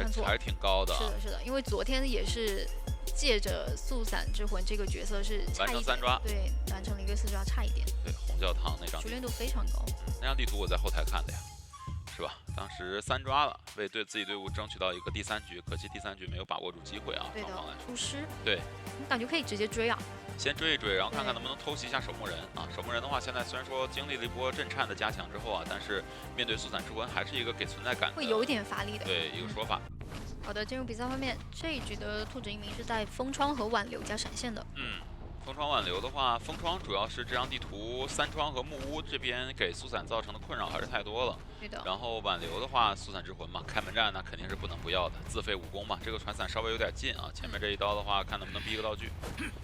看错，还是挺高的。是的，是的，因为昨天也是借着速散之魂这个角色是差完一点，成3抓，对，完成了一个4抓，差一点。对，红教堂那张熟练度非常高。那张地图我在后台看的呀，是吧？当时3抓了，为自己队伍争取到一个第3局，可惜第3局没有把握住机会啊。对的，出师。对，感觉可以直接追啊。先追一追，然后看看能不能偷袭一下守墓人啊。守墓人的话，现在虽然说经历了一波震颤的加强之后啊，但是面对速散之魂还是一个给存在感的，会有一点乏力的。对，一个说法。好的，进入比赛画面，这一局的兔子一鸣是在风窗和挽留加闪现的。风窗挽留的话，风窗主要是这张地图3窗和木屋这边给速散造成的困扰还是太多了。对的。然后挽留的话，速散之魂嘛，开门战那肯定是不能不要的，自废武功嘛。这个传散稍微有点近啊，前面这一刀的话，看能不能逼个道具。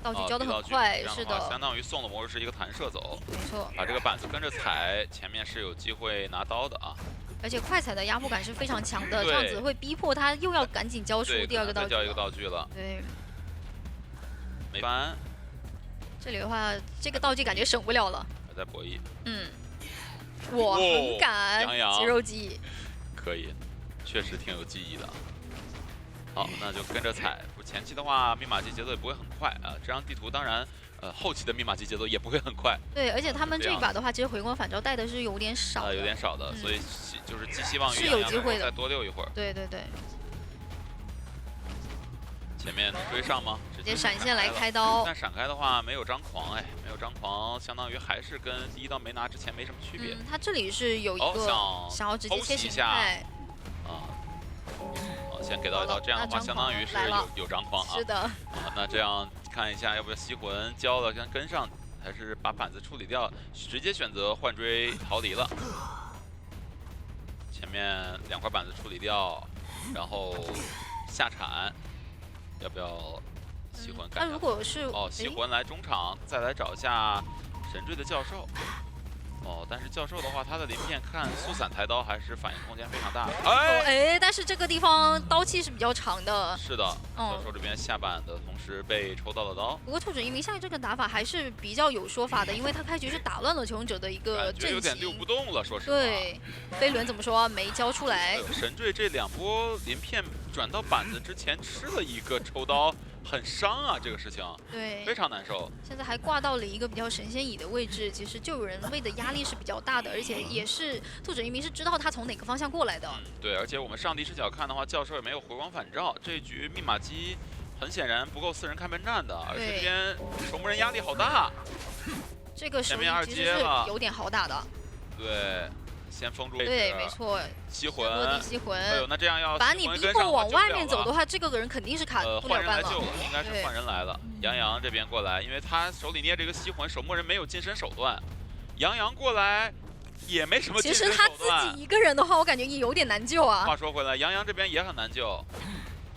道具交得很快，是的。相当于送的模式是一个弹射走。没错。把这个板子跟着踩，前面是有机会拿刀的啊。而且快踩的压迫感是非常强的，这样子会逼迫他又要赶紧交出第2个道具。再交一个道具了。对。没翻。这里的话，这个道具感觉省不了了。还在博弈。我很敢，肌肉记忆。可以，确实挺有记忆的。好，那就跟着踩。前期的话，密码机节奏也不会很快啊。这张地图当然，后期的密码机节奏也不会很快。对，而且他们这一把的话，其实回光返照带的是有点少的。有点少的，所以就是寄希望于是有机会的，再多溜一会儿。对对对。前面能追上吗？直接闪现来开刀。但闪开的话没有张狂，哎，没有张狂，相当于还是跟第1刀没拿之前没什么区别。他这里是有一个想要直接切形态。先给到一刀，这样的话相当于是有张狂啊。是的。那这样看一下，要不要吸魂交了先跟上，还是把板子处理掉，直接选择换追逃离了。前面2块板子处理掉，然后下铲。要不要吸魂干？那如果是吸魂来中场，再来找一下神坠的教授。但是教授的话，他的鳞片看速散抬刀还是反应空间非常大。但是这个地方刀气是比较长的。是的，教授这边下板的同时被抽到了刀。不过兔子一鸣下这个打法还是比较有说法的，因为他开局是打乱了求生者的一个阵型，有点溜不动了，说实话。对，飞轮怎么说没交出来？神坠这2波鳞片转到板子之前吃了一个抽刀。很伤啊，这个事情，对，非常难受。现在还挂到了一个比较神仙椅的位置，其实救人位的压力是比较大的，而且也是兔子一鸣是知道他从哪个方向过来的。对，而且我们上帝视角看的话，教授也没有回光返照，这局密码机很显然不够4人开门战的，而且这边守墓人压力好大。这个手其实是有点好打的。对。先封住，对，没错，吸魂，吸魂。哎呦，那这样要把你逼迫往外面走的话，这个人肯定是卡不了换人来了。救了，应该是换人来了。杨洋这边过来，因为他手里捏这个吸魂，守墓人没有近身手段。杨洋过来也没什么近身手段。其实他自己一个人的话，我感觉也有点难救啊。话说回来，杨洋这边也很难救，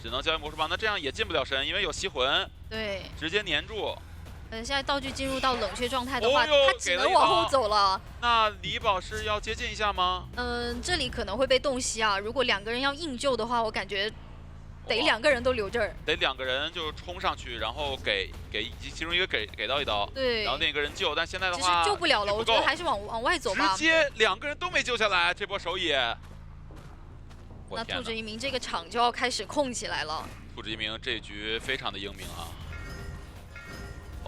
只能交易魔术棒。那这样也进不了身，因为有吸魂。对，直接粘住。现在道具进入到冷却状态的话，他只能往后走了。那李宝是要接近一下吗？这里可能会被洞悉啊。如果2个人要硬救的话，我感觉得2个人都留这儿。得2个人就冲上去，然后给其中一个给到一刀，对，然后另一个人救。但现在的话，其实救不了了，我觉得还是往外走吧。直接2个人都没救下来，这波手野。那兔子一鸣这个场就要开始控起来了。兔子一鸣这局非常的英明啊。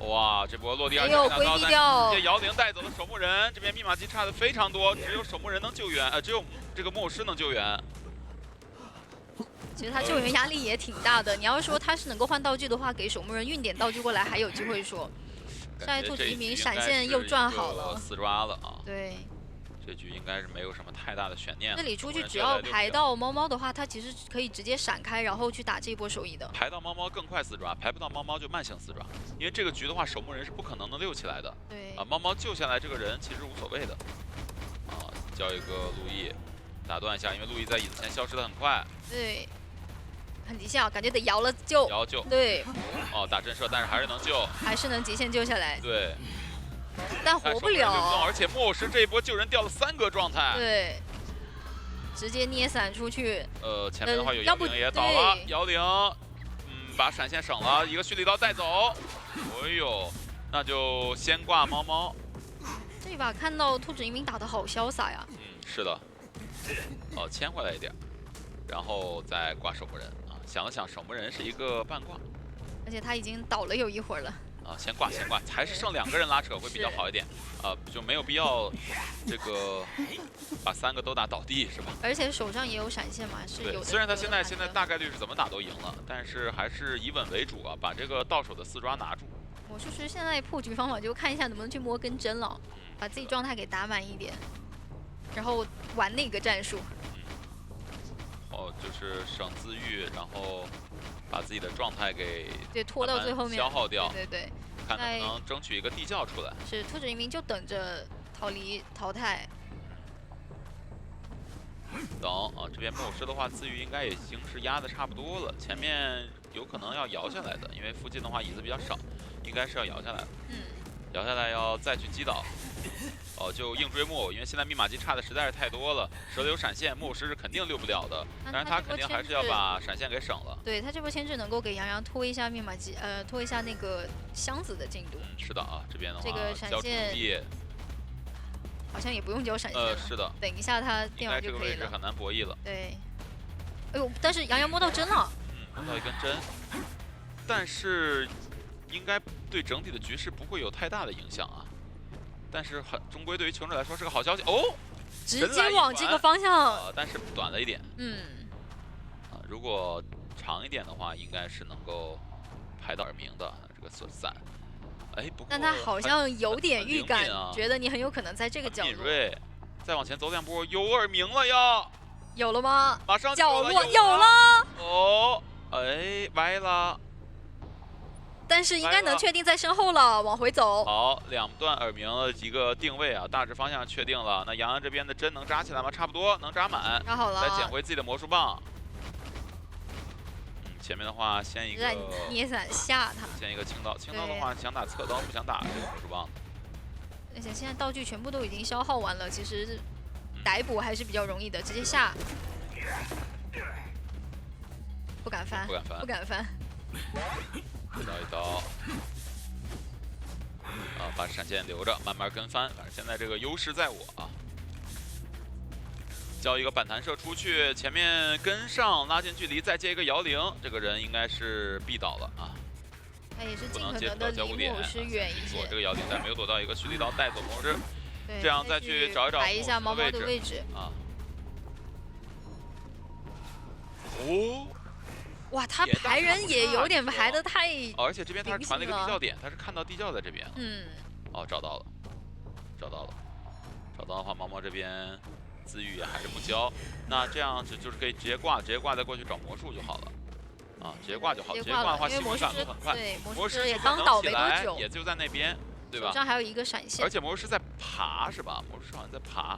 哇，这波落地2回避掉，直接摇铃带走了守墓人。这边密码机差的非常多，只有守墓人能救援，只有这个木偶师能救援。其实他救援压力也挺大的。你要说他是能够换道具的话，给守墓人运点道具过来还有机会说。现在兔子一鸣闪现又转好了，4抓了啊。对。这局应该是没有什么太大的悬念。这里出去只要排到猫猫的话，他其实可以直接闪开，然后去打这一波手艺的。排到猫猫更快4抓，排不到猫猫就慢性4抓。因为这个局的话，守墓人是不可能溜起来的。对。猫猫救下来这个人其实无所谓的。交一个路易，打断一下，因为路易在椅子前消失的很快。对。很极限啊，感觉得摇了救。摇救。对。打震慑，但是还是能救。还是能极限救下来。对。但活不了，而且木偶师这一波救人掉了3个状态，对，直接捏散出去。前面的话有摇铃也倒了，摇铃，把闪现省了，一个蓄力刀带走。哎呦，那就先挂猫猫。这一把看到兔子一鸣打得好潇洒呀。是的。牵回来一点。然后再挂守墓人啊。想了想，守墓人是一个半挂，而且他已经倒了有一会儿了。啊，先挂，还是剩2个人拉扯会比较好一点，就没有必要这个把3个都打倒地是吧？而且手上也有闪现嘛，是有的。虽然他现在大概率是怎么打都赢了，但是还是以稳为主啊，把这个到手的4抓拿住。魔术师现在破局方法就看一下能不能去摸根针了，把自己状态给打满一点，然后玩那个战术。就是省自愈，然后把自己的状态给拖到最后面消耗掉。对，看能不能争取一个地窖出来。是兔子移民就等着逃离淘汰。等啊，这边木偶师的话，自愈应该已经是压的差不多了，前面有可能要摇下来的，因为附近的话椅子比较少，应该是要摇下来的。摇下来要再去击倒。就硬追木偶，因为现在密码机差的实在是太多了。手里有闪现，木偶师是肯定溜不了的，但是他肯定还是要把闪现给省了。对他这波牵制能够给杨洋拖一下密码机，拖一下那个箱子的进度。是的啊，这边的话，这个闪现好像也不用交闪现。是的，等一下他电完就可以了。应该这个位置很难博弈了。对。哎呦，但是杨洋摸到针了。摸到一根针，但是应该对整体的局势不会有太大的影响啊。但是终归对于求生者来说是个好消息哦，直接往这个方向，但是短了一点。如果长一点的话，应该是能够拍到耳鸣的这个伞。哎，不过但他好像有点预感，觉得你很有可能在这个角落。敏锐，再往前走2步，有耳鸣了呀！有了吗？马上角落有了。哦，哎，歪了。但是应该能确定在身后了，往回走。好，2段耳鸣的一个定位啊，大致方向确定了。那杨洋这边的针能扎起来吗？差不多能扎满。扎好了。再捡回自己的魔术棒。前面的话先一个捏伞吓他。先一个青刀，青刀的话想打侧刀不想打这个魔术棒。而且现在道具全部都已经消耗完了，其实逮捕还是比较容易的，直接下。不敢翻。不敢翻。一刀，把闪现留着，慢慢跟翻。反正现在这个优势在我啊。交一个反弹射出去，前面跟上，拉近距离，再接一个摇铃，这个人应该是必倒了啊。他也是尽可能的离木偶师远一些。躲这个摇铃，但没有躲到一个蓄力刀带走魔术师，这样再去找一找摆一下猫猫的位置啊。哦。哇，他排人也有点排的太，而且这边他是传了一个地窖点，他是看到地窖在这边。找到了，找到的话，猫猫这边自愈也还是不交，那这样就是可以直接挂再过去找魔术就好了。直接挂就好，直接挂的话吸魔感都很快。对，魔术师也刚倒没多久，也就在那边，对吧？手上还有一个闪现，而且魔术师在爬是吧？魔术师好像在爬。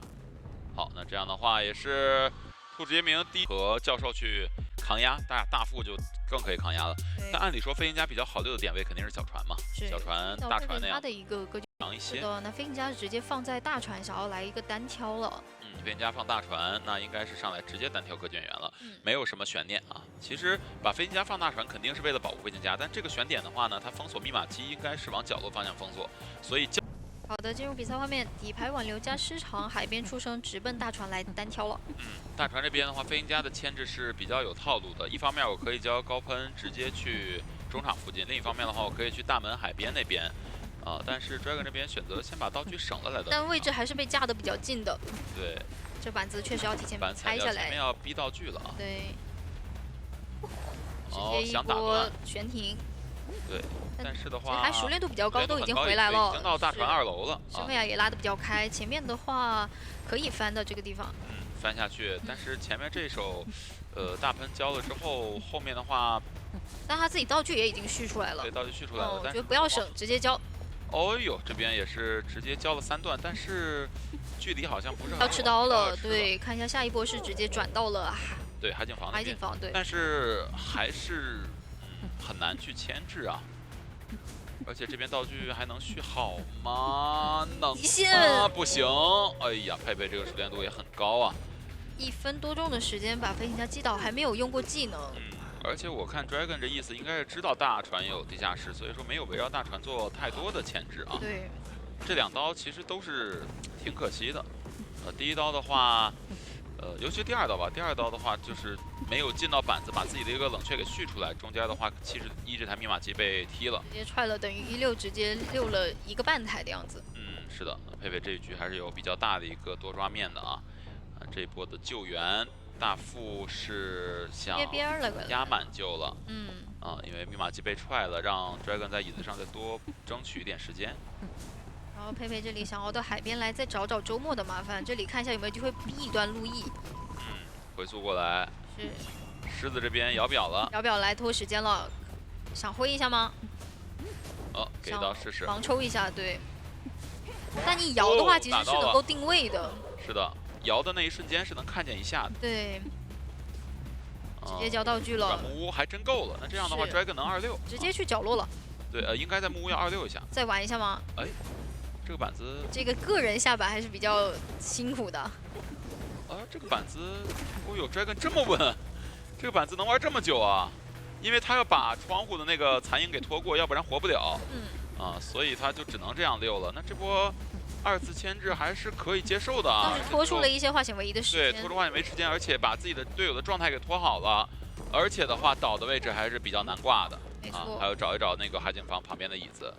好，那这样的话也是兔子一鸣和教授去扛压，大副就更可以扛压了。但按理说飞行家比较好溜的点位肯定是小船嘛，小船、大船那样。他的一个格局长一些。是的，那飞行家是直接放在大船，想要来一个单挑了。飞行家放大船，那应该是上来直接单挑各舰员了，没有什么悬念啊。其实把飞行家放大船肯定是为了保护飞行家，但这个悬点的话呢，它封锁密码机应该是往角落方向封锁，所以好的，进入比赛画面，底牌挽留加失常，海边出生直奔大船来单挑了。大船这边的话，飞行家的牵制是比较有套路的。一方面我可以交高喷直接去中场附近，另一方面的话，我可以去大门海边那边。但是 Dragon 这边选择先把道具省了来的，但位置还是被架得比较近的。对，这板子确实要提前拆下来。前面要逼道具了啊。对。直接一波悬停。对，但是的话，还熟练度比较高，都已经回来了，已经到大船2楼了。申维亚也拉得比较开，前面的话可以翻的这个地方。翻下去，但是前面这手，大喷交了之后，后面的话，但他自己道具也已经续出来了。对，道具续出来了，我觉得不要省，直接交。哦呦，这边也是直接交了3段，但是距离好像不是很要吃刀了。对，看一下下一波是直接转到了对海景房那边。海景房对，但是还是很难去牵制啊。而且这边道具还能续好吗？能极限不行。哎呀，佩佩这个熟练度也很高啊。1分多钟的时间把飞行家击倒，还没有用过技能。而且我看 Dragon 这意思应该是知道大船有地下室，所以说没有围绕大船做太多的牵制啊。对，这2刀其实都是挺可惜的。第一刀的话，尤其第二刀吧，第二刀的话就是没有进到板子，把自己的一个冷却给续出来。中间的话，71这台密码机被踢了，直接踹了，等于16直接溜了1个半台的样子。是的，佩佩这一局还是有比较大的一个多抓面的啊。这一波的救援，大副是想压满救了，因为密码机被踹了，让 Dragon 在椅子上再多争取一点时间。然后佩佩这里想要到海边来再找周末的麻烦，这里看一下有没有机会逼一段路易。回速过来。是。狮子这边摇表了。摇表来拖时间了，想挥一下吗？给到试试。盲抽一下，对。但你摇的话，其实是能够定位的。是的，摇的那一瞬间是能看见一下的。对。直接交道具了。木屋还真够了，那这样的话 ，Dragon 能26。直接去角落了。对，应该在木屋要26一下。再玩一下吗？哎。这个板子，这个个人下板还是比较辛苦的。这个板子，Dragon 这么稳，这个板子能玩这么久啊？因为他要把窗户的那个残影给拖过，要不然活不了。所以他就只能这样溜了。那这波2次牵制还是可以接受的啊。但是拖出了一些化险为夷的时间。对，拖出化险为夷时间，而且把自己的队友的状态给拖好了，而且的话倒的位置还是比较难挂的。没错。还有找一找那个海景房旁边的椅子。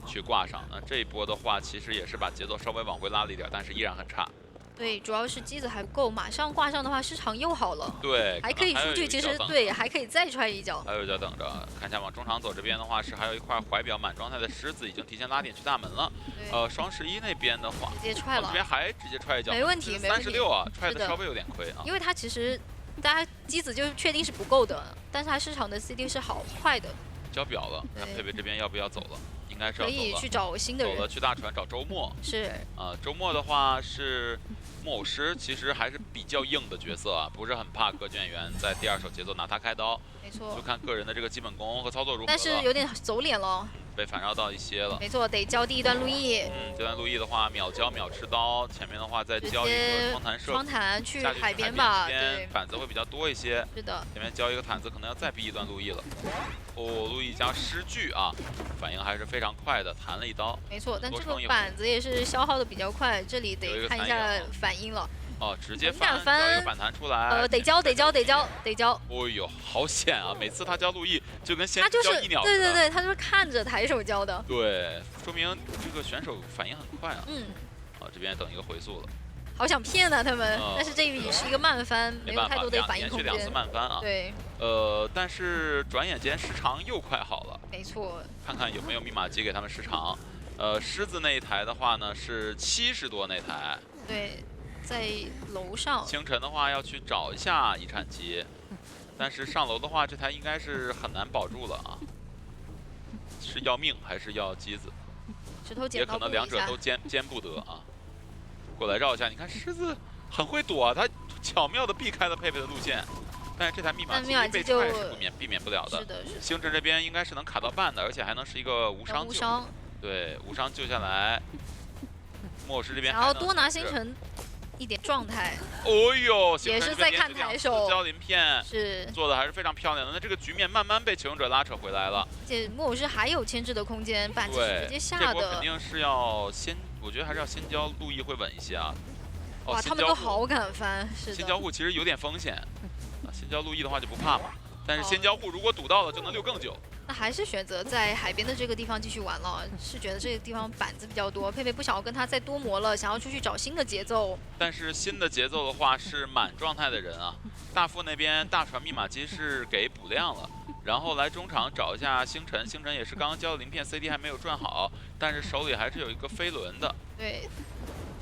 去挂上，那这一波的话，其实也是把节奏稍微往回拉了一点，但是依然很差。对，主要是机子还不够，马上挂上的话，市场又好了。对，还可以出去，其实对，还可以再踹一脚。还有一脚等着，看一下往中场走这边的话，是还有一块怀表满状态的狮子已经提前拉点去大门了。双11那边的话，直接踹了，这边还直接踹一脚，没问题，没问题。36啊，踹的稍微有点亏啊。因为他其实大家机子就确定是不够的，但是他市场的 CD 是好快的。交表了，看佩佩这边要不要走了？应该是要走了。可以去找新的人。走了，去大船找周末。是。周末的话是木偶师，其实还是比较硬的角色啊，不是很怕葛卷元在第2手节奏拿他开刀。没错。就看个人的这个基本功和操作如何。但是有点走脸了。被反绕到一些了。没错，得交第一段路易。这段路易的话，秒交秒吃刀，前面的话再交一个窗弹射。窗弹去海边吧，对。板子会比较多一些。是的。前面交一个毯子，可能要再逼一段路易了。路易加诗句啊，反应还是非常快的，弹了一刀。没错，但这个板子也是消耗的比较快，这里得看一下反应了。直接翻一个反弹出来。得交。哦呦，好险啊！每次他交路易就跟先交1秒似的。对，他就是看着抬手交的。对，说明这个选手反应很快啊。这边等一个回速了。好想骗啊他们，但是这里是一个慢翻，没有太多的反应空间。连续2次慢翻啊。对。但是转眼间时长又快好了。没错。看看有没有密码机给他们时长。狮子那一台的话呢是70多那台。对。在楼上，清晨的话要去找一下遗产机，但是上楼的话，这台应该是很难保住了啊。是要命还是要机子？石头剪刀布一下，也可能两者都兼不得啊。过来绕一下，你看狮子很会躲，他巧妙的避开了佩佩的路线，但是这台密码机被踹是避免不了的。是的，是的。星辰这边应该是能卡到半的，而且还能是一个无伤救。对，无伤救下来。木偶师这边然后多拿星辰一点状态。哦呦，也是在看抬手，交鳞片是做的还是非常漂亮的。那这个局面慢慢被求生者拉扯回来了。而且木偶师还有牵制的空间，板子直接下的。这波肯定是要先，我觉得还是要先交路易会稳一些啊。哇，他们都好敢翻，是的。先交互其实有点风险，先交路易的话就不怕嘛。但是先交互如果堵到了，就能溜更久。那还是选择在海边的这个地方继续玩了，是觉得这个地方板子比较多，佩佩不想要跟他再多磨了，想要出去找新的节奏。但是新的节奏的话是满状态的人啊，大副那边大船密码机是给补亮了，然后来中场找一下星辰，星辰也是刚刚交的鳞片 CD 还没有转好，但是手里还是有一个飞轮的。对。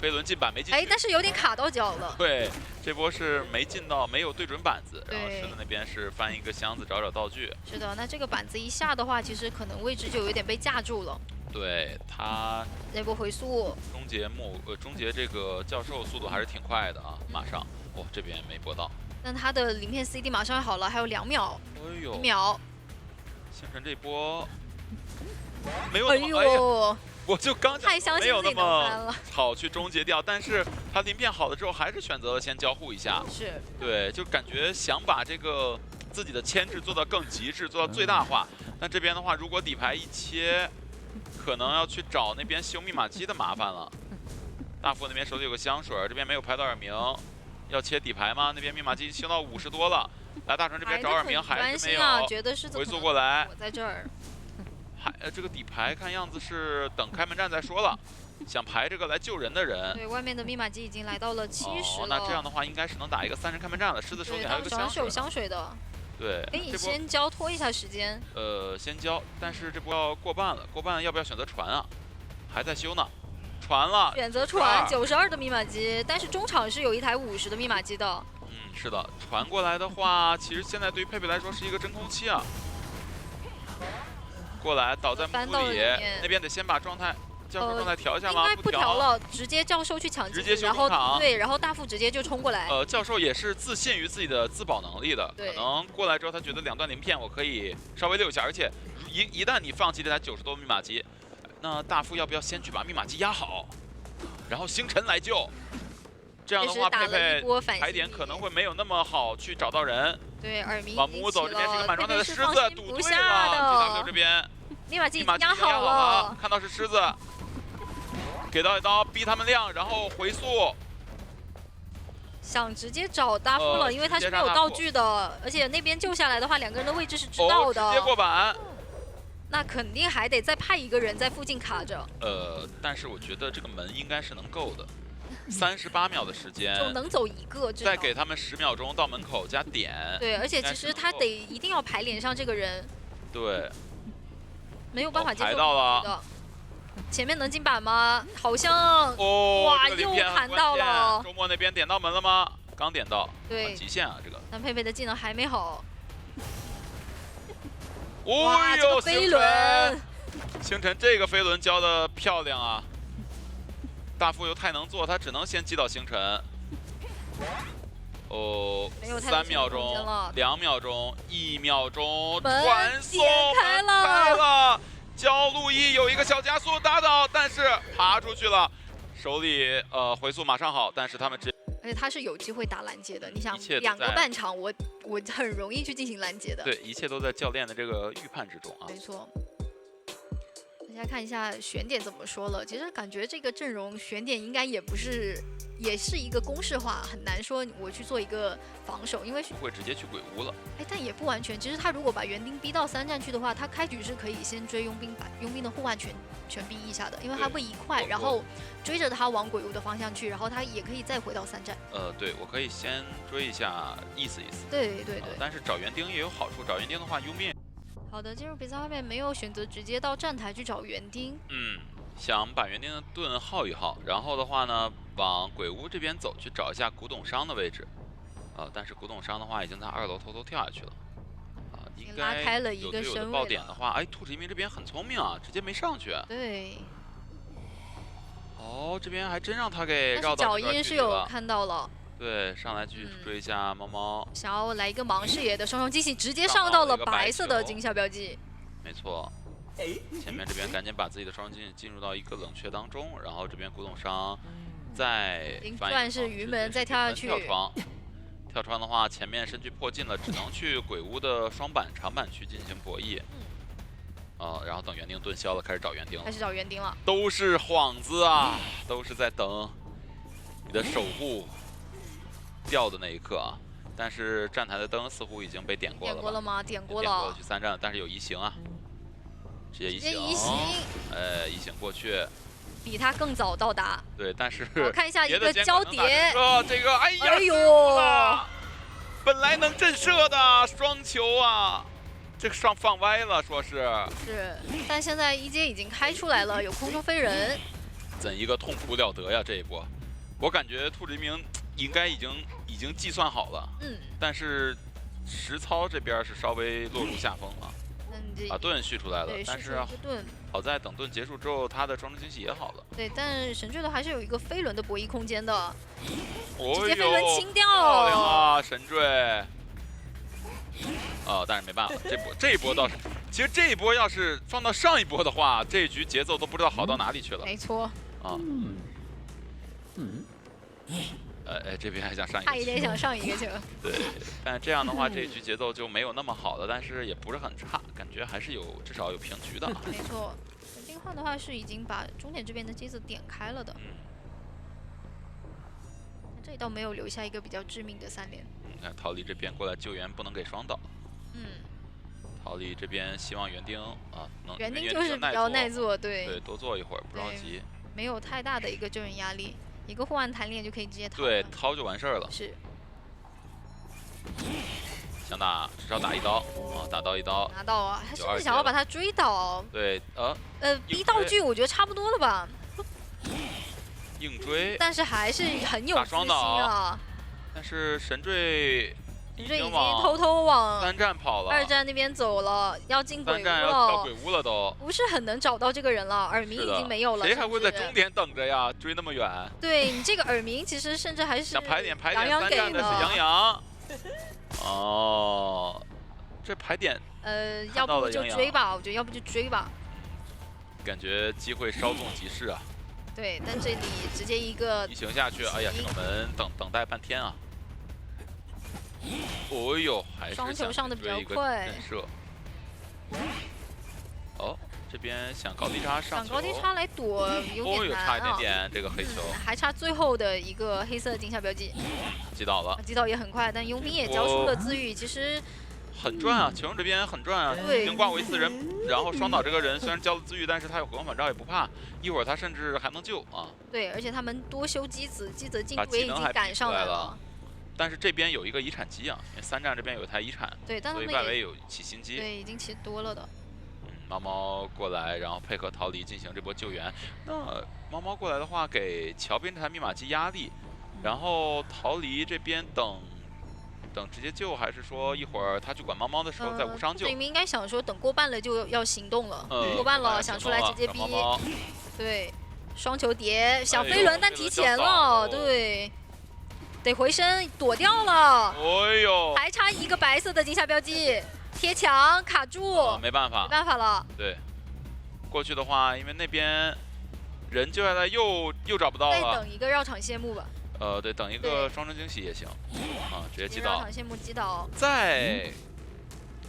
飞轮进板没进去，但是有点卡到脚了。对，这波是没进到，没有对准板子，然后狮子那边是翻一个箱子找道具。是的，那这个板子一下的话，其实可能位置就有点被架住了。对他这波回速，终结这个教授速度还是挺快的啊，马上，这边没拨到。那他的鳞片 CD 马上好了，还有2秒。哎呦，1秒。星辰这波没有。哎呦。我就刚太相信自己能翻了，好去终结掉，但是他鳞片好了之后，还是选择了先交互一下。是，对，就感觉想把这个自己的牵制做到更极致，做到最大化。但这边的话，如果底牌一切，可能要去找那边修密码机的麻烦了。大副那边手里有个香水，这边没有拍到2名，要切底牌吗？那边密码机清到50多了，来大成这边找耳鸣还是没有，觉得是回溯过来，我在这儿。这个底牌看样子是等开门战再说了。想排这个来救人的人，对，外面的密码机已经来到了70了。那这样的话，应该是能打一个3人开门战了。狮子手里还有一个香水，有香水的。对，可以先交拖一下时间。先交，但是这波要过半了，过半要不要选择传啊？还在修呢，传了，选择传92的密码机，但是中场是有一台50的密码机的。是的，传过来的话，其实现在对于佩佩来说是一个真空期啊。过来倒在木库里，那边得先把状态。教授状态调一下吗？应该不调了，直接教授去抢机子，然后对，然后大副直接就冲过来。教授也是自信于自己的自保能力的，可能过来之后他觉得2段鳞片我可以稍微溜一下，而且一旦你放弃这台90多密码机，那大副要不要先去把密码机压好，然后星辰来救？这样的话，佩佩排点可能会没有那么好去找到人。对，耳鸣往木走这边是一个满状态的狮子，赌对了 GW 这边密码机已经压好了，看到是狮子。给到一刀，逼他们亮，然后回速。想直接找大副了，因为他是没有道具的，而且那边救下来的话2个人的位置是知道的。直接过板。那肯定还得再派1个人在附近卡着。但是我觉得这个门应该是能够的，38秒的时间就能走1个，再给他们10秒钟到门口加点。对，而且其实他得一定要排脸上这个人。对。没有办法接受。排到了。前面能进板吗？好像哇，又砍到了。周末那边点到门了吗？刚点到，对，极限啊这个。但佩佩的技能还没好。哇，这个飞轮，星辰这个飞轮交的漂亮啊！大副又太能做，他只能先击倒星辰。3秒钟，2秒钟，1秒钟，传送开了。焦路易有一个小加速打倒，但是爬出去了，手里回速马上好，但是他们而且他是有机会打拦截的。你想2个半场，我很容易去进行拦截的。对，一切都在教练的这个预判之中啊。没错。大家看一下选点怎么说了，其实感觉这个阵容选点应该也不是。也是一个公式化，很难说我去做一个防守，因为不会直接去鬼屋了。但也不完全。其实他如果把园丁逼到3站去的话，他开局是可以先追佣兵，把佣兵的互换全逼一下的，因为他位移快，然后追着他往鬼屋的方向去，然后他也可以再回到3站。对，我可以先追一下，意思意思。对。但是找园丁也有好处，找园丁的话佣兵。好的，进入比赛画面没有选择直接到站台去找园丁。想把园丁的盾耗一耗，然后的话呢，往鬼屋这边走去找一下古董商的位置。但是古董商的话已经在2楼偷偷跳下去了。应该拉开了一个身位。爆点的话，兔子一鸣这边很聪明啊，直接没上去。对。这边还真让他给绕到这段距离了。脚印是有看到了。对，上来去追一下猫猫。想要来一个盲视野的双重惊喜，直接上到了白色的惊吓标记。没错。前面这边赶紧把自己的双击进入到一个冷却当中，然后这边古董商再算是鱼门再跳下去。跳窗的话，前面身躯破尽了，只能去鬼屋的双板长板区进行博弈。然后等园丁盾消了，开始找园丁了。都是幌子啊，都是在等你的守护掉的那一刻啊。但是站台的灯似乎已经被点过了。点过了吗？点过了。点过了去3站，但是有移形啊。直接移形，移形过去，比他更早到达。对，但是我看一下一个交叠，这个哎呦，本来能震慑的双球啊，这个上放歪了，说是。但现在1阶已经开出来了，有空中飞人。怎一个痛苦了得呀！这一波，我感觉兔子一鸣应该已经计算好了，但是实操这边是稍微落入下风了。把盾续出来了，但是好在等盾结束之后，他的双重惊喜也好了。对，但神坠的还是有一个飞轮的博弈空间的，直接飞轮清掉。漂亮啊，神坠！但是没办法，这一波倒是，其实这一波要是放到上一波的话，这一局节奏都不知道好到哪里去了。没错。这边还想上一个，他有点想上一个球。对，但这样的话，这一局节奏就没有那么好了，但是也不是很差，感觉还是至少有平局的。没错，金焕的话是已经把终点这边的机子点开了的。这对，倒没有留下一个比较致命的3连。你看陶黎这边过来救援，不能给双倒。陶黎这边希望园丁啊能。园丁就是比较耐做，对。对，多做一会儿，不着急。没有太大的一个救援压力，一个护腕弹链就可以直接掏。对，掏就完事儿了。是。想打，至少打一刀啊，打到1刀。拿到啊，他是不是想要把他追倒？对，逼道具我觉得差不多了吧。硬追。但是还是很有自信啊。但是神坠。已经偷偷往3站跑了，2站那边走了，要进鬼屋了。3站要到鬼屋了都，不是很能找到这个人了，耳鸣已经没有了。谁还会在终点等着呀？追那么远。对你这个耳鸣，其实甚至还是想排点杨洋给的。是杨洋。哦，这排点。要不就追吧，我觉得要不就追吧。感觉机会稍纵即逝啊。对，但这里直接一个移形下去，哎呀，这个门等待半天啊。哦呦，还是双球上的比较快。震慑。哦，这边想高低差上球。想高低差来躲有点难啊。差一点点这个黑球。还差最后的一个黑色惊吓标记。击倒了。击倒也很快，但佣兵也交出了自愈，其实。很赚啊，球这边很赚啊，已经挂过1次人，然后双倒这个人虽然交了自愈，但是他有回光返照也不怕，一会儿他甚至还能救啊。对，而且他们多修机子，机子进度也已经赶上来了。但是这边有一个遗产机啊，因为3站这边有一台遗产，对，但所以外围有起新机，对，已经起多了的。猫猫过来，然后配合陶黎进行这波救援。那猫猫过来的话，给桥边这台密码机压力，然后陶黎这边等直接救，还是说一会儿他去管猫猫的时候再无伤救？你们应该想说等过半了就要行动了，过半了想出来直接逼。对，双球叠想飞轮，但提前了，对。得回身躲掉了，哎呦，还差一个白色的惊吓标记，贴墙卡住，没办法，没办法了。对，过去的话，因为那边人救下来又找不到了，再等一个绕场谢幕吧。对，等一个双城惊喜也行，啊，直接击倒。绕场谢幕击倒。再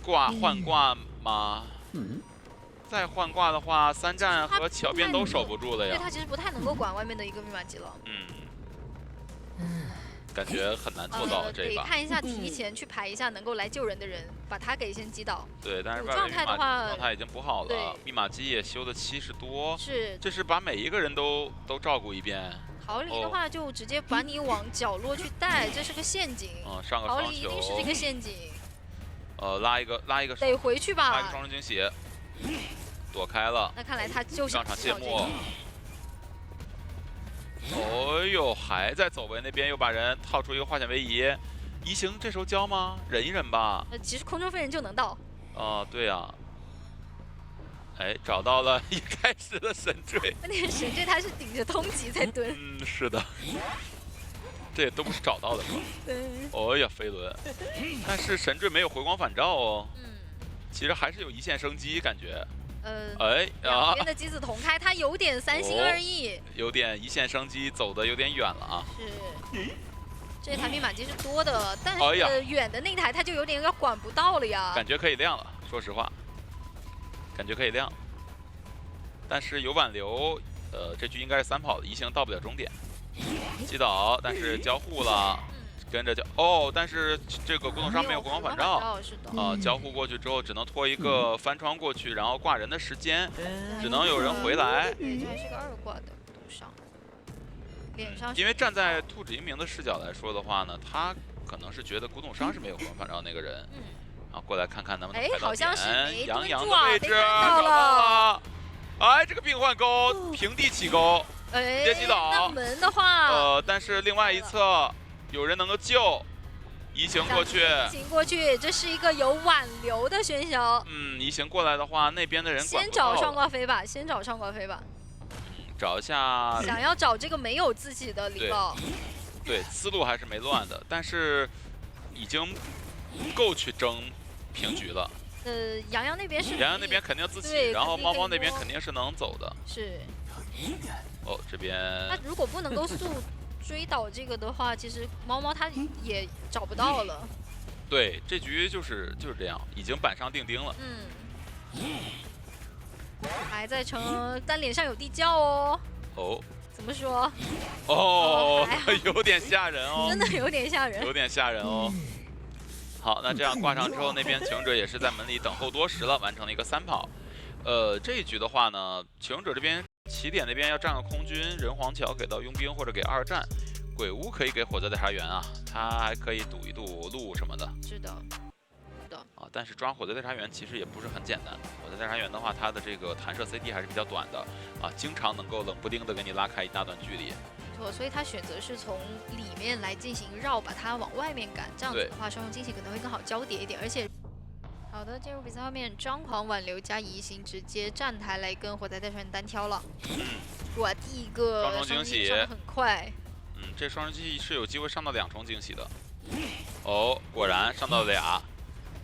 换挂吗？再换挂的话，3站和桥边都守不住了呀。对，他其实不太能够管外面的一个密码机了。感觉很难做到这一把。得看一下提前去排一下能够来救人的人，把他给先击倒。对，但是状态的话，状态已经补好了，密码机也修的70多。是，这是把每一个人都照顾一遍。陶黎的话就直接把你往角落去带，这是个陷阱。上个双球。陶黎一定是这个陷阱。拉一个。得回去吧。拉一个双城惊喜，躲开了。那看来他就是上场谢幕。哦呦，还在走位那边又把人套出一个化险为夷，移形这时候交吗？忍一忍吧。其实空中飞人就能到。对呀。哎，找到了一开始的神坠。那个神坠他是顶着通缉在蹲。是的。这也都不是找到的是吧？对。哦呀，飞轮，但是神坠没有回光返照哦。其实还是有一线生机感觉。两边的机子同开，他有点3心2意，有点一线生机，走的有点远了啊。是，这台密码机是多的，但是远的那台他就有点要管不到了呀。感觉可以亮了，说实话，感觉可以亮，但是有挽留，这局应该是3跑的，移形到不了终点，击倒，但是交互了。跟着但是这个古董商没有回光返照，交互过去之后只能拖一个翻窗过去，然后挂人的时间，只能有人回来。对，这还是个2挂的古董商，脸上。因为站在兔子英明的视角来说的话呢，他可能是觉得古董商是没有回光返照那个人，然后过来看看能不能拍到好像是没杨洋的位置找到了，哎，这个并换钩，平地起钩，直接击倒。那门的话，但是另外一侧。有人能够救，移形过去，这是一个有挽留的选手。移形过来的话，那边的人先找上挂飞吧，找一下。想要找这个没有自己的礼包。对，思路还是没乱的，但是已经够去争平局了。杨洋那边是。杨洋那边肯定自己，然后猫猫那边肯定是能走的。是。这边。那如果不能够速。追倒这个的话，其实猫猫它也找不到了。对，这局就是这样，已经板上钉钉了。还在成，但脸上有地窖哦。怎么说？哦，还好有点吓人哦，真的有点吓人。有点吓人哦。好，那这样挂上之后，那边求生者也是在门里等候多时了，完成了一个3跑。这一局的话呢，求生者这边起点那边要占个空军，人皇桥给到佣兵或者给2战，鬼屋可以给火灾调查员啊，他还可以堵一堵路什么的。是的。啊，但是抓火灾调查员其实也不是很简单。火灾调查员的话，他的这个弹射 CD 还是比较短的啊，经常能够冷不丁的给你拉开一大段距离。没错，所以他选择是从里面来进行绕，把它往外面赶，这样子的话，双重惊喜可能会更好交叠一点。而且，好的，进入比赛后面，张狂挽留加移形直接站台来跟火灾调查员单挑了。哇，第一个双重惊喜上得很快。这双重惊喜是有机会上到2重惊喜的。哦，果然上到了俩。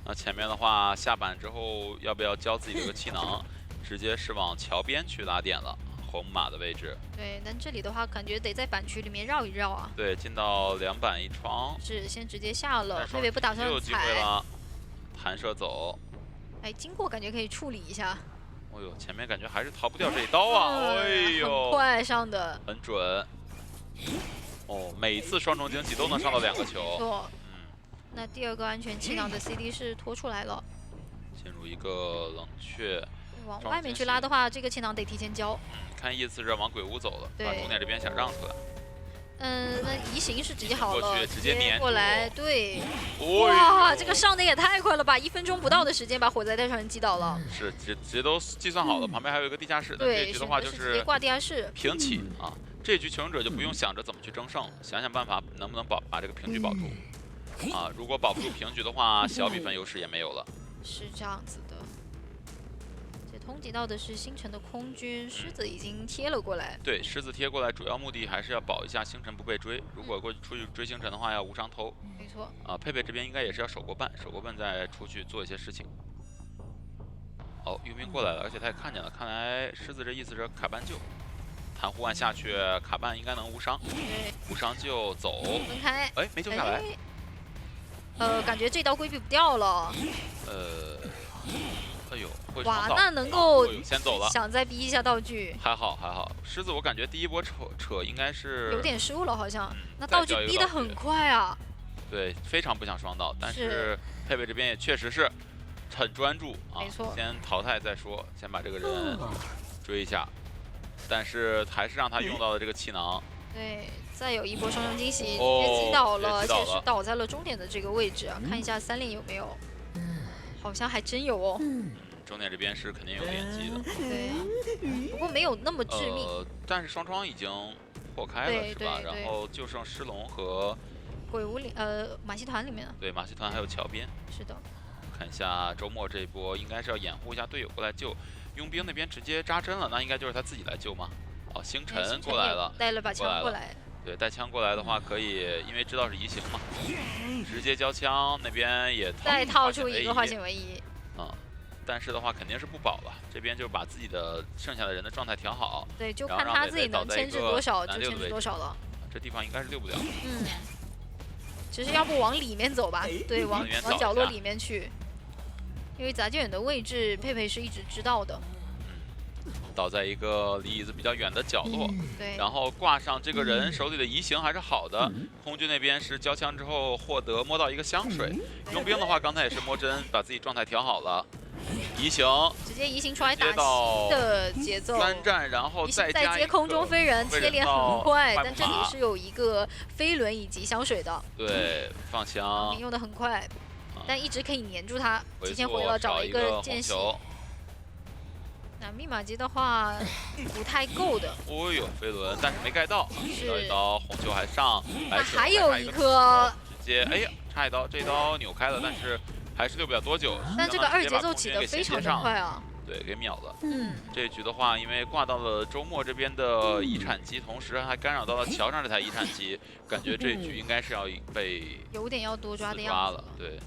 那前面的话，下板之后要不要交自己这个气囊，直接是往桥边去拉点了，红马的位置。对，但这里的话，感觉得在板区里面绕一绕啊。对，进到2板1窗。是，先直接下了，佩佩佩不打算有机会踩。了，弹射走。哎，经过感觉可以处理一下。哦呦，前面感觉还是逃不掉这一刀啊！哎呦，很快上的，很准。哦，每次双重惊喜都能上到2个球。错。那第2个安全气囊的 CD 是拖出来了，进入一个冷却。往外面去拉的话，这个气囊得提前交。看意思是往鬼屋走了，把终点这边想让出来。那移形是直接好了，直接粘过来，对。哦、哇，这个上的也太快了吧！1分钟不到的时间把火灾调查员击倒了。是，直接都计算好了，旁边还有一个地下室。对，这局的话就是直接挂地下室，平起啊。这局求生者就不用想着怎么去争胜了，想想办法能不能把这个平局保住。啊，如果保不住平局的话，小比分优势也没有了。是这样子的。这通缉到的是星辰的空军，狮子已经贴了过来。对，狮子贴过来，主要目的还是要保一下星辰不被追。如果出去追星辰的话，要无伤偷。没错。啊，佩佩这边应该也是要守过半，守过半再出去做一些事情。哦，佣兵过来了，而且他也看见了，看来狮子这意思是卡半救。弹护腕下去，卡半应该能无伤。对，无伤就走。分开。哎，没救下来。感觉这刀规避不掉了。哎呦，会哇，那能够先走了，想再逼一下道具。还好还好，狮子我感觉第一波扯应该是有点失误了，好像。那道具逼得很快啊。对，非常不想双刀，但是佩佩这边也确实是很专注啊。没错。先淘汰再说，先把这个人追一下，但是还是让他用到了这个气囊。对。再有一波双重惊喜，直接击倒了，而且是倒在了终点的这个位置啊！看一下3连有没有，好像还真有哦。终点这边是肯定有连击的，对，不过没有那么致命。但是双窗已经破开了，是吧？然后就剩狮龙和鬼屋里，马戏团里面。对，马戏团还有桥边。是的。看一下周末这一波，应该是要掩护一下队友过来救。佣兵那边直接扎针了，那应该就是他自己来救吗？哦，星辰过来了，带了把枪过来。对，带枪过来的话可以，因为知道是移形嘛，直接交枪，那边也再套出一个化险为夷。但是的话肯定是不保了，这边就把自己的剩下的人的状态调好。对，就看他自己能牵制多少就牵制多少了。这地方应该是溜不了。其实要不往里面走吧，对，往角落里面去，因为杂技远的位置佩佩是一直知道的。倒在一个离椅子比较远的角落，对，然后挂上这个人手里的移形还是好的。空军那边是交枪之后摸到一个香水，佣兵的话刚才也是摸针，把自己状态调好了，移形直接移形出来打新的节奏，3战然后再接空中飞人，贴脸很快，但这里是有一个飞轮以及香水的，对，放枪用的很快，但一直可以黏住他，提前回了找一个间隙。那密码机的话不太够的。哦呦，飞轮，但是没盖到，到一刀，红球还上，还有一颗，直接哎呀，差一刀，这刀扭开了，但是还是溜不了多久。但这个2节奏起的非常的快啊。对，给秒了。这局的话，因为挂到了周末这边的遗产机，同时还干扰到了桥上这台遗产机，感觉这局应该是要被有点要多抓的样子了。对。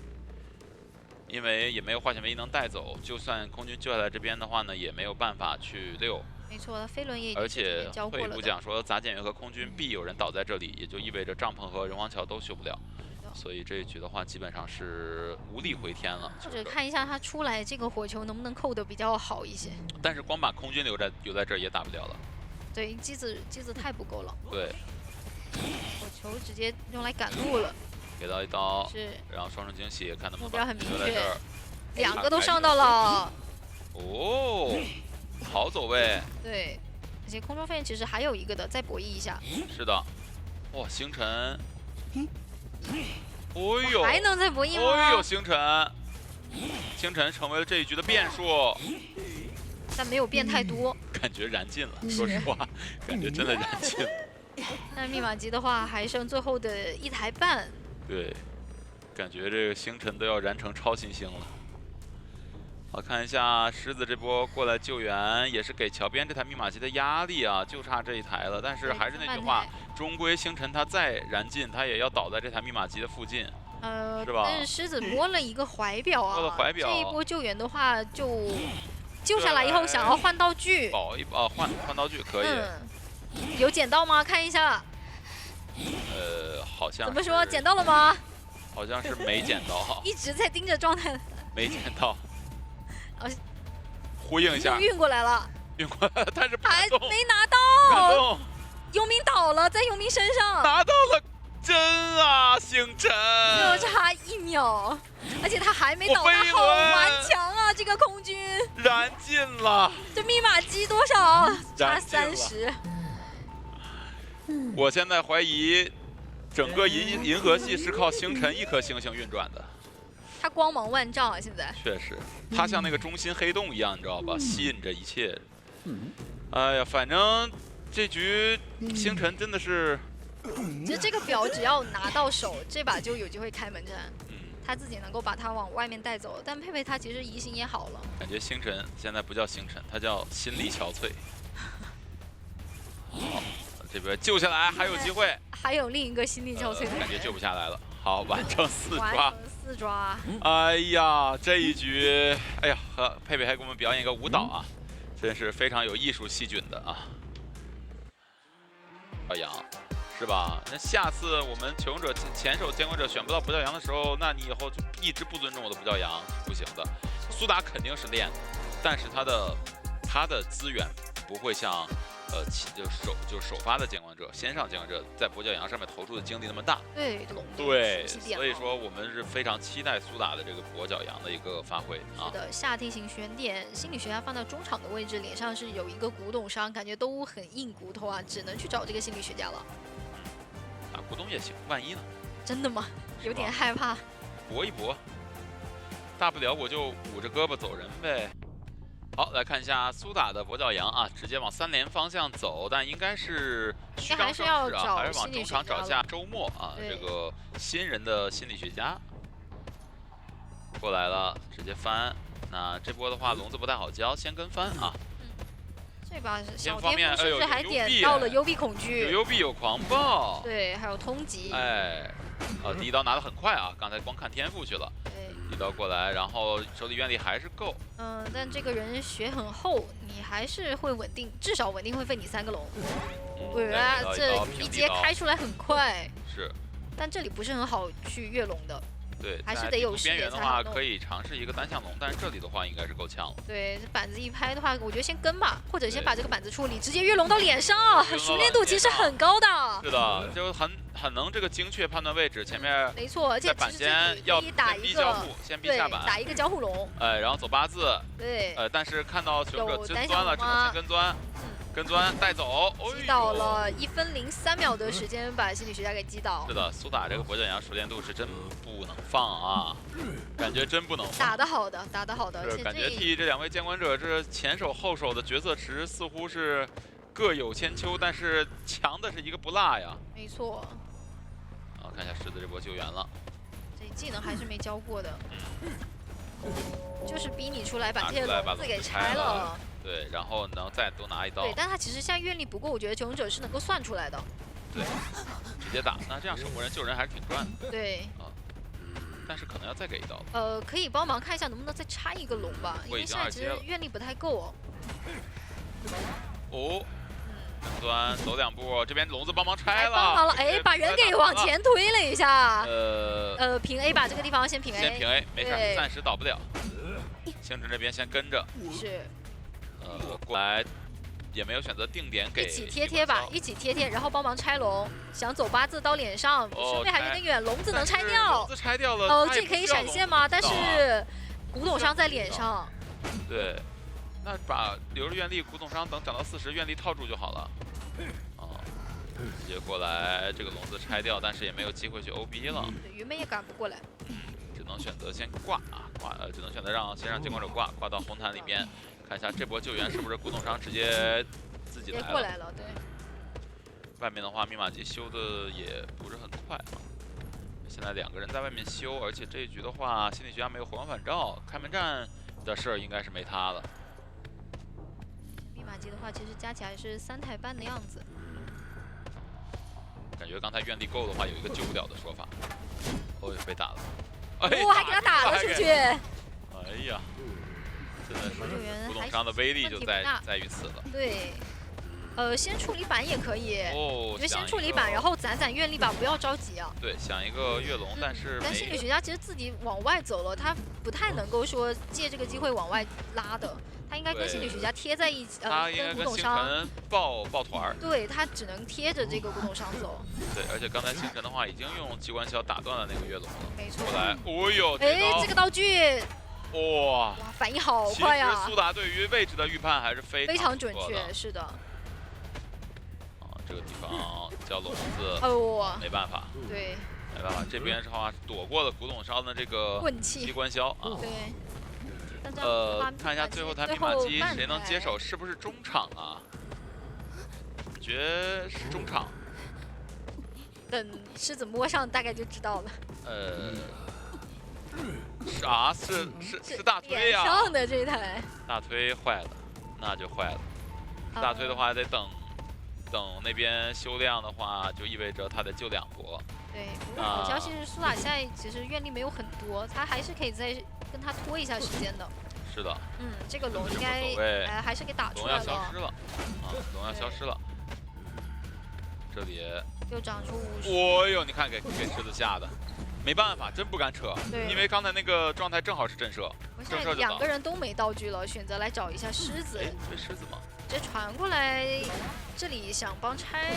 因为也没有化险为夷能带走，就算空军救下来这边的话呢，也没有办法去溜。没错，飞轮也已经而且退一步讲说，杂检员和空军必有人倒在这里，也就意味着帐篷和人皇桥都修不了。所以这一局的话，基本上是无力回天了。或者看一下他出来这个火球能不能扣得比较好一些。但是光把空军留在这儿也打不了了。对，机子太不够了。对，火球直接用来赶路了。给到一刀，是，然后双重惊喜，看能不能目标很明确留在这儿。2个都上到了。哦，好走位。对，而且空中飞人其实还有一个的，再博弈一下。是的，哇，星辰。哦呦，还能再博弈吗？哦呦，星辰成为了这一局的变数，但没有变太多，感觉燃尽了。说实话，感觉真的燃尽了。但密码机的话还剩最后的1台半。对，感觉这个星辰都要燃成超新星了。好，看一下狮子这波过来救援，也是给桥边这台密码机的压力啊，就差这一台了。但是还是那句话，终归星辰它再燃尽，它也要倒在这台密码机的附近。是吧？但是狮子摸了一个怀表啊，摸了怀表。这一波救援的话，就救下来以后想要换道具，保一换道具可以。有捡到吗？看一下。好像怎么说？捡到了吗？好像是没捡到。一直在盯着状态。没捡到。呼应一下。运过来了。运过来了，但是还没拿到。幽冥倒了，在幽冥身上。拿到了。真啊，星辰！就差1秒，而且他还没倒，他好顽强啊！这个空军燃尽了。这密码机多少？差30。我现在怀疑，整个银河系是靠星辰一颗星星运转的。他光芒万丈啊！现在确实，他像那个中心黑洞一样，你知道吧？吸引着一切。哎呀，反正这局星辰真的是。其实这个表只要拿到手，这把就有机会开门战。他自己能够把它往外面带走，但佩佩他其实移形也好了。感觉星辰现在不叫星辰，他叫心力憔悴。好，这边救下来还有机会。还有另一个心力憔悴，感觉救不下来了。好，完成4抓。4抓。哎呀，这一局，哎呀，佩佩还给我们表演一个舞蹈啊，真是非常有艺术细菌的啊。小杨。是吧？那下次我们求生者前手监管者选不到不教羊的时候，那你以后就一直不尊重我的不教羊是不行的。苏打肯定是练的，但是他的资源不会像就是首发的监管者、先上监管者在不教羊上面投出的精力那么大。对，所以说我们是非常期待苏打的这个跛脚羊的一个发挥啊。是的，下地形悬点，心理学家放到中场的位置，脸上是有一个古董伤，感觉都很硬骨头啊，只能去找这个心理学家了。打古董也行，万一呢？真的吗？有点害怕。搏一搏，大不了我就捂着胳膊走人呗。好，来看一下苏打的跛脚羊啊，直接往3连方向走，但应该是虚张声势啊，还是往中场找一下周末啊，这个新人的心理学家过来了，直接翻。那这波的话，笼子不太好交，先跟翻啊。这把小天赋甚至还点到了幽闭恐惧，有幽闭有狂暴，对，还有通缉。哎，第一刀拿得很快啊，刚才光看天赋去了。对，一刀过来，然后手里愿力还是够。但这个人血很厚，你还是会稳定，至少稳定会费你3个龙。这一阶开出来很快。是。但这里不是很好去越龙的。对，还是得有边缘的话可以尝试一个单向龙，但是这里的话应该是够呛了。对，这板子一拍的话，我觉得先跟吧，或者先把这个板子处理，直接越龙到脸上，熟练度其实很高的。是的，就很能这个精确判断位置，前面没错，而且板间要打一个先逼下板，打一个交互龙，然后走8字，对，但是看到求生者真钻了，只能先跟钻。跟钻带走，击倒了1分03秒的时间，把心理学家给击倒。是的，苏打这个跛脚羊熟练度是真不能放啊，感觉真不能放。打得好的，打得好的。是感觉替这2位监管者这前手后手的角色池似乎是各有千秋，但是强的是一个不落呀。没错。好，看一下狮子这波救援了。这技能还是没教过的。就是逼你出来把这些笼子给拆了。对，然后能再多拿一刀。对，但他其实现在愿力不够，我觉得求生者是能够算出来的。对，直接打，那这样守护人救人还是挺赚的。对。但是可能要再给一刀。可以帮忙看一下能不能再拆一个龙吧，因为现在其实愿力不太够哦。端走2步，这边笼子帮忙拆了。帮忙了，哎，把人给往前推了一下。平 A 吧，这个地方先平 A。先平 A， 没事，暂时倒不了。星辰这边先跟着。是。过来也没有选择定点给一起贴吧，一起贴，然后帮忙拆龙，想走8字刀脸上，顺便还有点远，笼子能拆掉，笼子拆掉了，这可以闪现吗？但是古董伤在脸上，对，那把留着愿力，古董伤等涨到40，愿力套住就好了。直接过来，这个笼子拆掉，但是也没有机会去 OB 了。对，云妹也赶不过来。只能选择先挂啊，只能选择先让监管者挂到红毯里面，看一下这波救援是不是古董伤直接自己来了。过来了，对。外面的话，密码机修的也不是很快啊。现在2个人在外面修，而且这一局的话，心理学家没有回光返照，开门战的事儿应该是没他了。密码机的话，其实加起来是3台半的样子。感觉刚才愿力够的话，有一个救不了的说法。哦，被打了。还给他打了出去。哎呀，真的是古董伤的威力就在于此了。对，先处理板也可以。我觉得先处理板，然后攒愿力吧，不要着急啊。对，想一个跃龙，但心理学家其实自己往外走了，他不太能够说借这个机会往外拉的。他应该跟心理学家贴在一起，他应该跟星辰抱团。对他只能贴着这个古董伤走。对，而且刚才星辰的话已经用机关箫打断了那个跃龙了。没错。过来，哦呦，这个道具，哇，反应好快呀！其实苏打对于位置的预判还是非常准确，是的。这个地方叫笼子，没办法。对。没办法，这边的话躲过了古董伤的这个机关箫啊。对。看一下最后台密码机谁能接手，是不是中场啊？觉是中场。等狮子摸上大概就知道了。啥？是大推呀？上的这台。大推坏了，那就坏了。大推的话得等那边修量的话，就意味着他得救2波。对，不过好消息是苏打现在其实愿力没有很多，他还是可以再跟他拖一下时间的。是的。这个龙应该还是给打出来了。龙要消失了啊！龙要消失了。这里又长出50。哦呦，你看给狮子吓的，没办法，真不敢扯，因为刚才那个状态正好是震慑。现在2个人都没道具了，选择来找一下狮子。追狮子吗？直接传过来，这里想帮拆。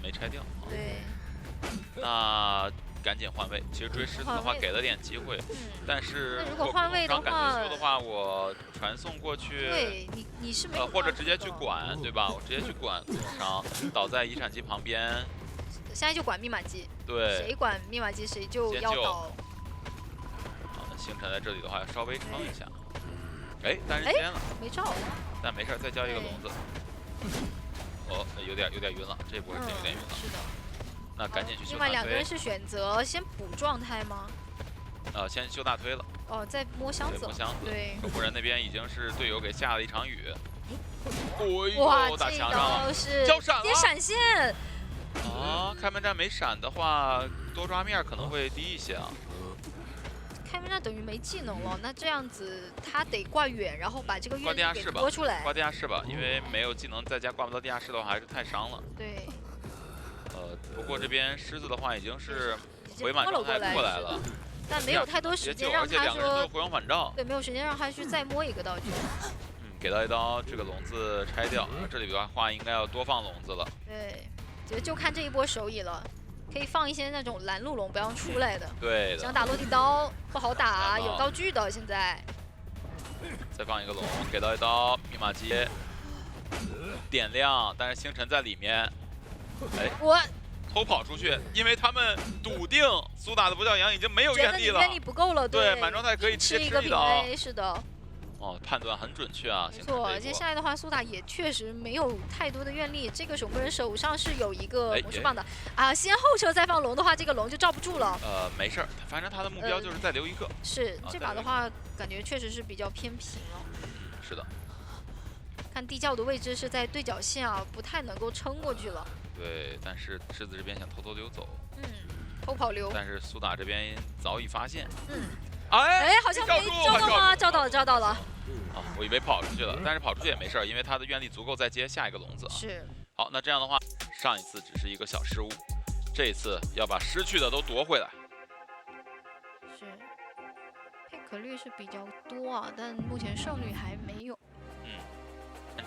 没拆掉。对。那赶紧换位。其实追狮子的话给了点机会，但是如果换位的话，我传送过去。对，你是没有。或者直接去管，对吧？我直接去管古董伤，倒在遗产机旁边。现在就管密码机。对。谁管密码机谁就要倒。好，那星辰在这里的话要稍微撑一下。单人间了。没照。但没事，再交一个笼子。有点晕了，这波真有点晕了。是的。那赶紧去修另外2个人是选择先补状态吗？先修大推了。在摸箱子。摸箱子。对。守护人那边已经是队友给下了一场雨。哇，打墙上了，交闪了。接闪现。开门战没闪的话，多抓面可能会低一些啊。开门战等于没技能了，那这样子他得挂远，然后把这个愿力给拖出来。挂地下室吧，因为没有技能，再加挂不到地下室的话还是太伤了。对。不过这边狮子的话已经是回满状态过来了，但没有太多时间让他说。2个人都回光返照。对，没有时间让他去再摸一个道具。给到一刀，这个笼子拆掉。这里的话应该要多放笼子了。对，就看这一波手艺了。可以放一些那种拦路龙，不要出来的。对的。想打落地刀不好打，有道具的现在。再放一个龙，给到一刀，密码机点亮，但是星辰在里面。我偷跑出去，因为他们笃定苏打的不教羊已经没有愿力了，愿力不够了，对，满状态可以直接吃一刀。是的。判断很准确啊。没错，接下来的话，苏打也确实没有太多的愿力。这个守护人手上是有一个魔术棒的先后撤再放龙的话，这个龙就罩不住了。没事儿，反正他的目标就是再留一个。是这把的话，感觉确实是比较偏平了。是的。看地窖的位置是在对角线啊，不太能够撑过去了。对，但是狮子这边想偷偷溜走。偷跑溜。但是苏打这边早已发现。好像没照到吗？照到了。我以为跑出去了，但是跑出去也没事，因为他的愿力足够再接下一个笼子。是。好，那这样的话，上一次只是一个小失误，这一次要把失去的都夺回来。是。配可率是比较多啊，但目前胜率还没有。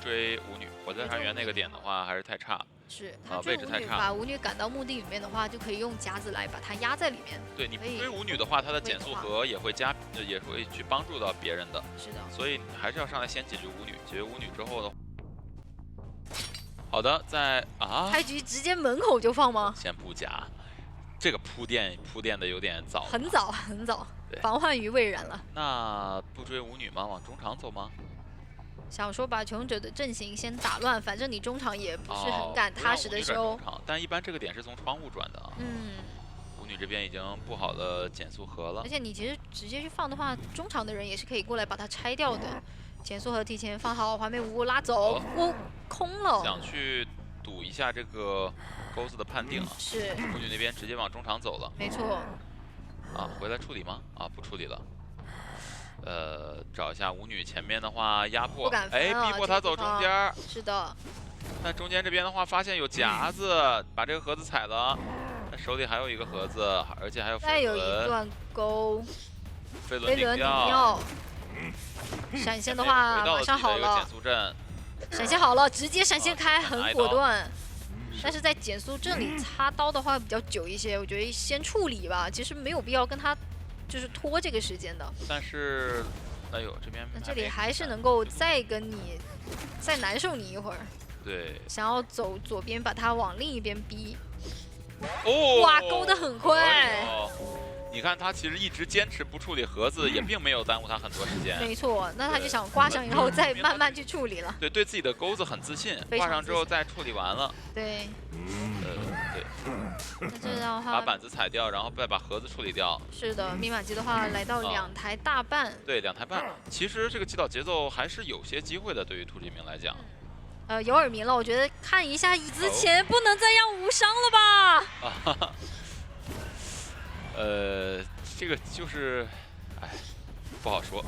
追舞女，火灾船员那个点的话还是太差。是，他追舞女，位置太差，把舞女赶到墓地里面的话，就可以用夹子来把它压在里面。对，你追舞女的话，它的减速盒也会也会去帮助到别人的。是的，所以还是要上来先解决舞女，解决舞女之后的。好的，开局直接门口就放吗？先不夹，这个铺垫的有点早，很早，防患于未然了。那不追舞女吗？往中场走吗？想说把求生者的阵型先打乱，反正你中场也不是很敢踏实的修。但一般这个点是从窗户转的啊。舞女这边已经布好了减速盒了。而且你其实直接去放的话，中场的人也是可以过来把它拆掉的。减速盒提前放好，环美无拉走，空了。想去赌一下这个钩子的判定啊。是。舞女那边直接往中场走了。没错。回来处理吗？不处理了。找一下舞女前面的话压迫，逼迫他走中间。是的。但中间这边的话，发现有夹子，把这个盒子踩了。他手里还有一个盒子，而且还有飞轮。再有一段钩。飞轮顶掉。闪现的话马上好了。闪现好了，直接闪现开，很果断。但是在减速阵里擦刀的话比较久一些，我觉得先处理吧，其实没有必要跟他。就是拖这个时间的，但是，哎呦，这里还是能够再难受你一会儿。对，想要走左边，把他往另一边逼。哦，哇，勾得很快。你看他其实一直坚持不处理盒子，也并没有耽误他很多时间。没错，那他就想挂上以后再慢慢去处理了。对，对自己的钩子很自信，挂上之后再处理完了。对。对。那这样的话，把板子踩掉，然后再把盒子处理掉。是的，密码机的话来到2台大半。对，2台半。其实这个击倒节奏还是有些机会的，对于兔志明来讲。有耳鸣了，我觉得看一下椅子前，不能再让无伤了吧？这个就是，不好说。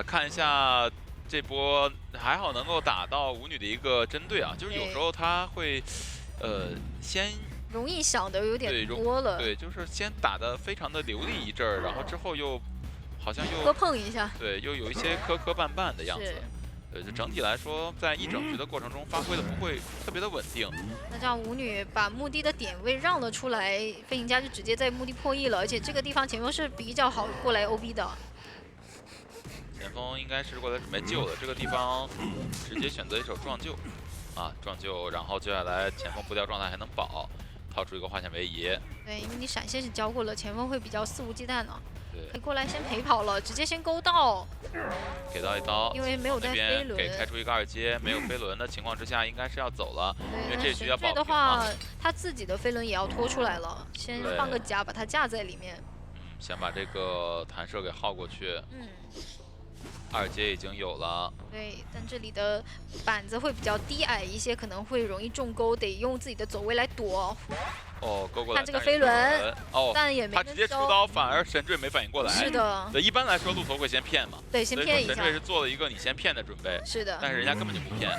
看一下这波还好能够打到舞女的一个针对啊，就是有时候他会。先容易想的有点多了，对，就是先打的非常的流利一阵儿，然后之后又好像又磕碰一下，对，又有一些磕绊绊的样子。就整体来说，在一整局的过程中发挥的不会特别的稳定。那这样舞女把墓地的点位让了出来，飞行家就直接在墓地破译了，而且这个地方前锋是比较好过来 OB 的。前锋应该是过来准备救的，这个地方直接选择一手撞救。撞救，然后接下来前锋不掉状态还能保，掏出一个画线位移。对，因为你闪现是交过了，前锋会比较肆无忌惮呢。对，可以过来先陪跑了，直接先勾到。给到一刀，因为没有带飞轮，给开出一个2阶，没有飞轮的情况之下，应该是要走了。因为这局要保的话，他自己的飞轮也要拖出来了，先放个夹把它架在里面。先把这个弹射给耗过去。2阶已经有了，对，但这里的板子会比较低矮一些，可能会容易中钩，得用自己的走位来躲。勾过来。看这个飞轮，但也没他直接出刀，反而神坠没反应过来。是的。对，一般来说鹿头会先骗嘛。对，先骗一下。神坠是做了一个你先骗的准备。是的。但是人家根本就不骗。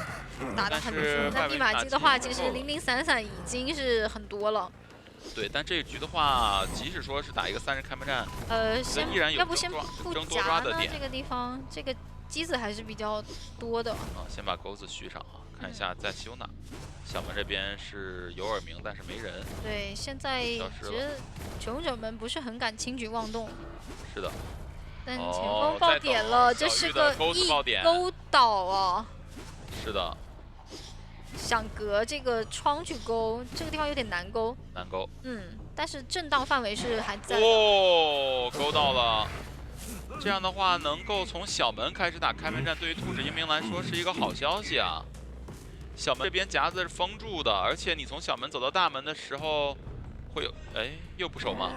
打得很不错。那密码机的话，其实零零散散已经是很多了。对，但这一局的话，即使说是打一个3人开门战，依然有要不先不夹呢？这个地方，这个机子还是比较多的。先把钩子续上啊，看一下在修哪。小门这边是有耳鸣，但是没人。对，现在其实求生者们不是很敢轻举妄动。是的。但前锋爆点了，这是个勾倒啊。是的。想隔这个窗去勾，这个地方有点难勾。难勾。但是震荡范围是还在的。勾到了。这样的话，能够从小门开始打开门战，对于兔子英明来说是一个好消息啊。小门这边夹子是封住的，而且你从小门走到大门的时候，会有又不守吗？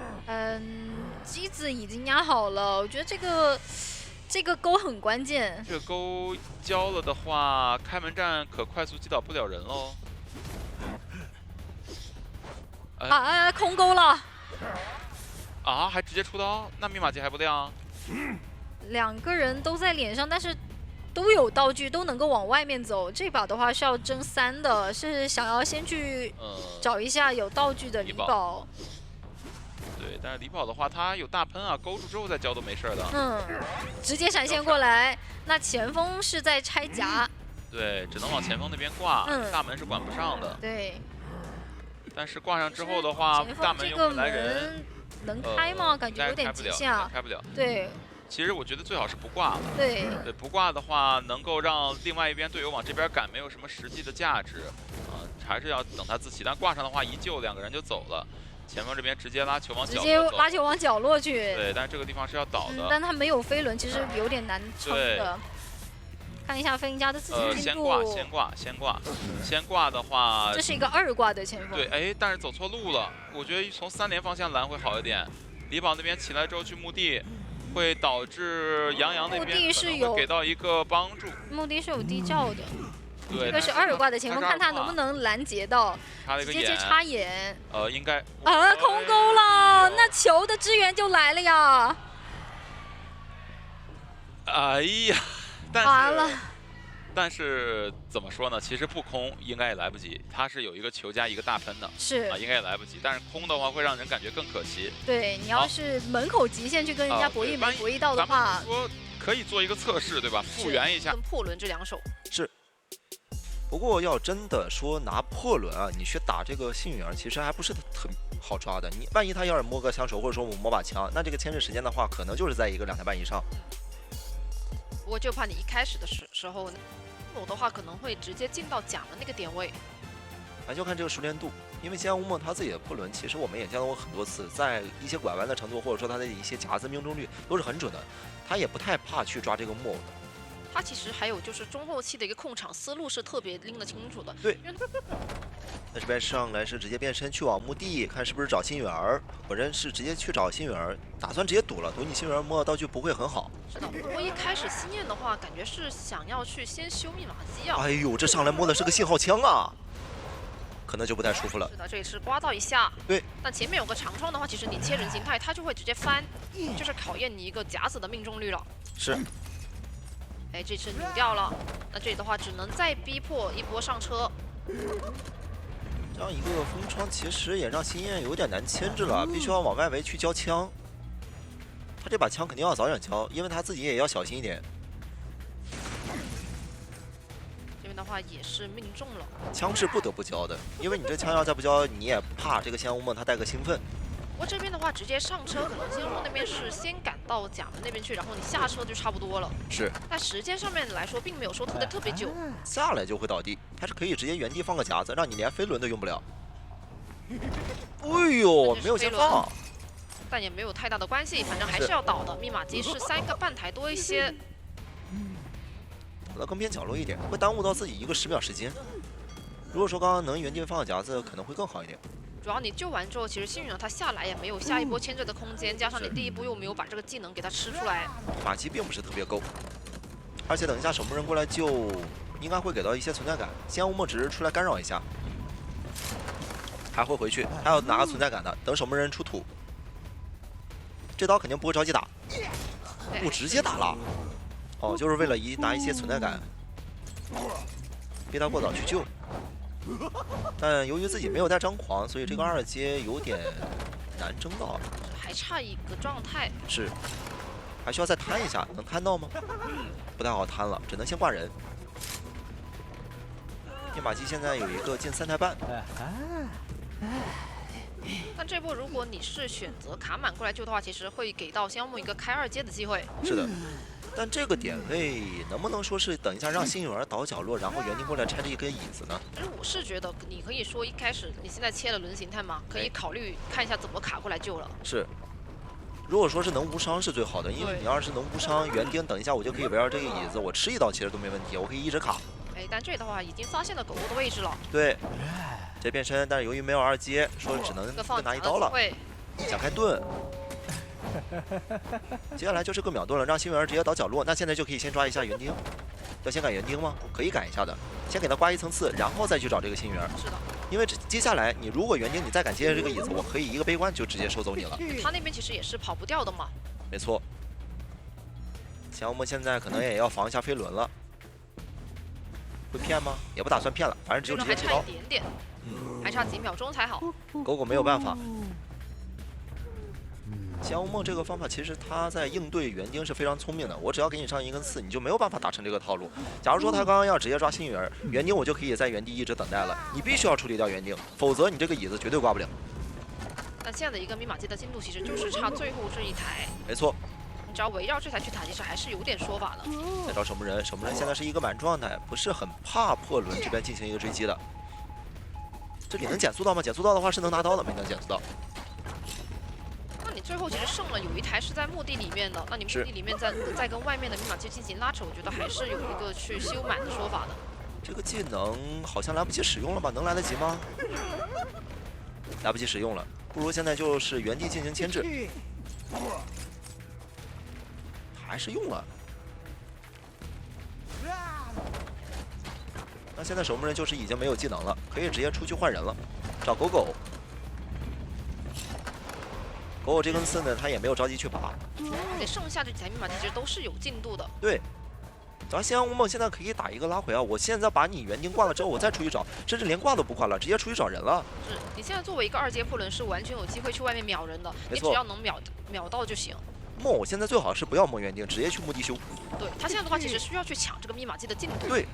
机子已经压好了，我觉得这个勾很关键。这个勾交了的话，开门战可快速击倒不了人喽。空勾了。还直接出刀，那密码机还不亮。2个人都在脸上，但是都有道具，都能够往外面走。这把的话是要争3的，是想要先去找一下有道具的李宝。对，但是李宝的话，他有大喷啊，勾住之后再交都没事的。直接闪现过来。那前锋是在拆夹，对，只能往前锋那边挂，大门是管不上的。对。但是挂上之后的话，大门又不来人，能开吗？感觉有点极限啊。开不了。对。其实我觉得最好是不挂了。对。对，不挂的话，能够让另外一边队友往这边赶，没有什么实际的价值。还是要等他自起。但挂上的话，一救2个人就走了。前锋这边直接拉球往角落，直接拉球往角落去。对，但是这个地方是要倒的。但他没有飞轮，其实有点难撑的。看一下飞鹰家的自己进度。先挂的话，这是一个2挂的前锋。对，哎，但是走错路了。我觉得从3连方向拦会好一点。李宝那边起来之后去墓地，会导致杨洋那边可能会给到一个帮助。墓地是有地窖的。对，这个是2挂的前锋，看他能不能拦截到。直接插眼。应该。空勾了，那球的支援就来了呀。哎呀。但是怎么说呢？其实不空应该也来不及，他是有一个球加一个大分的，是应该也来不及。但是空的话会让人感觉更可惜。对你要是门口极限去跟人家博弈没博弈到的话，说可以做一个测试，对吧？复原一下。跟破轮这2手是。不过要真的说拿破轮啊，你去打这个幸运儿，其实还不是很好抓的。你万一他要是摸个枪手，或者说我摸把枪，那这个牵制时间的话，可能就是在一个2台半以上。不过就怕你一开始的时候，我的话可能会直接进到甲的那个点位。咱就看这个熟练度，因为西安乌梦他自己的破轮，其实我们也见到过很多次，在一些拐弯的程度，或者说他的一些夹子命中率都是很准的，他也不太怕去抓这个木偶的。他其实还有就是中后期的一个控场思路是特别拎得清楚的。对。那这边上来是直接变身去往墓地，看是不是找幸运儿。我认是直接去找幸运儿，打算直接赌了，赌你幸运儿摸的道具不会很好。是的，不过一开始心念的话，感觉是想要去先修密码机啊。哎呦，这上来摸的是个信号枪啊，可能就不太舒服了。是的，这里是刮到一下。对。但前面有个长窗的话，其实你切人形态，它就会直接翻，就是考验你一个夹子的命中率了。是。哎，这次扭掉了，那这里的话只能再逼迫一波上车。这样一个封窗，其实也让心燕有点难牵制了，必须要往外围去交枪。他这把枪肯定要早点交，因为他自己也要小心一点。这边的话也是命中了，枪是不得不交的，因为你这枪要再不交，你也怕这个仙乌梦他带个兴奋。不过这边的话，直接上车，可能仙乌梦那边是先赶到甲门那边去，然后你下车就差不多了。是。但时间上面来说，并没有说拖得特别久。下来就会倒地，还是可以直接原地放个夹子，让你连飞轮都用不了。哎呦，没有先放。但也没有太大的关系，反正还是要倒的。密码机是3个半台多一些。倒到更偏角落一点，会耽误到自己一个10秒时间。如果说刚刚能原地放个夹子，可能会更好一点。主要你救完之后，其实幸运了，他下来也没有下一波牵制的空间，加上你第一波又没有把这个技能给他吃出来，马击并不是特别够。而且等一下守门人过来救，应该会给到一些存在感。西安乌梦只是出来干扰一下，还会回去，还要拿个存在感的。等守门人出土，这刀肯定不会着急打，不直接打了。哦，就是为了拿一些存在感，逼他过早去救。但由于自己没有带张狂，所以这个2阶有点难争到。还差一个状态。是，还需要再摊一下，能摊到吗？不太好摊了，只能先挂人。密码机现在有一个近3台半。但这波如果你是选择卡满过来救的话，其实会给到仙乌梦一个开2阶的机会。是的。但这个点位能不能说是等一下让幸运儿倒角落，然后原地过来拆这一根椅子呢？其实我是觉得，你可以说一开始你现在切了轮形态嘛，可以考虑看一下怎么卡过来救了。是，如果说是能无伤是最好的，因为你要是能无伤园丁，等一下我就可以围绕这个椅子，我吃一刀其实都没问题，我可以一直卡。哎，但这里的话已经发现了狗狗的位置了。对，这变身，但是由于没有2阶，说只能拿一刀了，想开盾。接下来就是个秒盾了，让幸运儿直接倒角落。那现在就可以先抓一下园丁，要先赶园丁吗？可以赶一下的，先给他刮1层刺，然后再去找这个幸运儿。是的，因为接下来你如果园丁你再敢接这个椅子，我可以一个悲观就直接收走你了。他那边其实也是跑不掉的嘛。没错，像我们现在可能也要防一下飞轮了。会骗吗？也不打算骗了，反正只有直接切刀。还差一点点，还差几秒钟才好。狗狗没有办法。仙雾梦这个方法其实他在应对园丁是非常聪明的，我只要给你上一根刺，你就没有办法达成这个套路。假如说他刚刚要直接抓幸运儿，园丁我就可以在原地一直等待了，你必须要处理掉园丁，否则你这个椅子绝对挂不了。那现在的一个密码机的进度其实就是差最后这一台。没错。 你只要围绕这台去打，其实还是有点说法的。再找守门人，守门人现在是一个满状态，不是很怕破轮这边进行一个追击的。这里能减速到吗？减速到的话是能拿刀的，没能减速到。那你最后其实剩了有一台是在墓地里面的，那你墓地里面再跟外面的密码机进行拉扯，我觉得还是有一个去修满的说法的。这个技能好像来不及使用了吧？能来得及吗？来不及使用了，不如现在就是原地进行牵制。 还是用了。那现在守门人就是已经没有技能了，可以直接出去换人了，找狗狗。狗狗这根刺呢，他也没有着急去拔。而且剩下这几台密码机其实都是有进度的。对，咱仙阳无梦现在可以打一个拉回啊！我现在把你园丁挂了之后，我再出去找，甚至连挂都不挂了，直接出去找人了。是你现在作为一个2阶破轮，是完全有机会去外面秒人的，你只要能秒到就行。 梦，我现在最好是不要梦园丁，直接去墓地修。对他现在的话，其实需要去抢这个密码机的进度。对，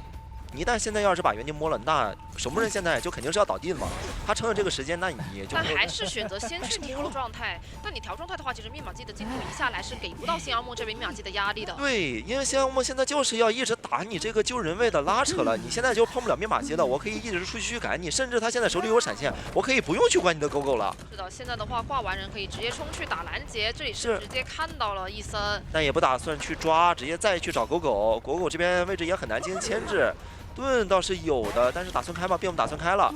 你一旦现在要是把园丁摸了，那守门人现在就肯定是要倒地的嘛。他撑了这个时间，那你也就。但还是选择先去调状态。但你调状态的话，其实密码机的进度一下来是给不到仙阳梦这边密码机的压力的。对，因为仙阳梦现在就是要一直打你这个救人位的拉扯了，你现在就碰不了密码机了，我可以一直出去赶你，甚至他现在手里有闪现，我可以不用去管你的狗狗了。 是的，现在的话挂完人可以直接冲去打拦截，这里是直接看到了伊森，但也不打算去抓，直接再去找狗狗。狗狗这边位置也很难进行牵制，盾倒是有的，但是打算开吗？并不打算开了，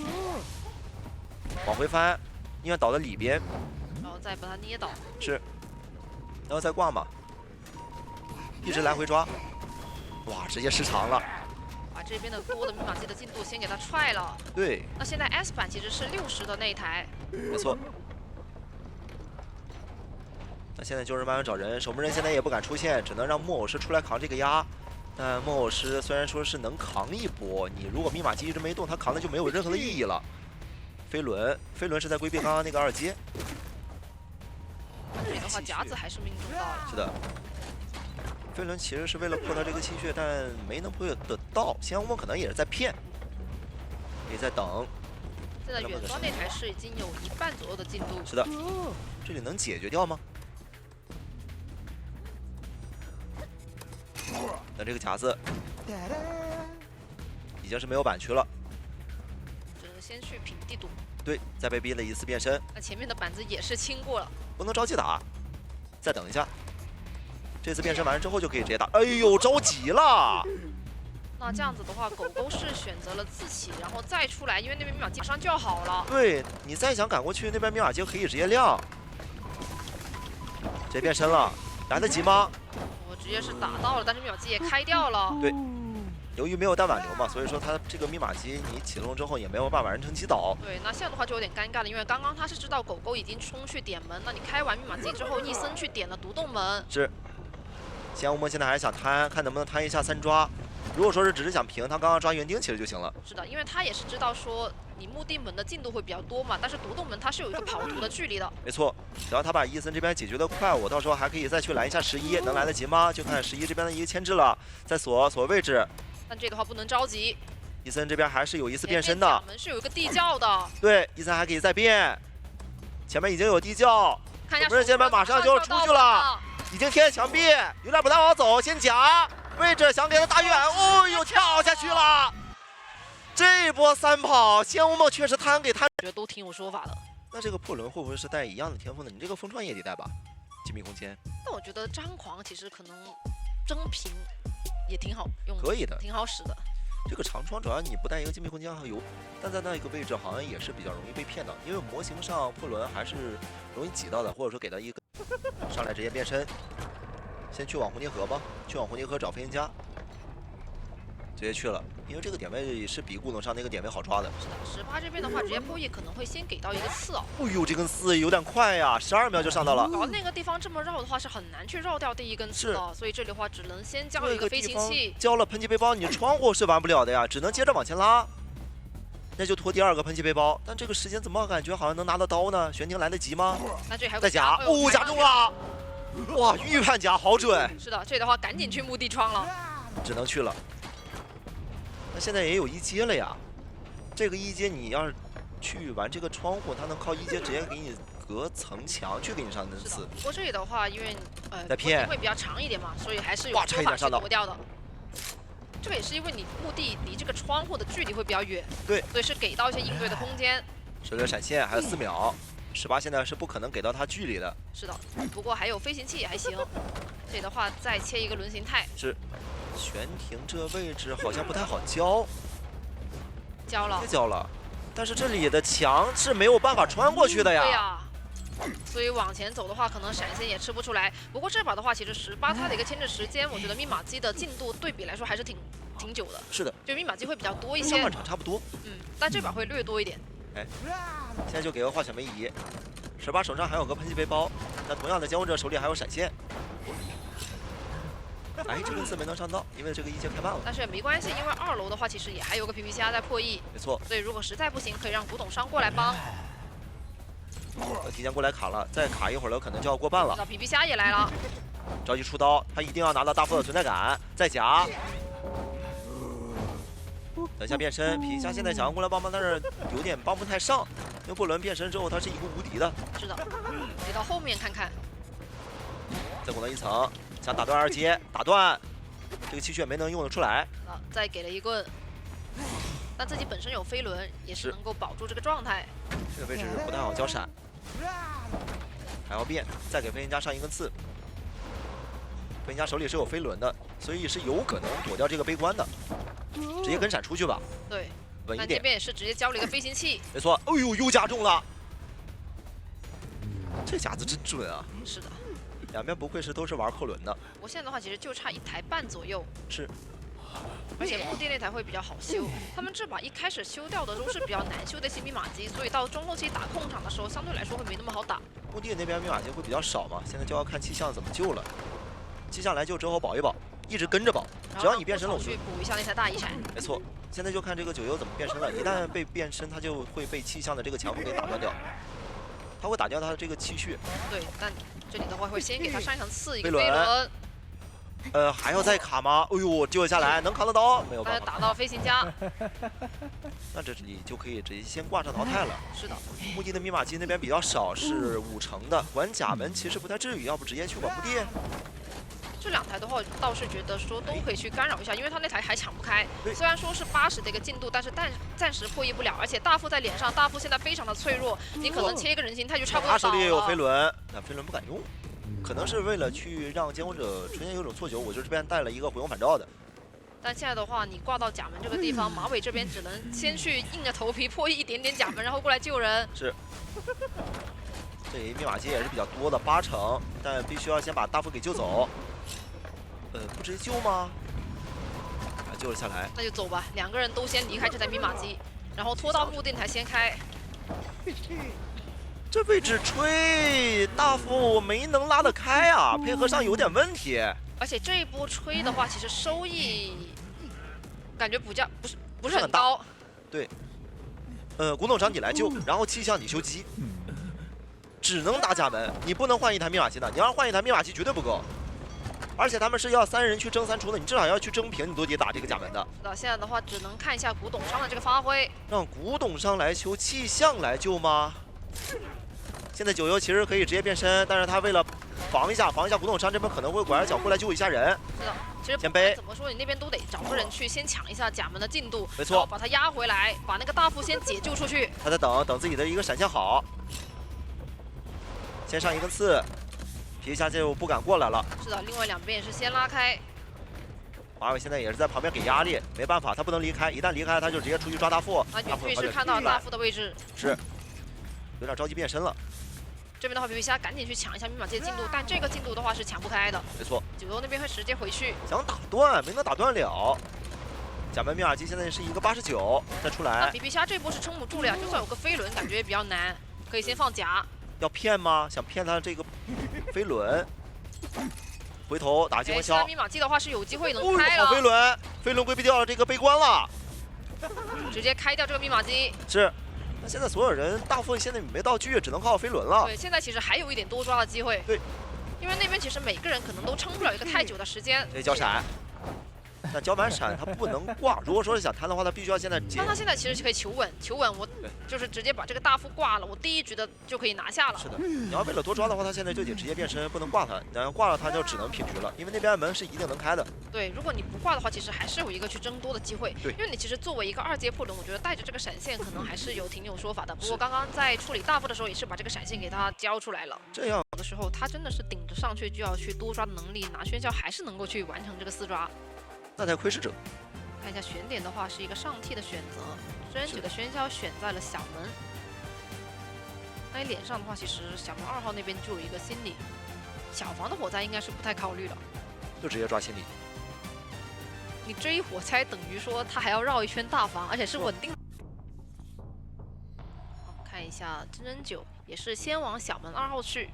往回翻，宁愿倒在里边，然后再把它捏倒，是，然后再挂嘛，一直来回抓，哇，直接失常了。 把这边的多的密码机的进度先给它踹了。对。那现在 S 版其实是60的那一台。没错。那现在就是慢慢找人，守门人现在也不敢出现，只能让木偶师出来扛这个压。但木偶师虽然说是能扛一波，你如果密码机一直没动，他扛的就没有任何的意义了。飞轮是在规避刚刚那个2阶。这里的话，夹子还是命中到了。是的。 飞轮其实是为了破他这个气血，但没能破得到。仙阳梦可能也是在骗，也在等。现在远端那台是已经有1半左右的进度。是的，这里能解决掉吗？那这个夹子已经是没有板区了，只能先去平地堵。对，再被逼了一次变身。那前面的板子也是清过了，不能着急打，再等一下。 这次变身完之后就可以直接打，哎呦，着急了。那这样子的话，狗狗是选择了自起，然后再出来，因为那边密码机马上就要好了。对你再想赶过去，那边密码机可以直接亮。直接变身了，来得及吗？我直接是打到了，但是密码机也开掉了。对，由于没有弹挽留嘛，所以说它这个密码机你启动之后也没有办法完成击倒。对，那现在的话就有点尴尬了，因为刚刚他是知道狗狗已经冲去点门，那你开完密码机之后，伊森去点了独栋门。是。 仙无梦现在还是想摊，看能不能摊一下3抓。如果说是只是想平，他刚刚抓园丁其实就行了。是的，因为他也是知道说你墓地门的进度会比较多嘛，但是独栋门它是有一个跑图的距离的。没错，只要他把伊森这边解决的快，我到时候还可以再去拦一下11，能来得及吗？就看11这边的一个牵制了，在锁位置。但这个话不能着急，伊森这边还是有一次变身的。门是有一个地窖的。对，伊森还可以再变，前面已经有地窖，看一下守门人这边马上就要出去了。 已经贴墙壁，有点不太好走，先夹位置，想给他打远，哦呦，跳下去了。这波3跑，仙无梦确实摊给他，觉得都挺有说法的。那这个破轮会不会是带一样的天赋呢？你这个风川也得带吧？机密空间。但我觉得张狂其实可能真平也挺好用的，可以的，挺好使的。这个长窗主要你不带一个机密空间还有，但在那一个位置好像也是比较容易被骗的，因为模型上破轮还是容易挤到的，或者说给他一个。 上来直接变身，先去往蝴蝶河吧，去往蝴蝶河找飞行家，直接去了，因为这个点位是比古董上那个点位好抓的。是的，18这边的话，直接破译可能会先给到一个刺哦。哎呦，这根刺有点快呀，12秒就上到了。搞那个地方这么绕的话，是很难去绕掉第一根刺的，所以这里的话只能先交一个飞行器。交了喷气背包，你窗户是完不了的呀，只能接着往前拉。那就拖第2个喷气背包。但这个时间怎么感觉好像能拿到刀呢？玄庭来得及吗？那这还有再夹，哦，夹中了！哇，预判夹好准。是的，这的话赶紧去墓地窗了，只能去了。那现在也有1阶了呀，这个1阶你要是去玩这个窗户，它能靠1阶直接给你隔层墙去给你上能次。不过这里的话，因为在骗会比较长一点嘛，所以还是有哇，差一点上到躲掉的。这个也是因为你墓地离这个窗户的距离会比较远，对，所以是给到一些应对的空间。手榴闪现还有4秒，18现在是不可能给到他距离的。是的，不过还有飞行器也还行。这里的话再切一个轮形态。是，玄庭这位置好像不太好交，交了，别交了。但是这里的墙是没有办法穿过去的呀。对呀。所以往前走的话，可能闪现也吃不出来。不过这把的话，其实18它的一个牵制时间，我觉得密码机的进度对比来说还是挺久的。是的，就密码机会比较多一些。上半场差不多。但这把会略多一点。哎，现在就给个化雪梅姨，18手上还有个喷气背包。那同样的，监护者手里还有闪现。哎，这个次没能上到，因为这个1阶开慢了。但是也没关系，因为2楼的话其实也还有个 PPCR 在破译。没错。所以如果实在不行，可以让古董商过来帮。提前过来卡了，再卡一会儿了，可能就要过半了。那皮皮虾也来了，着急出刀，他一定要拿到大副的存在感，再夹。等一下变身，皮皮虾现在想要过来帮忙，但是有点帮不太上，因为布伦变身之后他是一个无敌的。是的，得到后面看看。再拱到1层，想打断2阶，打断，这个气血没能用得出来。再给了一棍。但自己本身有飞轮，也是能够保住这个状态。这个位置不太好交闪，还要变，再给飞行家上一根刺。飞行家手里是有飞轮的，所以是有可能躲掉这个悲观的，直接跟闪出去吧。对，稳一点。但这边也是直接交了一个飞行器。没错，哎呦，又夹中了，这匣子真准啊！是的，两边不愧是都是玩后轮的。我现在的话其实就差1台半左右。是。而且墓地那台会比较好修，他们这把一开始修掉的都是比较难修的一些密码机，所以到中后期打控场的时候，相对来说会没那么好打。墓地那边密码机会比较少嘛，现在就要看气象怎么救了。气象来救之后保一保，一直跟着保，只要你变身了，我去补一下那台大遗产。没错，现在就看这个9U怎么变身了，一旦被变身，他就会被气象的这个强度给打断掉，他会打掉他的这个气血。对，但这里的话会先给他上一层刺，一个飞轮。还要再卡吗？哎呦，救下来能扛得到？没有办法。打到飞行家。那这里就可以直接先挂上淘汰了。是的。墓地的密码机那边比较少，是5成的。管甲门其实不太至于，要不直接去管墓地。这2台的话，倒是觉得说都可以去干扰一下，因为他那台还抢不开。虽然说是80的一个进度，但是暂时破译不了，而且大副在脸上，大副现在非常的脆弱，你可能切一个人形态就差不多倒了。他手里也有飞轮，但飞轮不敢用。可能是为了去让监护者出现有种错觉，我就这边带了一个回光返照的。但现在的话，你挂到甲门这个地方，马尾这边只能先去硬着头皮破译一点点甲门，然后过来救人。是。这密码机也是比较多的，8成，但必须要先把大副给救走。不直接救吗？救了下来。那就走吧，2个人都先离开这台密码机，然后拖到墓地台先开。这位置吹大副没能拉得开啊，配合上有点问题。而且这一波吹的话，其实收益感觉不是很高。对，古董商你来救，然后气象你修机，只能打甲门，你不能换一台密码机的，你要换一台密码机绝对不够。而且他们是要3人去争3除的，你至少要去争平，你都得打这个甲门的。是的，现在的话只能看一下古董商的这个发挥。让古董商来修，气象来救吗？现在9U其实可以直接变身，但是他为了防一下古董商这边可能会拐着脚过来救一下人。是的，其实先背怎么说，你那边都得找个人去先抢一下甲门的进度，没错，把他压回来，把那个大副先解救出去。他在等自己的一个闪现好，先上一根刺，皮下就不敢过来了。是的，另外2边也是先拉开。马尾现在也是在旁边给压力，没办法，他不能离开，一旦离开他就直接出去抓大副。啊，远距是看到大副的位置，是有点着急变身了。这边的话，皮皮虾赶紧去抢一下密码机的进度，但这个进度的话是抢不开的。没错，9U那边会直接回去，想打断没能打断了。甲门密码机现在是一个89，再出来。那皮皮虾这波是撑不住了呀，就算有个飞轮，感觉也比较难，可以先放甲。要骗吗？想骗他这个飞轮，回头打激光消。密码机的话是有机会能开了。好飞轮规避掉了这个悲观了。直接开掉这个密码机。是。那现在所有人大部分现在没道具，只能靠飞轮了。对，现在其实还有一点多抓的机会。对，因为那边其实每个人可能都撑不了一个太久的时间。这交闪。 那交完闪他不能挂，如果说是想贪的话，他必须要现在接。那他现在其实可以求稳，求稳，我就是直接把这个大副挂了，我第一局的就可以拿下了。是的，你要为了多抓的话，他现在就得直接变身，不能挂他。你要挂了他就只能平局了，因为那边的门是一定能开的。对，如果你不挂的话，其实还是有一个去争多的机会。对，因为你其实作为一个2阶破轮，我觉得带着这个闪现可能还是挺有说法的。不过刚刚在处理大副的时候，也是把这个闪现给他交出来了。这样有的时候他真的是顶着上去就要去多抓的能力，拿喧嚣还是能够去完成这个4抓。 那才窥视者。看一下选点的话，是一个上 T 的选择，真人9的喧嚣选在了小门。那脸上的话，其实小门2号那边就有一个心理，小房的火灾应该是不太考虑了，就直接抓心理。你追火灾等于说他还要绕一圈大房，而且是稳定。看一下真人9也是先往小门2号去。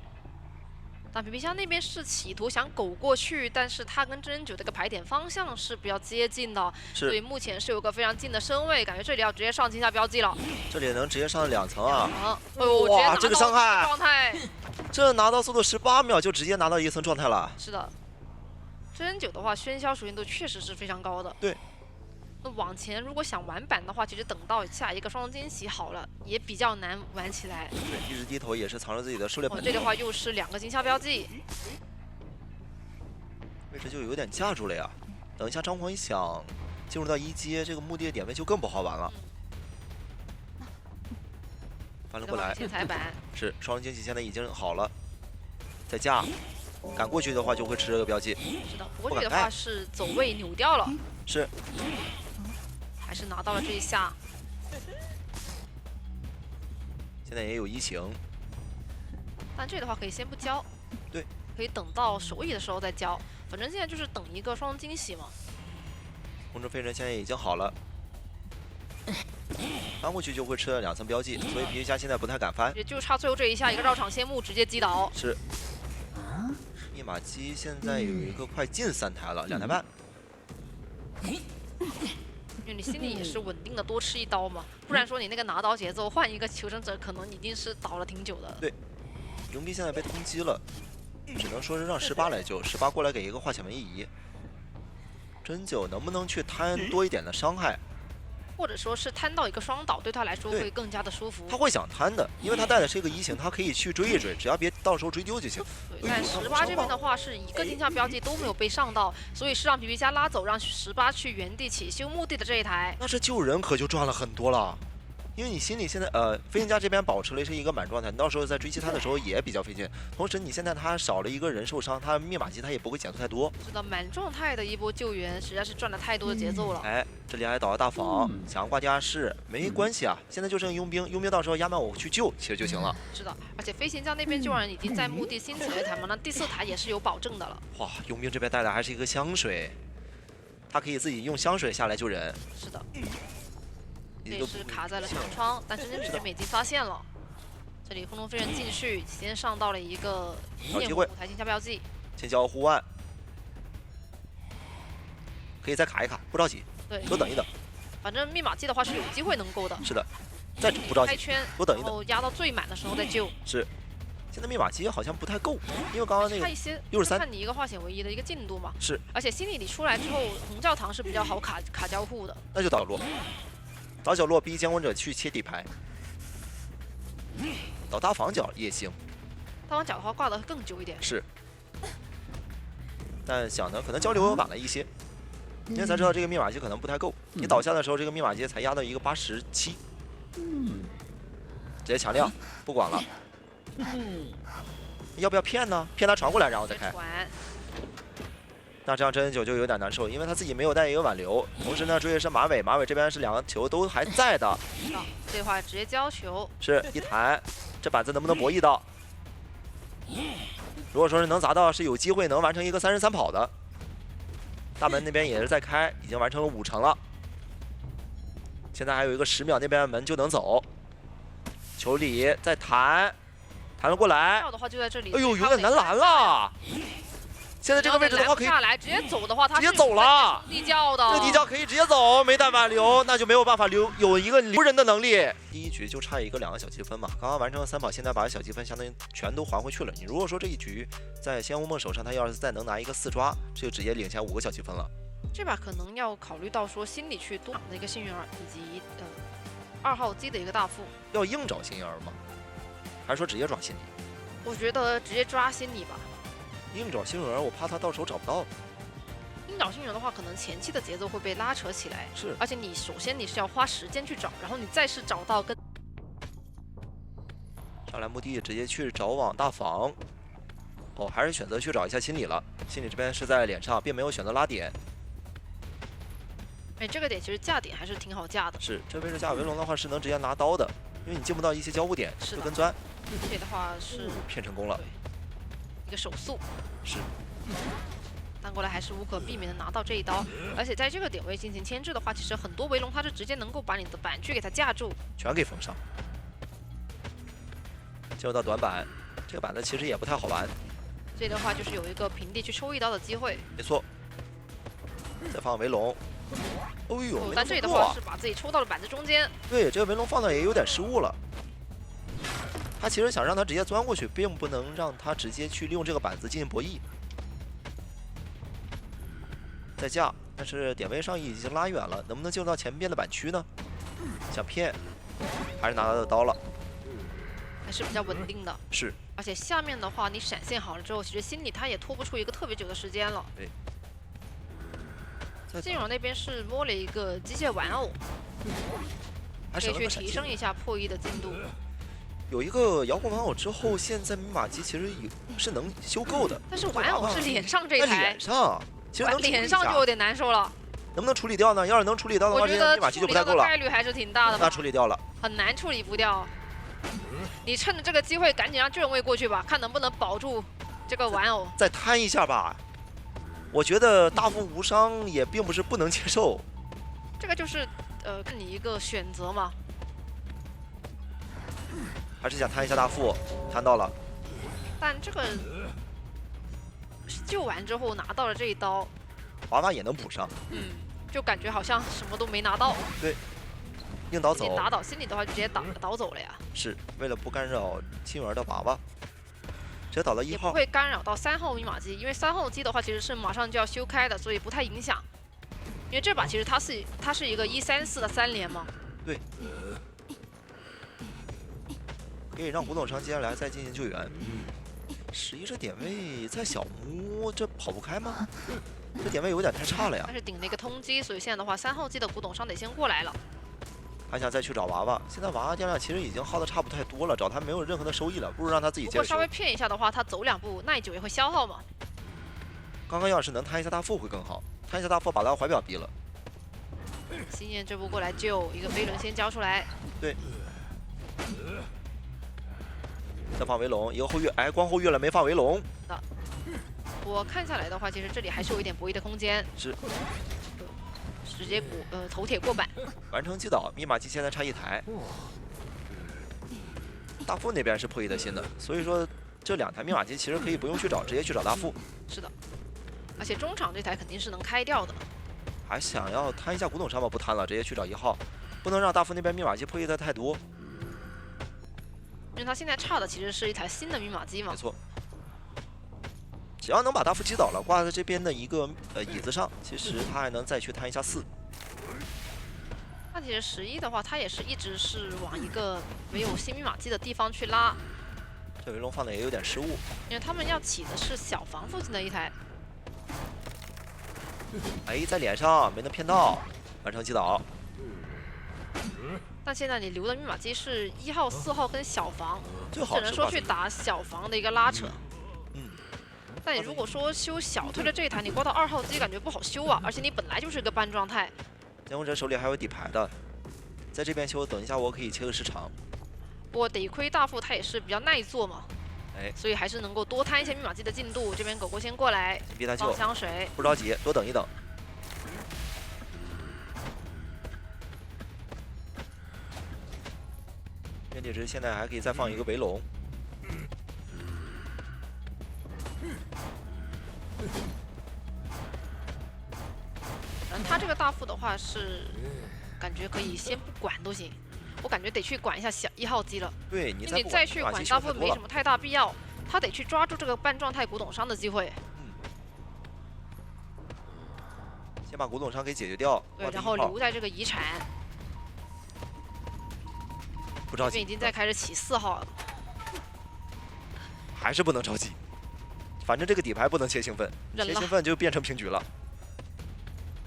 但皮皮虾那边是企图想狗过去，但是他跟真人9这个排点方向是比较接近的，所以目前是有个非常近的身位，感觉这里要直接上惊吓标记了。这里能直接上2层啊！哎呦，哇，这个伤害状态，这拿到速度18秒就直接拿到1层状态了。是的，真人9的话，喧嚣熟练度确实是非常高的。对。 那往前如果想玩板的话，其实等到下一个双惊喜好了，也比较难玩起来。对，一直低头也是藏着自己的狩猎本。这里的话又是2个惊吓标记，位置就有点架住了呀。等一下张狂一想进入到1阶，这个墓地的点位就更不好玩了。翻了过来，天才板是双人惊喜现在已经好了，再架，赶过去的话就会吃这个标记。是的，不过这里的话是走位扭掉了。 是，还是拿到了这一下。现在也有1情，但这里的话可以先不交，对，可以等到手椅的时候再交。反正现在就是等一个双惊喜嘛。空中飞人现在已经好了，翻过去就会吃了2层标记，所以皮皮虾现在不太敢翻。也就差最后这一下，一个绕场仙木直接击倒。是。密码机现在有一个快进3台了，2台半。 因为你心里也是稳定的多吃一刀嘛，不然说你那个拿刀节奏换一个求生者，可能已经是倒了挺久的。对，佣兵现在被通缉了，只能说是让18来救，18过来给一个化险为夷。真9能不能去摊多一点的伤害？或者说是摊到一个双倒，对他来说会更加的舒服。他会想摊的，因为他带的是一个1型，他可以去追一追，只要别到时候追丢就行。对，但18这边的话是一个惊吓标记都没有被上到，所以是让皮皮虾拉走，让18去原地起修墓地的这一台。那这救人可就赚了很多了。 因为你心里现在飞行家这边保持了是一个满状态，你到时候在追击他的时候也比较费劲。同时你现在他少了一个人受伤，他密码机他也不会减速太多。是的，满状态的一波救援实在是赚了太多的节奏了。哎，这里还倒了大房，想要挂地下室没关系啊，现在就剩佣兵，佣兵到时候压满我去救其实就行了。是的，而且飞行家那边救援已经在墓地新起了一台嘛，那第4台也是有保证的了。哇，佣兵这边带的还是一个香水，他可以自己用香水下来救人。是的。 这也是卡在了长窗，但真真这边已经发现了。这里空中飞人继续先上到了一个焰火舞台惊吓标记，先交护腕，可以再卡一卡，不着急，对，多等一等。反正密码机的话是有机会能够的。是的，再不着急，开圈，多等一等，然后压到最满的时候再救。是，现在密码机好像不太够，因为刚刚那个差一些63，看你一个化险为夷的一个进度嘛。是，而且心理里出来之后，红教堂是比较好卡交互的。那就倒落。 倒角落逼监管者去切底牌，倒大房角也行。大房角的话挂得更久一点。是，但想的可能交流晚了一些，因为才知道这个密码机可能不太够。你倒下的时候，这个密码机才压到一个87，直接强亮，不管了。要不要骗呢？骗他传过来，然后再开。那这样真人9就有点难受，因为他自己没有带一个挽留，同时呢追的是马尾，马尾这边是2个球都还在的。这话直接交球，是一弹，这板子能不能博弈到？如果说是能砸到，是有机会能完成一个33跑的。大门那边也是在开，已经完成了5成了。现在还有一个10秒，那边门就能走。球里再弹，弹了过来。的话就在这里。哎呦，有点难拦了。现在这个位置的话可以下来直接走的话，他直接走了。地窖的，这地窖可以直接走，没带挽留，那就没有办法有一个留人的能力。第一局就差2个小积分嘛，刚刚完成了3跑，现在把小积分相当于全都还回去了。你如果说这一局在仙雾梦手上，他要是再能拿一个4抓，这就直接领先5个小积分了。这把可能要考虑到说心里去多的一个幸运儿，以及2号机的一个大副。要硬找幸运儿吗？还是说直接抓心理？我觉得直接抓心理吧。硬找幸运儿，我怕他到时候找不到。硬找幸运儿的话，可能前期的节奏会被拉扯起来。是，而且你首先你是要花时间去找，然后你再是找到跟上来墓地直接去找往大房。哦，还是选择去找一下心理了。心理这边是在脸上，并没有选择拉点。哎，这个点其实架点还是挺好架的。是，这位置架围龙的话是能直接拿刀的，因为你进不到一些交互点，是就跟钻。这的话是骗成功了，一个手速。是。但过来还是无可避免的拿到这一刀，而且在这个点位进行牵制的话，其实很多围龙它是直接能够把你的板区给它架住，全给封上。进入到短板，这个板子其实也不太好玩。这的话就是有一个平地去抽一刀的机会。没错。再放围龙。哦呦，但这里的话是把自己抽到了板子中间。对，这个围龙放的也有点失误了。他其实想让他直接钻过去，并不能让他直接去利用这个板子进行博弈。再架，但是点位上已经拉远了，能不能进入到前边的板区呢？想骗，还是拿到刀了，还是比较稳定的。是，而且下面的话，你闪现好了之后，其实心里他也拖不出一个特别久的时间了。对。金勇那边是摸了一个机械玩偶，可以去提升一下破译的进度。有一个遥控玩偶之后，现在密码机其实是能修够的。但是玩偶是脸上这一台，脸上。其实脸上就有点难受了，能不能处理掉呢？要是能处理掉的话，我觉得密码机就不太够了。概率还是挺大的。那处理掉了，很难处理不掉。你趁着这个机会赶紧让俊位过去吧，看能不能保住这个玩偶。再摊一下吧，我觉得大副无伤也并不是不能接受。这个就是看你一个选择嘛。还是想摊一下大副，摊到了。但这个。救完之后拿到了这一刀，娃娃也能补上，就感觉好像什么都没拿到。对，硬倒走。打倒心理的话，就直接倒走了呀。是为了不干扰亲儿的娃娃，直接倒到1号。也不会干扰到3号密码机，因为3号机的话其实是马上就要修开的，所以不太影响。因为这把其实它是一个134的3连嘛。对。可以让古董商接下来再进行救援。11这点位在小木，这跑不开吗？这点位有点太差了呀。但是顶了一个通缉，所以现在的话，3号机的古董商得先过来了。还想再去找娃娃，现在娃娃电量其实已经耗的差不太多了，找他没有任何的收益了，不如让他自己接着修。如果稍微骗一下的话，他走2步，耐久也会消耗嘛。刚刚要是能摊一下大副会更好，摊一下大副把他怀表逼了。心念这步过来救一个飞轮先交出来。对。再放围龙，一个后跃，哎，光后跃了，没放围龙。我看下来的话，其实这里还是有一点博弈的空间。是。直接头铁过板。完成击倒，密码机现在差1台。大副那边是破译的新的，所以说这2台密码机其实可以不用去找，直接去找大副。是的。而且中场这台肯定是能开掉的。还想要摊一下古董商吗？不摊了，直接去找1号，不能让大副那边密码机破译的太多。因为他现在差的其实是一台新的密码机嘛。没错。只要能把大副击倒了，挂在这边的一个椅子上，其实他还能再去摊一下4。那其实11的话，他也是一直是往一个没有新密码机的地方去拉。这围龙放的也有点失误，因为他们要起的是小房附近的一台。哎，在脸上没能骗到，完成击倒。但现在你留的密码机是1号、4号跟小房，只能说去打小房的一个拉扯。但你如果说修小推的这一台，你挂到2号机感觉不好修啊，而且你本来就是一个半状态。监控者手里还有底牌的，在这边修，等一下我可以切个时长。不过得亏大副他也是比较耐做嘛，所以还是能够多摊一些密码机的进度。这边狗狗先过来，逼他救，放香水，不着急，多等一等。原地值现在还可以再放一个围龙。他这个大副的话是感觉可以先不管都行，我感觉得去管一下小1号机了。对你你再去管大副没什么太大必要，他得去抓住这个半状态古董商的机会。先把古董商给解决掉。对，然后留在这个遗产。不着急，这边已经在开始起4号了，还是不能着急。反正这个底牌不能切兴奋，切兴奋就变成平局了。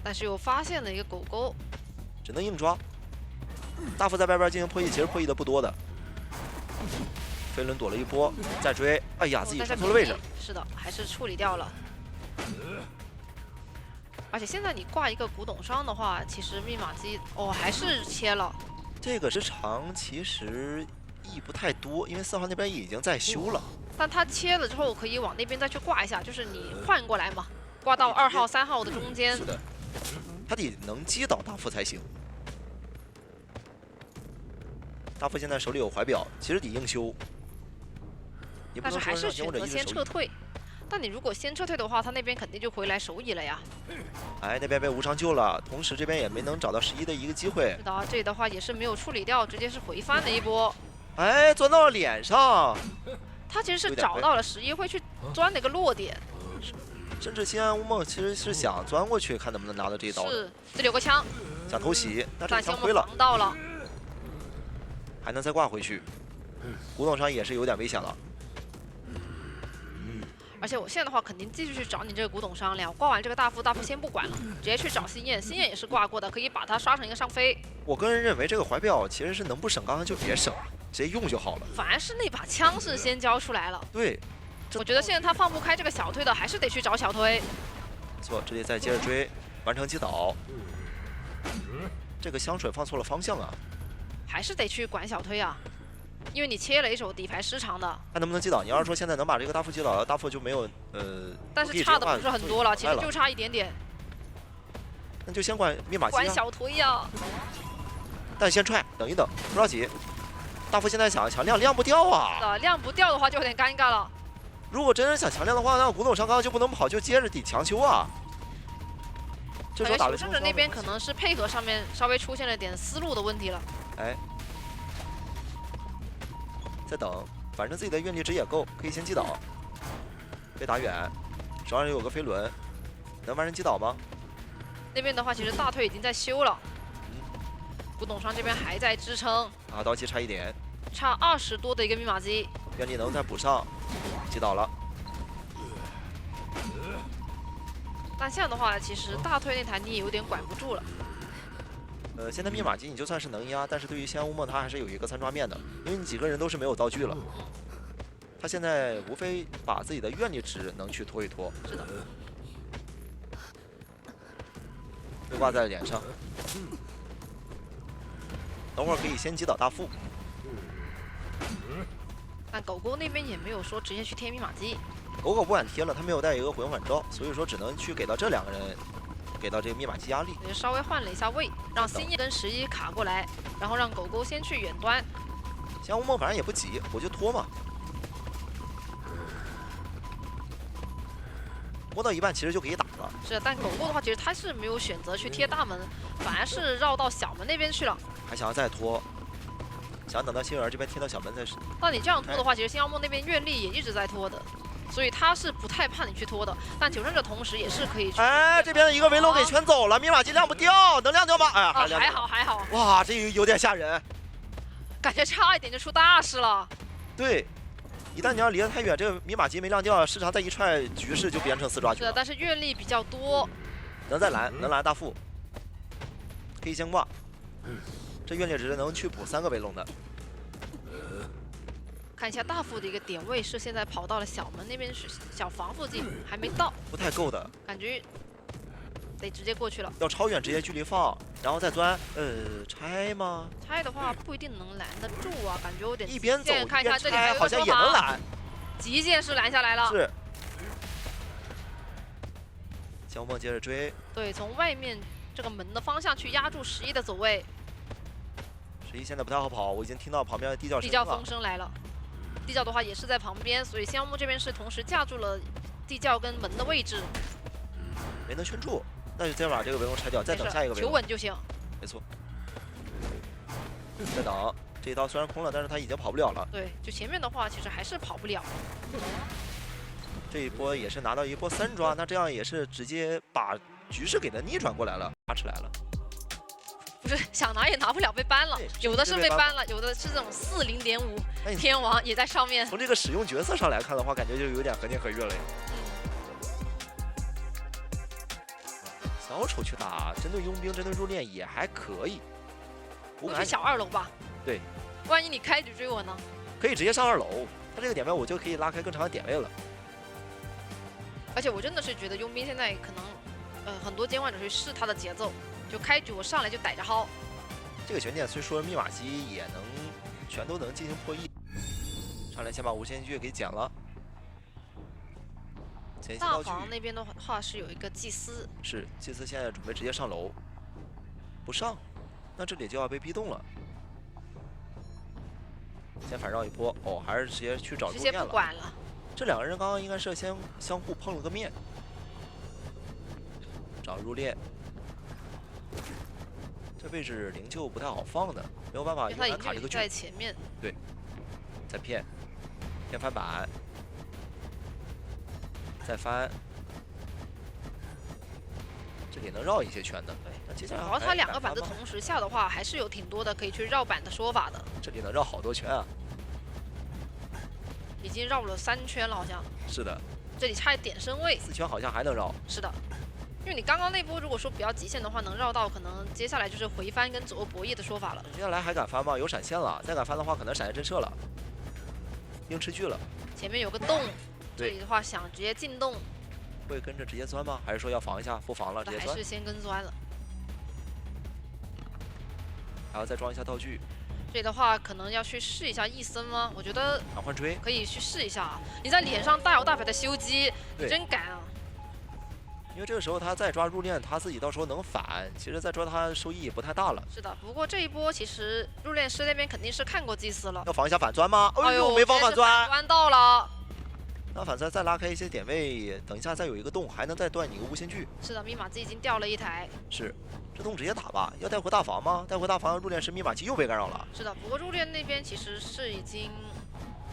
但是又发现了一个狗狗，只能硬抓。大副在外边进行破译，其实破译的不多的。飞轮躲了一波，再追，哎呀，自己传错了位置。是的，还是处理掉了。而且现在你挂一个古董商的话，其实密码机还是切了。这个时长其实意义不太多，因为4号那边已经在修了。但他切了之后，可以往那边再去挂一下，就是你换过来嘛，挂到2号、3号的中间。是的，他得能击倒大副才行。大副现在手里有怀表，其实得硬修。但是还是选择先撤退。但你如果先撤退的话，他那边肯定就回来守乙了呀。哎，那边被无伤救了，同时这边也没能找到11的一个机会。是的，这里的话也是没有处理掉，直接是回翻了一波。哎，钻到了脸上。他其实是找到了11，会去钻那个落点。甚至西安乌梦其实是想钻过去，看能不能拿到这一刀。是，这里有个枪，想偷袭，但这枪亏了。防到了，还能再挂回去。古董商也是有点危险了。而且我现在的话，肯定继续去找你这个古董商了。挂完这个大副先不管了，直接去找心燕。心燕也是挂过的，可以把它刷成一个上飞。我个人认为这个怀表其实是能不省刚刚就别省，直接用就好了。反而是那把枪是先交出来了。对，我觉得现在他放不开这个小推的，还是得去找小推。没错，这里再接着追，完成击倒。这个香水放错了方向啊！还是得去管小推啊。因为你切了一手底牌失常的，看能不能击倒。你要是说现在能把这个大副击倒了，大副就没有但是差的不是很多了，其实就差一点点。那就先管密码机啊。管小推呀。但先踹，等一等，不着急。大副现在想强亮，亮不掉啊。亮不掉的话就有点尴尬了。如果真是想强亮的话，那古董商刚刚就不能跑，就接着得强修啊。这时候打了求生者那边可能是配合上面稍微出现了点思路的问题了。哎。再等，反正自己的愿力值也够，可以先击倒。被打远，手上有个飞轮，能完成击倒吗？那边的话，其实大退已经在修了。古董商这边还在支撑。啊，刀气差一点，差20多的一个密码机。愿力能再补上，击倒了。但现在的话，其实大退那台你也有点管不住了。现在密码机你就算是能压，但是对于西安乌梦他还是有一个3抓面的，因为你几个人都是没有道具了。他现在无非把自己的愿力值能去拖一拖。是的。被挂在脸上。等会儿可以先击倒大副。但狗狗那边也没有说直接去贴密码机。狗狗不敢贴了，他没有带一个回魂反招，所以说只能去给到这2个人。给到这个密码机压力，也稍微换了一下位，让心叶跟11卡过来，然后让狗狗先去远端。香乌梦反正也不急，我就拖嘛。摸到一半其实就可以打了。是，但狗狗的话，其实他是没有选择去贴大门，反而是绕到小门那边去了。还想要再拖，想等到希尔尔这边贴到小门再是。那你这样拖的话，其实星耀梦那边愿力也一直在拖的。所以他是不太怕你去拖的，但求生者同时也是可以去。哎，这边的一个围龙给圈走了，密码机亮不掉，能亮掉吗？哎呀，还好还好。哇，这有点吓人，感觉差一点就出大事了。对，一旦你要离得太远，这个密码机没亮掉，时常再一踹，局势就变成4抓局了。是，但是愿力比较多，能再拦，能拦大副，可以先挂。这愿力值能去补3个围龙的。看一下大副的一个点位是现在跑到了小门那边去，小房附近还没到，不太够的，感觉得直接过去了。要超远直接距离放，然后再钻，拆吗？拆的话不一定能拦得住啊，感觉有点一边走看一下这里还有好像也能拦，极限是拦下来了。是。小梦接着追，对，从外面这个门的方向去压住11的走位。11现在不太好跑，我已经听到旁边的地窖声了。地窖风声来了。地窖的话也是在旁边，所以香木这边是同时架住了地窖跟门的位置，没能圈住。那就再把这个围攻拆掉，再等下一个围攻。求稳就行。没错。再等，这一刀虽然空了，但是他已经跑不了了。对，就前面的话，其实还是跑不了。这一波也是拿到一波3抓，那这样也是直接把局势给他逆转过来了，拿起来了。不是想拿也拿不了，被ban了。有的是被ban了，有的是这种40.5天王也在上面。从这个使用角色上来看的话，感觉就有点和年和月了呀。小丑去打针对佣兵、针对入殓也还可以。我去小2楼吧。对。万一你开局追我呢？可以直接上2楼，他这个点位我就可以拉开更长的点位了。而且我真的是觉得佣兵现在可能，很多监管者去试他的节奏，就开局我上来就逮着薅。这个悬念虽说密码机也能全都能进行破译，上来先把无限剧给捡了。大房那边的话是有一个祭司，是祭司现在准备直接上楼，不上，那这里就要被逼动了。先反绕一波，哦，还是直接去找入殓了。直接不管了。这2个人刚刚应该是先相互碰了个面，找入殓。这位置灵柩不太好放的，没有办法，他卡这个在前面。对，再骗翻板，再翻，这里能绕一些圈的。对，那接下来然后他2个板子同时下的话，还是有挺多的可以去绕板的说法的。这里能绕好多圈啊！已经绕了3圈了，好像。是的。这里差一点身位。4圈好像还能绕。是的。因为你刚刚那波如果说比较极限的话，能绕到可能接下来就是回翻跟左右博弈的说法了。接下来还敢翻吗？有闪现了，再敢翻的话可能闪现震慑了，硬吃剧了。前面有个洞，这里的话想直接进洞，会跟着直接钻吗？还是说要防一下？不防了，直接钻。还是先跟钻了。还要再装一下道具。这里的话可能要去试一下异森吗？我觉得换追可以去试一下啊！你在脸上大摇大摆的修机，你真敢啊！因为这个时候他再抓入殓，他自己到时候能反，其实再抓他收益也不太大了。是的，不过这一波其实入殓师那边肯定是看过祭司了。要防一下反钻吗？哎呦，没防反钻，钻到了。那反钻再拉开一些点位，等一下再有一个洞，还能再断你一个无限剧。是的，密码机已经掉了一台。是，这洞直接打吧。要带回大房吗？带回大房，入殓师密码机又被干扰了。是的，不过入殓那边其实是已经。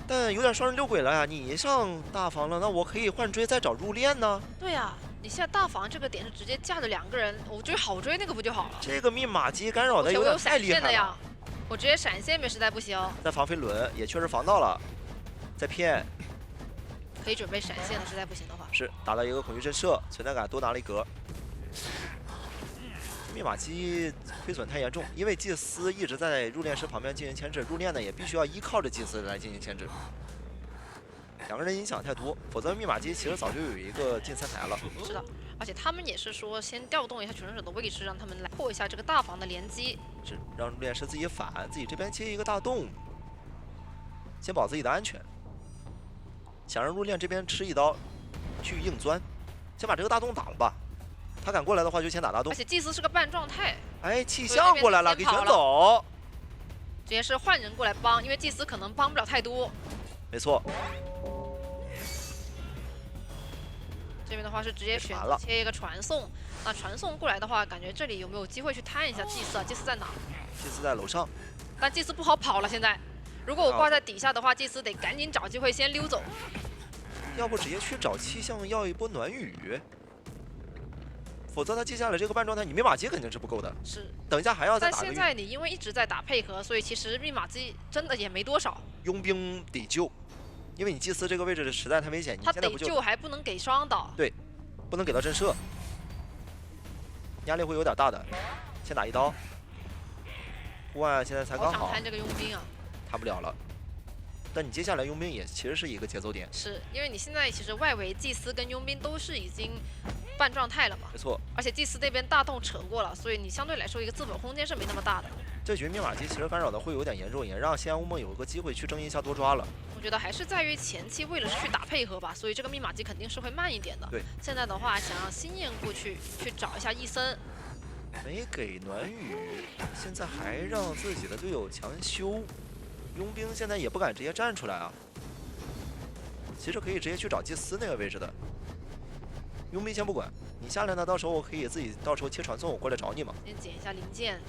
但有点双人六轨了呀！你上大房了，那我可以换追再找入殓呢？对呀，你现在大房这个点是直接架着2个人，我追好追那个不就好了？这个密码机干扰的有点太厉害了呀！我直接闪现没实在不行。再防飞轮也确实防到了，再骗。可以准备闪现了，实在不行的话。是打到一个恐惧震慑，存在感多拿了一格。密码机亏损太严重，因为祭司一直在入殓师旁边进行牵制，入殓呢也必须要依靠着祭司来进行牵制。2个人影响太多，否则密码机其实早就有一个进3台了。是的，而且他们也是说先调动一下求生者的位置，让他们来破一下这个大房的连击。是让入殓师自己反，自己这边切一个大洞，先保自己的安全。想让入殓这边吃一刀，去硬钻，先把这个大洞打了吧。他敢过来的话，就先打大洞。而且祭司是个半状态。哎，气象过来了，给卷走。直接是换人过来帮，因为祭司可能帮不了太多。没错。这边的话是直接选择切一个传送。那传送过来的话，感觉这里有没有机会去探一下祭司啊？祭司在哪？祭司在楼上。但祭司不好跑了，现在。如果我挂在底下的话，祭司得赶紧找机会先溜走。要不直接去找气象要一波暖雨，否则他接下来这个半状态，你密码机肯定是不够的。是。等一下还要再打。但现在你因为一直在打配合，所以其实密码机真的也没多少。佣兵得救，因为你祭司这个位置实在太危险，你现在不救。他得救还不能给双倒。对，不能给到震慑，压力会有点大的。先打一刀。护腕现在才刚好。好想摊这个佣兵啊。摊不了了。但你接下来佣兵也其实是一个节奏点，是因为你现在其实外围祭司跟佣兵都是已经半状态了嘛，没错。而且祭司那边大洞扯过了，所以你相对来说一个自保空间是没那么大的。这局密码机其实干扰的会有点严重，也让西安乌梦有个机会去争一下多抓了。我觉得还是在于前期为了去打配合吧，所以这个密码机肯定是会慢一点的。对。现在的话，想让星焰过去找一下伊森，没给暖雨，现在还让自己的队友强修。佣兵现在也不敢直接站出来啊，其实可以直接去找祭司那个位置的。佣兵先不管，你下来呢，到时候我可以自己到时候切传送，我过来找你嘛。先捡一下零件。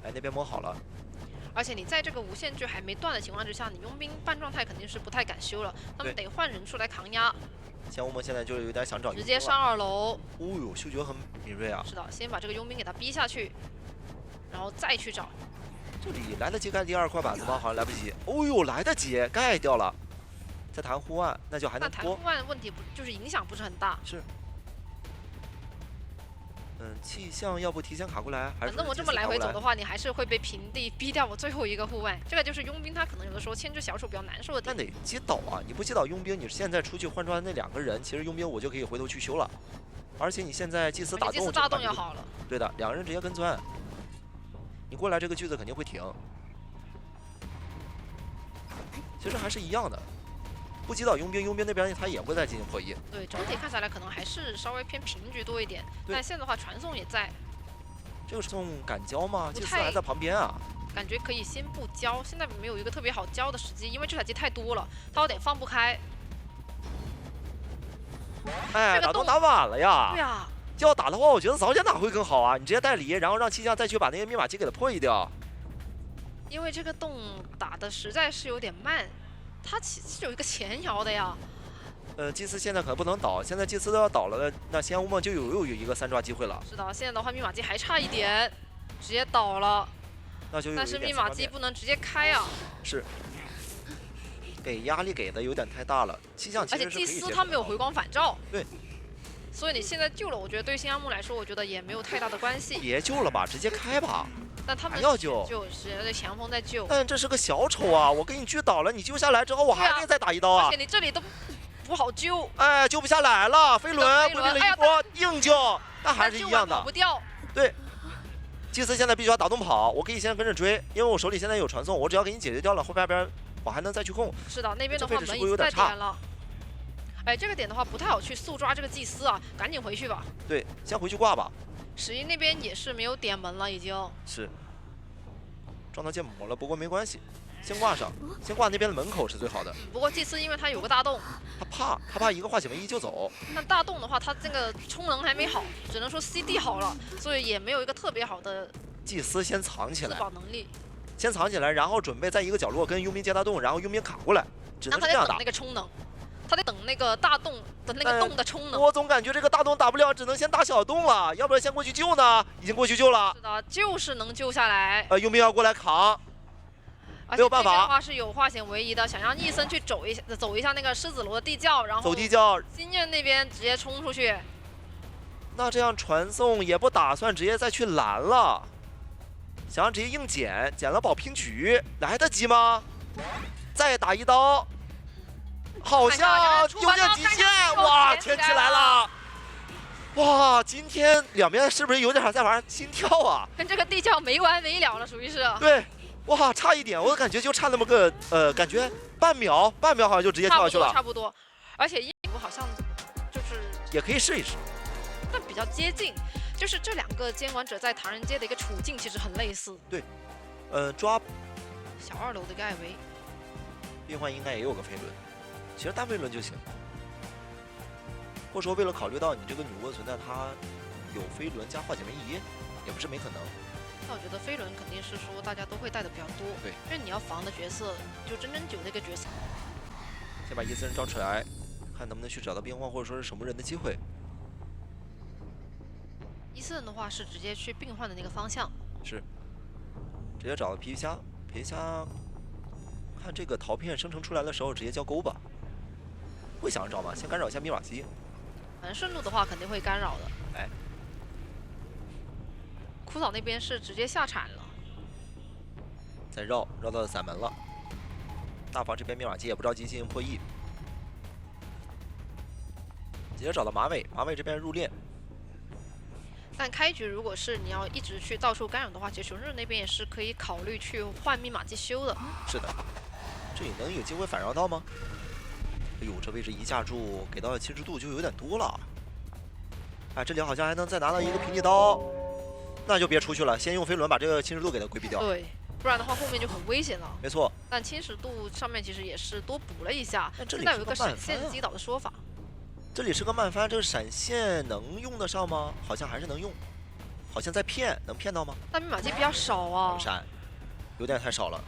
哎，那边摸好了。而且你在这个无限距还没断的情况之下，你佣兵半状态肯定是不太敢修了，他们得换人出来扛压。仙无梦现在就有点想找直接上2楼。哦呦，嗅觉很敏锐啊。是的，先把这个佣兵给他逼下去，然后再去找。这里来得及盖第2块板子吗？好像来不及。哦呦，来得及，盖掉了。再弹护腕，那就还能拖。但弹护腕问题不就是影响不是很大？是。气象要不提前卡过来，还是？反正我这么来回走的话，你还是会被平地逼掉我最后一个护腕。这个就是佣兵他可能有的时候牵制小手比较难受的点。那得击倒啊！你不击倒佣兵，你现在出去换出来那2个人，其实佣兵我就可以回头去修了。而且你现在祭司打洞，祭司大洞要好了。对的，2个人直接跟钻。你过来这个句子肯定会停。其实还是一样的。不击倒佣兵，佣兵那边他也会再进行破译。对，整体看下来可能还是稍微偏平局多一点。但现在的话，传送也在。这个送敢交吗？祭司还在旁边啊。感觉可以先不交，现在没有一个特别好交的时机，因为这台机太多了，他有点放不开。哎，打洞打晚了呀。对呀。要打的话，我觉得早点打会更好啊！你直接带离，然后让气象再去把那个密码机给它破译掉。因为这个洞打的实在是有点慢。他其实有一个前摇的呀，祭司现在可能不能倒，现在祭司都要倒了，那仙无梦就有一个3抓机会了。是的，现在的话密码机还差一点，直接倒了。那就但是密码机不能直接开啊。是。给压力给的有点太大了，气象其实是可以接受的。而且祭司他没有回光返照。对。所以你现在救了，我觉得对新阿木来说，我觉得也没有太大的关系。别救了吧，直接开吧。但他们要救，就是在前锋在救。但这是个小丑啊！我给你狙倒了，你救下来之后，我还给你再打一刀啊！而且你这里都不好救。哎，救不下来了，飞轮规避了一波，硬救，但还是一样的。跑不掉。对，祭司现在必须要打洞跑，我可以先跟着追，因为我手里现在有传送，我只要给你解决掉了，后边我还能再去控。是的，那边的话门已经在点了。哎，这个点的话不太好去速抓这个祭司啊，赶紧回去吧。对，先回去挂吧。11那边也是没有点门了，已经。是。撞到剑魔了，不过没关系，先挂上，先挂那边的门口是最好的。不过祭司因为他有个大洞，他怕一个化血为1就走。但大洞的话，他这个充能还没好，只能说 CD 好了，所以也没有一个特别好的。祭司先藏起来，自保能力。先藏起来，然后准备在一个角落跟佣兵接大洞，然后佣兵卡过来，只能是这样打。他得等那个充能，他得等那个大洞的那个洞的充能。我总感觉这个大洞打不了，只能先打小洞了，要不然先过去救呢？已经过去救了。是的，就是能救下来。佣兵要过来扛。没有办法，的话是有化险为夷的，想让易森去走一下那个狮子楼的地窖，然后走地窖，心愿那边直接冲出去。那这样传送也不打算直接再去拦了，想要直接硬捡了保平局，来得及吗？再打一刀，好像有点极限，哇，牵起来了！哇，今天两边是不是有点在玩心跳啊？跟这个地窖没完没了了，属于是。对。哇，差一点，我感觉就差那么个感觉半秒好像就直接跳下去了。差不多，而且一步好像就是也可以试一试，但比较接近。就是这2个监管者在唐人街的一个处境其实很类似。对，抓小2楼的一个艾维，变换应该也有个飞轮，其实单飞轮就行。或者说为了考虑到你这个女巫存在，它有飞轮加化解为夷，也不是没可能。那我觉得飞轮肯定是说大家都会带的比较多，对，因为你要防的角色就真9的一个角色。先把伊森招出来，看能不能去找到变换或者说是守门人的机会。伊森的话是直接去病患的那个方向，是，直接找到皮皮虾，皮皮虾，看这个陶片生成出来的时候直接交钩吧。会想着找吗？先干扰一下密码机。反正顺路的话肯定会干扰的。哎。枯草那边是直接下铲了，再绕到散门了。大房这边密码机也不着急进行破译，直接找到马尾，马尾这边入殓。但开局如果是你要一直去到处干扰的话，其实熊日那边也是可以考虑去换密码机修的。是的，这里能有机会反绕到吗？哎呦，这位置一架住给到的侵蚀度就有点多了。哎，这里好像还能再拿到一个平地刀。那就别出去了，先用飞轮把这个侵蚀度给它规避掉。对，不然的话后面就很危险了。没错。但侵蚀度上面其实也是多补了一下，但这里有一个闪现击倒的说法。这里是个慢翻，这个闪现能用得上吗？好像还是能用，好像在骗，能骗到吗？但密码机比较少啊能。闪，有点太少了。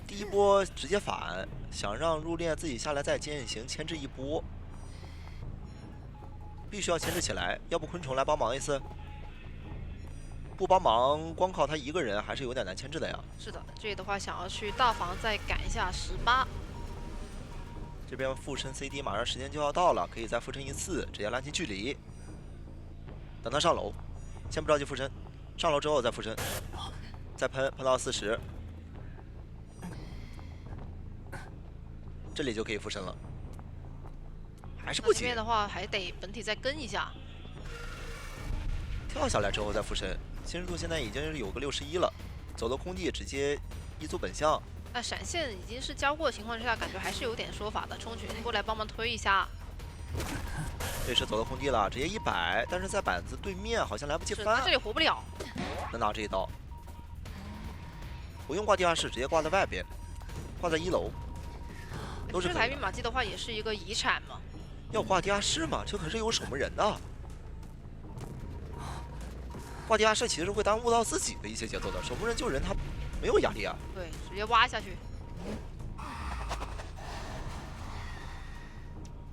第一波直接反，想让入殓自己下来再践行牵制一波，必须要牵制起来，要不昆虫来帮忙一次。不帮忙，光靠他一个人还是有点难牵制的呀。是的，这里的话想要去大房再赶一下18。这边附身 CD 马上时间就要到了，可以再附身一次，直接拉近距离。等他上楼，先不着急附身，上楼之后再附身，再喷到40，这里就可以附身了。还是不急这边，的话还得本体再跟一下。跳下来之后再附身。侵蚀度现在已经有个61了，走到空地直接一组本相。那闪现已经是交过的情况之下，感觉还是有点说法的。冲群过来帮忙推一下。这是走到空地了，直接100，但是在板子对面好像来不及翻是他这，里活不了。能拿这一刀。不用挂地下室，直接挂在外边，挂在1楼，都是这可以的。台密码机的话也是一个遗产嘛。要挂地下室吗？这可是有守门人的。挂地下室其实会耽误到自己的一些节奏的，守门人救人他没有压力啊。对，直接挖下去。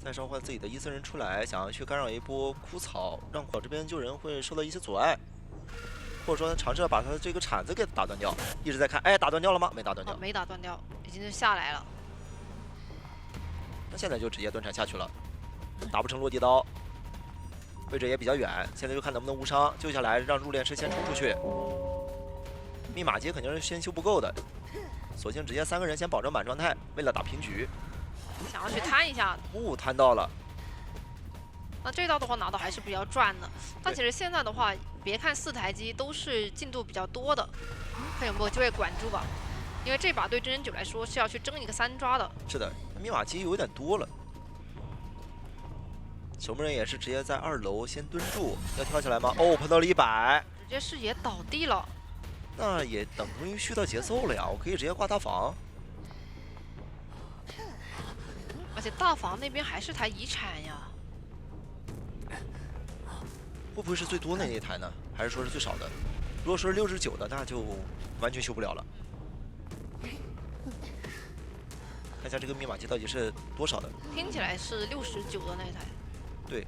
再召唤自己的伊森人出来，想要去干扰一波枯草，让草这边救人会受到一些阻碍，或者说尝试把他的这个铲子给打断掉。一直在看，哎，打断掉了吗？没打断掉。哦，没打断掉，已经是下来了。那现在就直接断铲下去了，打不成落地刀，位置也比较远，现在就看能不能无伤救下来，让入殓师先冲出去。密码机肯定是先修不够的，索性直接3个人先保证满状态，为了打平局。想要去摊一下，摊到了。那这刀的话拿到还是比较赚的。但其实现在的话，别看4台机都是进度比较多的，看有没有机会管住吧。因为这把对真人9来说是要去争一个3抓的。是的，密码机有点多了。守门人也是直接在2楼先蹲住，要跳起来吗？哦，喷到了100，直接视野倒地了。那也等于续到节奏了呀，我可以直接挂大房。而且大房那边还是台遗产呀。会不会是最多的那一台呢？还是说是最少的？如果说是69的，那就完全修不了了。看一下这个密码机到底是多少的？听起来是69的那台。对。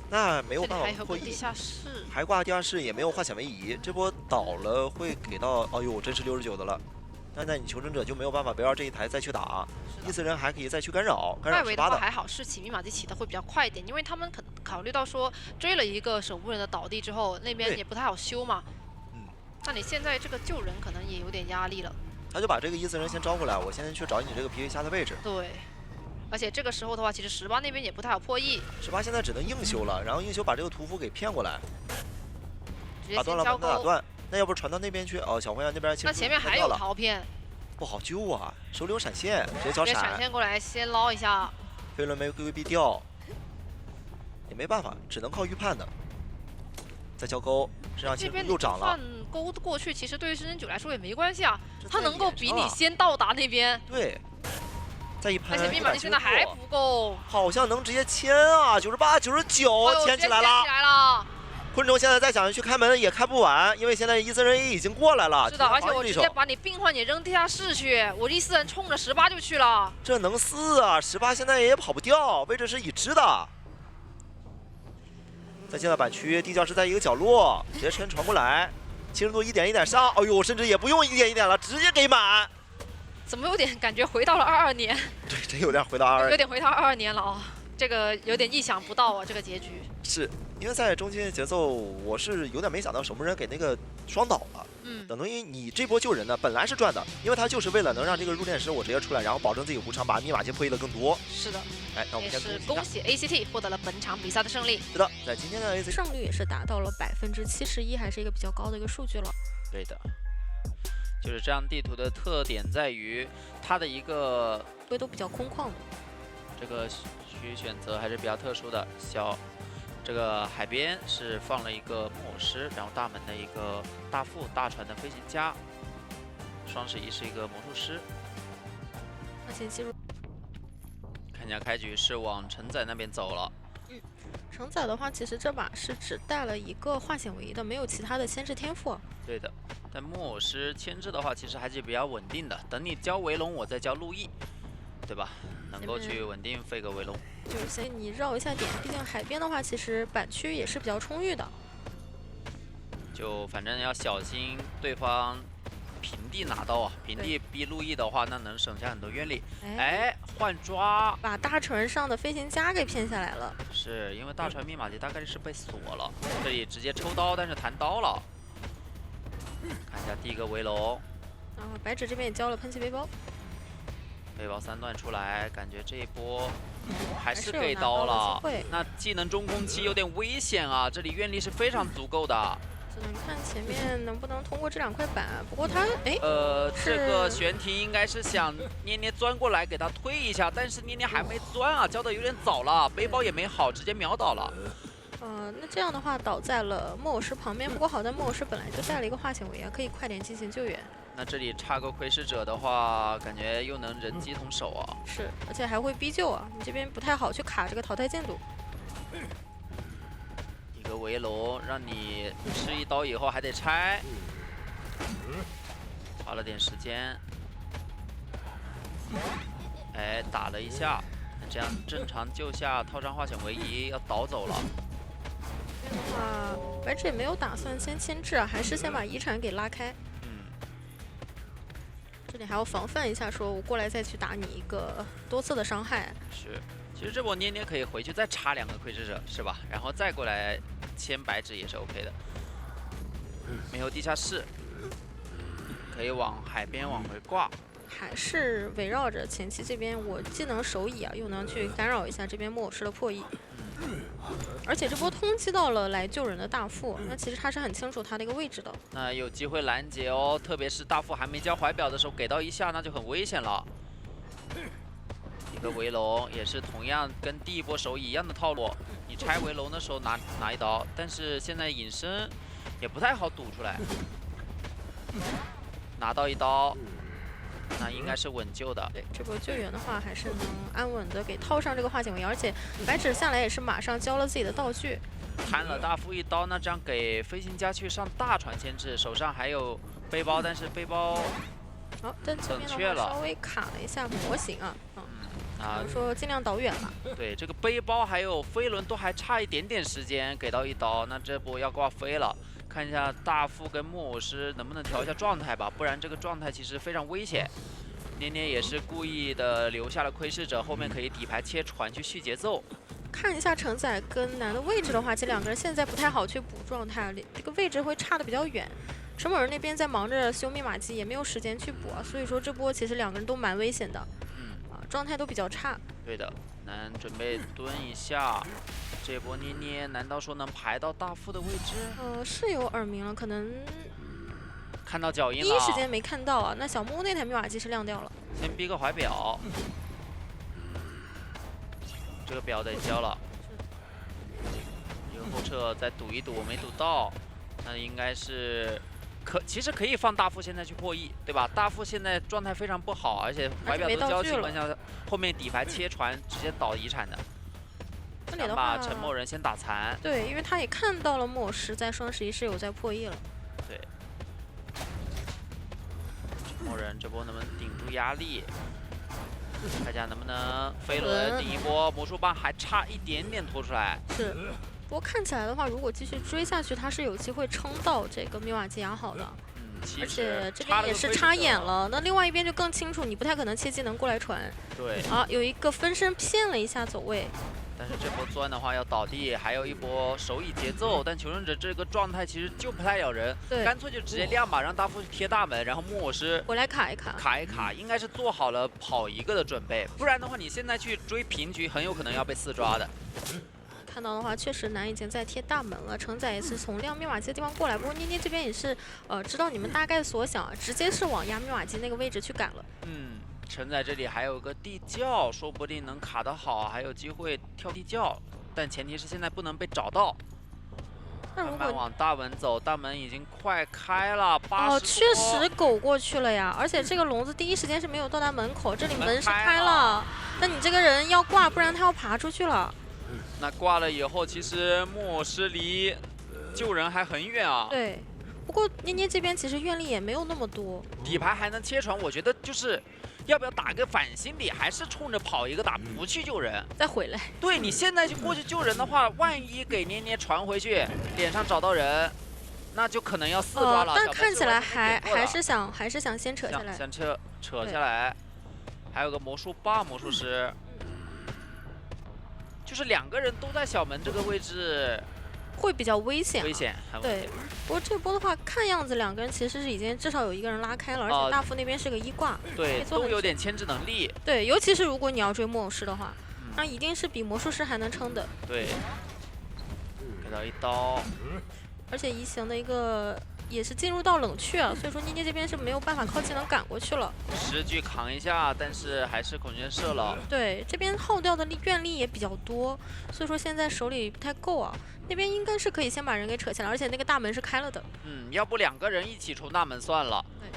那没有办这里还有法破译，个地下室，还挂地下室也没有化险为夷。这波倒了会给到，哦呦，真是69的了。那你求生者就没有办法围绕这一台再去打，伊森人还可以再去干扰外围的话18的。还好是起密码机起的会比较快一点，因为他们考虑到说追了一个守护人的倒地之后，那边也不太好修嘛。那你现在这个救人可能也有点压力了。他就把这个伊森人先招过来，我现在去找你这个 PV 下的位置。对，而且这个时候的话，其实18那边也不太好破译。18现在只能硬修了，然后硬修把这个屠夫给骗过来，直接打断了吗？先交钩。打断。那要不传到那边去？哦，小灰羊那边那前面还有陶片，不好救啊！手里有闪现，直接交直接闪现过来，先捞一下。飞轮没规避掉，也没办法，只能靠预判的。再交钩，身上侵入又涨了。钩过去，其实对于真人9来说也没关系啊，他在能够比你先到达那边。对。再一喷，而且密码机现在还不够，好像能直接签啊！98、99，签起来了。起来了。昆虫现在再想去开门也开不完，因为现在伊森人也已经过来了。是的，而且我直接把你病患也扔地下室去，我伊森人冲着18就去了。这能4啊！18现在也跑不掉，位置是已知的。在现在板区，地窖是在一个角落，直接传过来，侵蚀度1点1点上。哎呦，甚至也不用1点1点了，直接给满。怎么有点感觉回到了22年？对，真有点回到22，有点回到22年了啊！这个有点意想不到啊，这个结局。是因为在中间节奏，我是有点没想到守门人给那个双倒了。等于你这波救人呢，本来是赚的，因为他就是为了能让这个入殓师我直接出来，然后保证自己无伤，把密码机破译的更多。是的，哎，那我们先恭喜 ACT 获得了本场比赛的胜利。是的，在今天的 ACT 胜率也是达到了71%，还是一个比较高的一个数据了。对的，就是这样。地图的特点在于它的一个都比较空旷的，这个区域选择还是比较特殊的。这个海边是放了一个木偶师，然后大门的一个大副大船的飞行家，双11是一个魔术师。而且进入看看一下开局是往承载那边走了。承载的话，其实这把是只带了一个化险为夷的，没有其他的牵制天赋。对的，但木偶师牵制的话，其实还是比较稳定的。等你交围龙，我再交路易，对吧？能够去稳定费格围龙。就是先你绕一下点，毕竟海边的话，其实板区也是比较充裕的。就反正要小心对方平地拿刀啊，平地逼路易的话，那能省下很多冤力。哎，换抓，把大船上的飞行家给骗下来了。是因为大船密码机大概是被锁了，这里直接抽刀，但是弹刀了。看一下第一个围龙，然后白纸这边也交了喷气背包，背包3段出来，感觉这一波还是给刀了。那技能中空期有点危险啊，这里愿力是非常足够的。只能看前面能不能通过这2块板。不过他这个悬停应该是想捏捏钻过来给他推一下，但是捏捏还没钻啊，交的有点早了，背包也没好，直接秒倒了。那这样的话倒在了木偶师旁边。不过好在木偶师本来就带了一个化险为夷，可以快点进行救援。那这里插个窥视者的话，感觉又能人机同手啊。是，而且还会逼救啊，你这边不太好去卡这个淘汰进度。一个围龙让你吃一刀以后还得拆，花了点时间。哎，打了一下，这样正常救下套上化险为夷，要倒走了。这边的话，白纸也没有打算先牵制啊，还是先把遗产给拉开。这里还要防范一下，说我过来再去打你一个多次的伤害。是，其实这波捏捏可以回去再插2个窥视者，是吧？然后再过来牵白纸也是 OK 的。没有地下室，可以往海边往回挂。还是围绕着前期这边，我既能手乙啊，又能去干扰一下这边木偶师的破译。而且这波通缉到了来救人的大副，那其实他是很清楚他的一个位置的。那有机会拦截哦，特别是大副还没交怀表的时候，给到一下那就很危险了。一个围龙也是同样跟第一波手一样的套路，你拆围龙的时候拿一刀，但是现在隐身也不太好堵出来，拿到一刀。那应该是稳救的。对，这波救援的话，还是能安稳的给套上这个化险为夷，而且白纸下来也是马上交了自己的道具，摊了大副一刀。那这样给飞行家去上大船牵制，手上还有背包，但是背包但这边的话稍微卡了一下模型啊，比如说尽量导远了。对，这个背包还有飞轮都还差一点点时间，给到一刀，那这波要挂飞了。看一下大副跟木偶师能不能调一下状态吧，不然这个状态其实非常危险。捏捏也是故意的留下了窥视者，后面可以底牌切船去续节奏。看一下承载跟南的位置的话，其实2个人现在不太好去补状态，这个位置会差的比较远。陈某人那边在忙着修密码机，也没有时间去补啊，所以说这波其实2个人都蛮危险的，状态都比较差。对的，南准备蹲一下。这波捏捏难道说能排到大副的位置？是有耳鸣了，可能看到脚印了。第一时间没看到啊，那小木屋那台密码机是亮掉了。先逼个怀表，这个表得交了。一个后撤再赌一赌，没赌到，那应该是其实可以放大副现在去破译，对吧？大副现在状态非常不好，而且怀表都交情况下，后面底牌切船直接倒遗产的。这里的话，把陈某人先打残。对，因为他也看到了木偶师在双11是有在破译了。对，陈某人这波能不能顶住压力？看一下能不能飞轮顶一波，魔术棒还差一点点拖出来。是，不过看起来的话，如果继续追下去，他是有机会撑到这个密码机压好的。而且这边也是插眼了，那另外一边就更清楚，你不太可能切技能过来传。对。有一个分身骗了一下走位。但是这波钻的话要倒地，还有一波手乙节奏，但求生者这个状态其实救不太了人，干脆就直接亮吧，让大副去贴大门，然后木偶师回来卡一卡，卡一卡，应该是做好了跑一个的准备，不然的话你现在去追平局，很有可能要被4抓的。看到的话，确实南已经在贴大门了，承载也是从亮密码机的地方过来，不过捏捏这边也是知道你们大概所想，直接是往压密码机那个位置去赶了。承载这里还有个地窖，说不定能卡得好，还有机会跳地窖，但前提是现在不能被找到。那如果慢慢往大门走，大门已经快开了，80多。确实狗过去了呀，而且这个笼子第一时间是没有到达门口，这里门是开了。但你这个人要挂，不然他要爬出去了。那挂了以后，其实木偶师离救人还很远啊。对，不过捏捏这边其实愿力也没有那么多，底牌还能切船，我觉得就是要不要打个反心理，还是冲着跑一个打，不去救人，再回来。对你现在就过去救人的话，万一给捏捏传回去，脸上找到人，那就可能要4抓了。但看起来还是想先扯下来，想扯下来。还有个魔术霸魔术师，就是2个人都在小门这个位置，会比较危险。危险，很危险。对，不过这波的话，看样子2个人其实是已经至少有1个人拉开了，而且大副那边是个1挂，对，都有点牵制能力。对，尤其是如果你要追木偶师的话，那一定是比魔术师还能撑的。对，给到1刀，而且移形的一个也是进入到冷却啊，所以说捏捏这边是没有办法靠技能赶过去了。10局扛一下，但是还是孔雀射了。对，这边耗掉的愿力也比较多，所以说现在手里不太够啊。那边应该是可以先把人给扯下来，而且那个大门是开了的。要不2个人一起冲大门算了。对，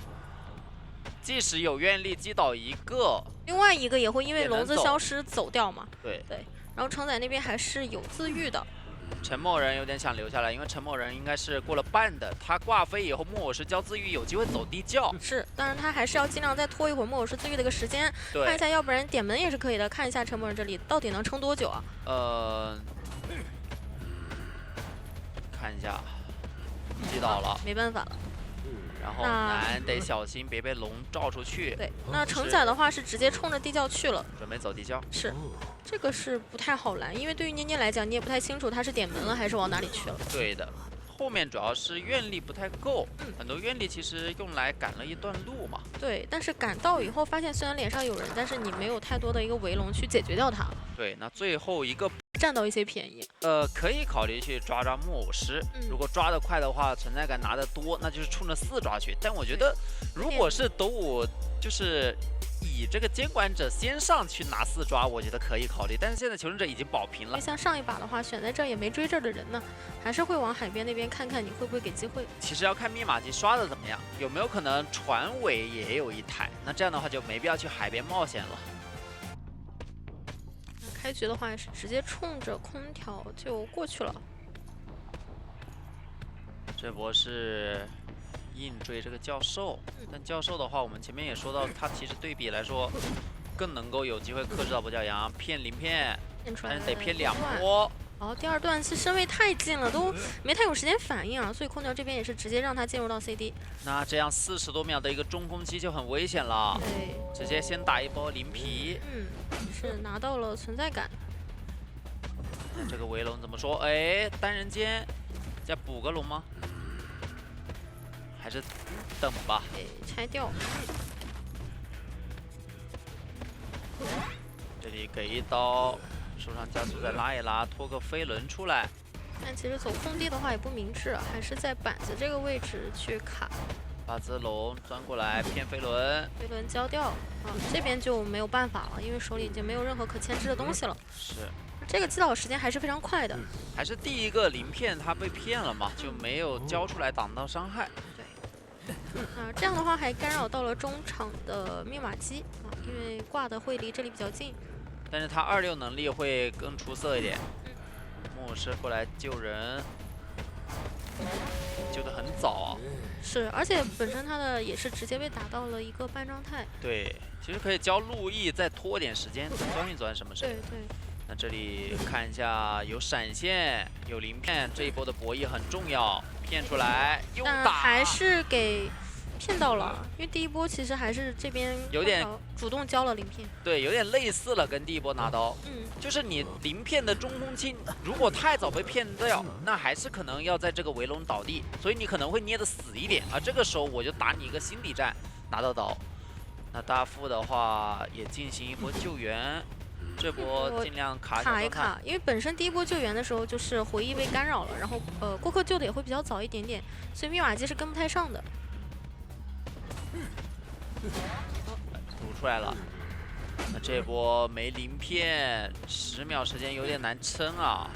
即使有愿力击倒1个，另外一个也会因为笼子消失走掉嘛。对。然后承载那边还是有自愈的。陈某人有点想留下来，因为陈某人应该是过了半的，他挂飞以后木偶师交自愈有机会走地窖。是，当然他还是要尽量再拖一会儿木偶师自愈的一个时间，看一下，要不然点门也是可以的。看一下陈某人这里到底能撑多久啊？看一下，击倒了，没办法了。然后南得小心，别被龙照出去。对，那承载的话是直接冲着地窖去了，准备走地窖。是，这个是不太好拦，因为对于捏捏来讲，你也不太清楚他是点门了还是往哪里去了。对的，后面主要是愿力不太够，很多愿力其实用来赶了一段路嘛。对，但是赶到以后发现虽然脸上有人，但是你没有太多的一个围笼去解决掉它。对，那最后一个占到一些便宜。可以考虑去抓木偶师，如果抓得快的话，存在感拿得多，那就是冲着4抓去。但我觉得，如果是斗武，就是以这个监管者先上去拿4抓，我觉得可以考虑。但是现在求生者已经保平了。像上一把的话，选在这儿也没追这儿的人呢，还是会往海边那边看看，你会不会给机会？其实要看密码机刷的怎么样，有没有可能船尾也有一台，那这样的话就没必要去海边冒险了。开局的话也是直接冲着空调就过去了。这波是硬追这个教授，但教授的话，我们前面也说到，他其实对比来说更能够有机会克制到跛脚羊，骗0片，但是得骗2波。然后第2段是身位太近了，都没太有时间反应啊，所以空调这边也是直接让他进入到 CD。那这样40多秒的一个中空期就很危险了。对，直接先打一波鳞皮。是拿到了存在感。这个围龙怎么说？哎，单人间再补个龙吗？还是等吧。拆掉。这里给1刀。手上加速再拉一拉，拖个飞轮出来。但其实走空地的话也不明智，还是在板子这个位置去卡。把只龙钻过来骗飞轮，飞轮交掉这边就没有办法了，因为手里已经没有任何可牵制的东西了。是，这个击倒时间还是非常快的。还是第一个鳞片他被骗了嘛，就没有交出来挡到伤害。对。这样的话还干扰到了中场的密码机因为挂的会离这里比较近。但是他26能力会更出色一点。木偶师过来救人，救得很早啊。是，而且本身他的也是直接被打到了一个半状态。对，其实可以教陆毅再拖点时间，钻一钻什么事。对。那这里看一下，有闪现，有鳞片，这一波的博弈很重要，骗出来又打，但还是给。骗到了，因为第一波其实还是这边有点主动交了鳞片，对，有点类似了，跟第一波拿刀，就是你鳞片的中空期，如果太早被骗掉，那还是可能要在这个围龙倒地，所以你可能会捏得死一点，而这个时候我就打你一个心理战，拿到刀。那大副的话也进行一波救援，这波尽量卡一卡，因为本身第一波救援的时候就是回忆被干扰了，然后过客救的也会比较早一点点，所以密码机是跟不太上的。堵出来了，那这波没鳞片，10秒时间有点难撑啊。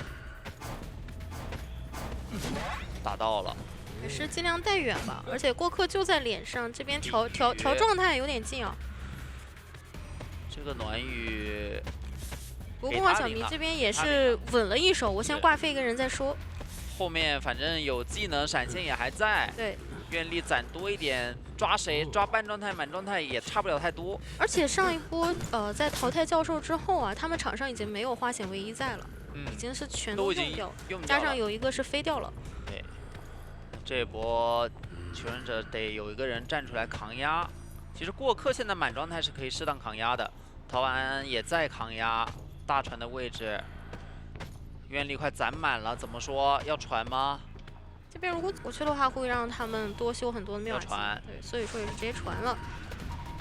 打到了，还是尽量带远吧，而且过客就在脸上，这边调状态有点近啊。这个暖雨，不过梦幻小迷这边也是稳了一手，我先挂飞一个人再说。后面反正有技能闪现也还在。对。 愿力攒多一点，抓谁抓半状态、满状态也差不了太多。而且上一波在淘汰教授之后啊，他们场上已经没有花显唯一在了，已经是全都用掉，加上有一个是飞掉了。对，这波求生者得有一个人站出来扛压。其实过客现在满状态是可以适当扛压的，陶完安也在扛压大船的位置，愿力快攒满了，怎么说要传吗？ 这边如果走去的话，会让他们多修很多的灭瓦机，对，所以说也是直接传了。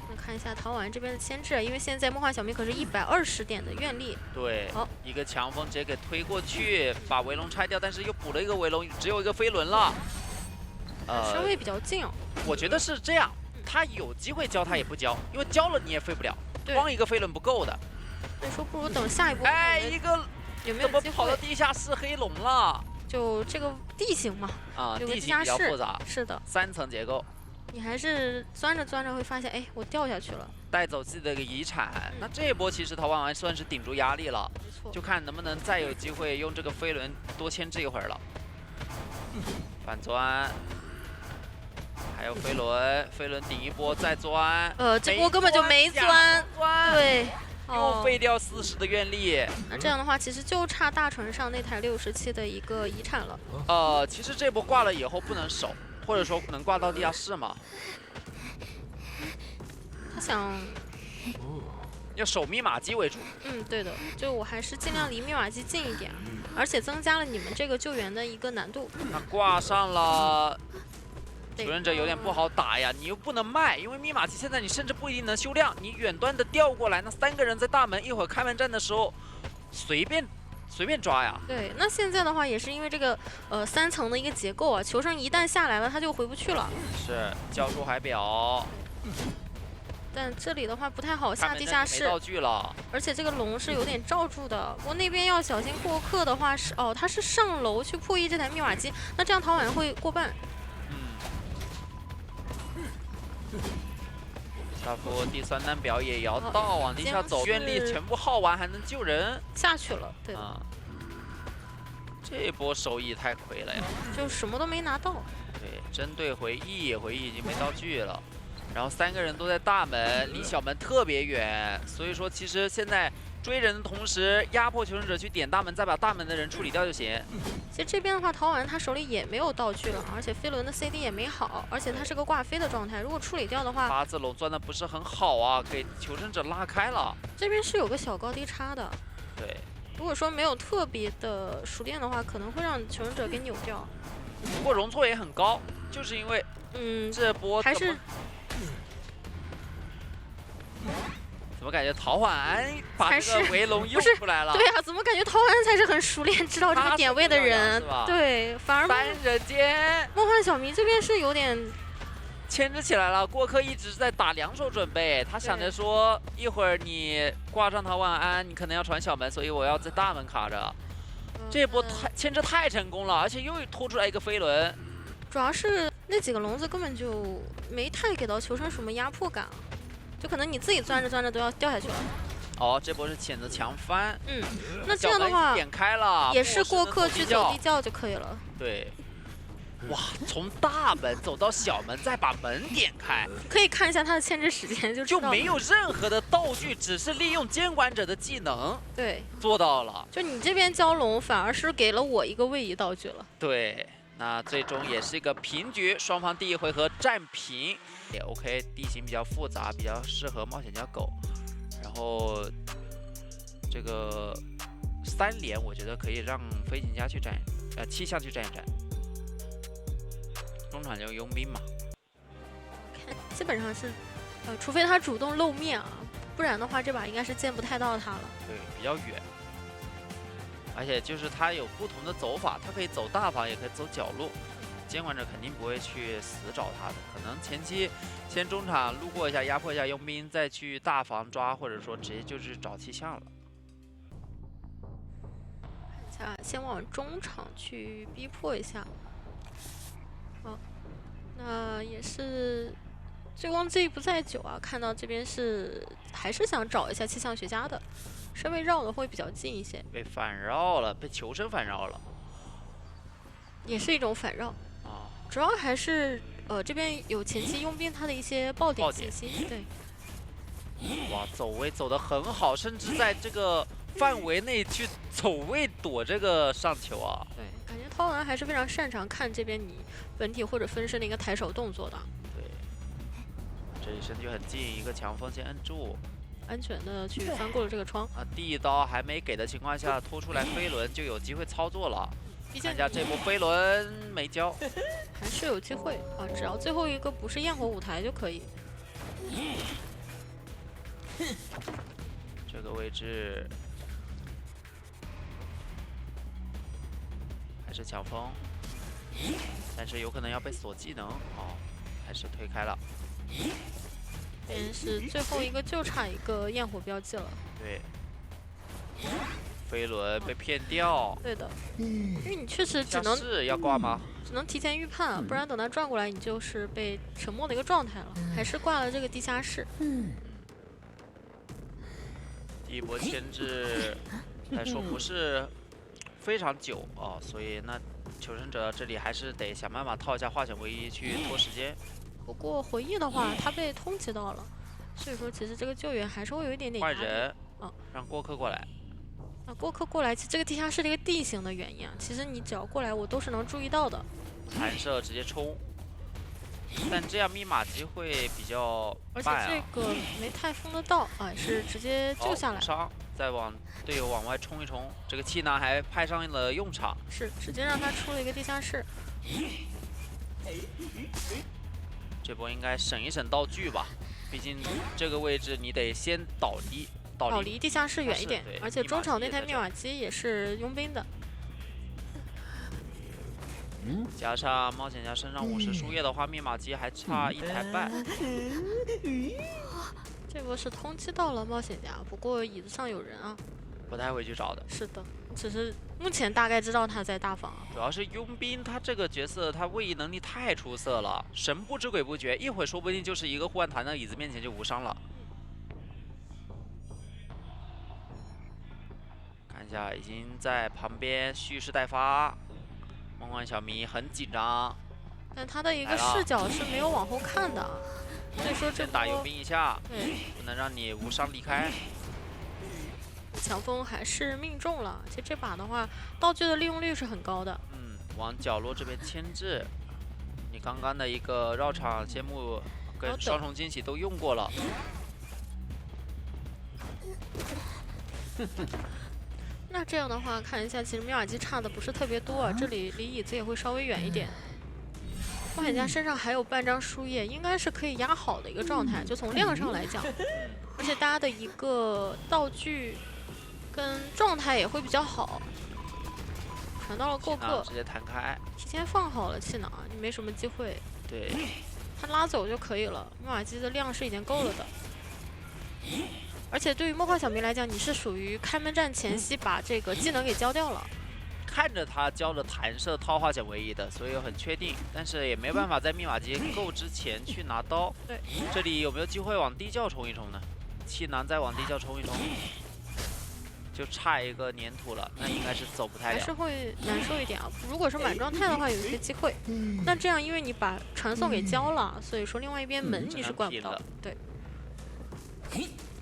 那看一下陶婉这边的牵制，因为现在梦幻小迷可是120点的愿力。对，好，一个强风直接给推过去，把围龙拆掉，但是又补了一个围龙，只有一个飞轮了。身位比较近哦。我觉得是这样，他有机会交他也不交，因为交了你也飞不了，光一个飞轮不够的。所以说不如等下一波。哎，一个有没有怎么跑到地下室黑龙了？ 就这个地形嘛，地形比较复杂，是的，3层结构，你还是钻着钻着会发现，哎，我掉下去了，带走自己的一个遗产。那这一波其实陶万完算是顶住压力了，没错，就看能不能再有机会用这个飞轮多牵制一会儿了。反钻，还有飞轮，飞轮顶一波再钻，这波根本就没钻，对。 又废掉40的愿力，那这样的话，其实就差大船上那台67的一个遗产了。其实这波挂了以后不能守，或者说能挂到地下室吗？他想要守密码机为主。对的，就我还是尽量离密码机近一点，而且增加了你们这个救援的一个难度。那挂上了。 求生者有点不好打呀，你又不能卖，因为密码机现在你甚至不一定能修亮，你远端的调过来，那3个人在大门，一会儿开门战的时候，随便抓呀。对，那现在的话也是因为这个3层的一个结构啊，求生一旦下来了，他就回不去了。是交出海表，但这里的话不太好下地下室，没道具了，而且这个龙是有点罩住的。不过那边要小心过客的话是他是上楼去破译这台密码机，那这样陶婉会过半。 大夫第3单表也要到，往地下走，愿力全部耗完还能救人下去了，对啊。这波收益太亏了呀，就什么都没拿到。对，针对回忆已经没道具了，然后3个人都在大门，离小门特别远，所以说其实现在追人的同时，压迫求生者去点大门，再把大门的人处理掉就行。其实这边的话，陶婉他手里也没有道具了，而且飞轮的 CD 也没好，而且他是个挂飞的状态。如果处理掉的话，8字龙钻的不是很好啊，给求生者拉开了。这边是有个小高低差的。对。如果说没有特别的熟练的话，可能会让求生者给扭掉。不过容错也很高，就是因为这波还是。 怎么感觉陶婉安把这个围龙用出来了？对啊，怎么感觉陶婉安才是很熟练知道这个点位的人？对，反而3人间梦幻小迷这边是有点牵制起来了。过客一直在打2手准备，他想着说一会儿你挂上陶婉安，你可能要传小门，所以我要在大门卡着。这波牵制太成功了，而且又拖出来一个飞轮。主要是那几个笼子根本就没太给到求生什么压迫感。 就可能你自己钻着钻着都要掉下去了。哦，这波是谴责强翻。那这样的话点开了，也是过客去走地窖就可以了。对。哇，从大门走到小门，再把门点开，可以看一下他的牵制时间，就没有任何的道具，只是利用监管者的技能，对，做到了。就你这边蛟龙反而是给了我一个位移道具了。对。 那最终也是一个平局，双方第1回合战平也 OK， 地形比较复杂，比较适合冒险家狗。然后这个3连，我觉得可以让飞行家去战，气象去战一战。中场就佣兵嘛，看基本上是，除非他主动露面啊，不然的话这把应该是见不太到他了。对，比较远。 而且就是它有不同的走法，它可以走大房，也可以走角落。监管者肯定不会去死找他的，可能前期先中场路过一下，压迫一下佣兵，再去大房抓，或者说直接就是找气象了。看一下，先往中场去逼迫一下。好，那也是醉光记忆不在酒啊，看到这边是还是想找一下气象学家的，稍微绕的会比较近一些。被反绕了，被求生反绕了。也是一种反绕。啊，主要还是这边有前期佣兵他的一些爆点信息。对。哇，走位走得很好，甚至在这个范围内去走位躲这个上球啊。对，感觉涛文还是非常擅长看这边你本体或者分身的一个抬手动作的。对，这里身距很近，一个强风先摁住，安全的去翻过了这个窗。啊，第一刀还没给的情况下，拖出来飞轮就有机会操作了。看一下这波飞轮没交，还是有机会啊！只要最后一个不是焰火舞台就可以。这个位置还是抢风，但是有可能要被锁技能哦，还是推开了。这边是最后一个，就差一个焰火标记了。对，飞轮被骗掉。对的，因为你确实只能是要挂吗？只能提前预判啊，不然等他转过来，你就是被沉默的一个状态了。还是挂了这个地下室。第一波牵制来说不是非常久啊，所以那求生者这里还是得想办法套一下化险为夷去拖时间。不过回忆的话，他被通缉到了，所以说其实这个救援还是会有一点点压力。换人，让过客过来。那过客过来，其实这个地下室的一个地形的原因啊，其实你只要过来，我都是能注意到的。弹射直接冲，但这样密码机会比较慢啊。而且这个没太封得到啊，是直接救下来。伤，再往队友往外冲一冲，这个气囊还派上了用场。是，直接让他出了一个地下室。这波应该省一省道具吧，毕竟这个位置你得先倒离地下室远一点，而且中场那台密密码机也是佣兵的。加上冒险家身上50输液的话，密码机还差1台半。这波是通缉到了冒险家，不过椅子上有人啊，不太会去找的。是的，只是目前大概知道他在大房。主要是佣兵他这个角色，他位移能力太出色了，神不知鬼不觉，一会儿说不定就是一个护腕弹到椅子面前就无伤了。看一下，已经在旁边蓄势待发。梦幻小迷很紧张，但他的一个视角是没有往后看的，所以说这打佣兵一下，对，不能让你无伤离开。强风还是命中了，其实这把的话，道具的利用率是很高的。往角落这边牵制，你刚刚的一个绕场仙木跟双重惊喜都用过了。那这样的话，看一下，其实密码机差的不是特别多啊，这里离椅子也会稍微远一点。冒险家身上还有半张输液，应该是可以压好的一个状态，就从量上来讲，而且大家的一个道具跟状态也会比较好。传到了过客，直接弹开，提前放好了气囊，你没什么机会。对，他拉走就可以了，密码机的量是已经够了的。而且对于梦幻小迷来讲，你是属于开门战前夕把这个技能给交掉了。看着他交了弹射套化险为夷的，所以很确定，但是也没办法在密码机够之前去拿刀。对，这里有没有机会往地窖冲一冲呢？气囊再往地窖冲一冲，就差一个粘土了，那应该是走不太了。还是会难受一点啊。如果是满状态的话，有一些机会。那这样，因为你把传送给交了，所以说另外一边门你是关不到的。对。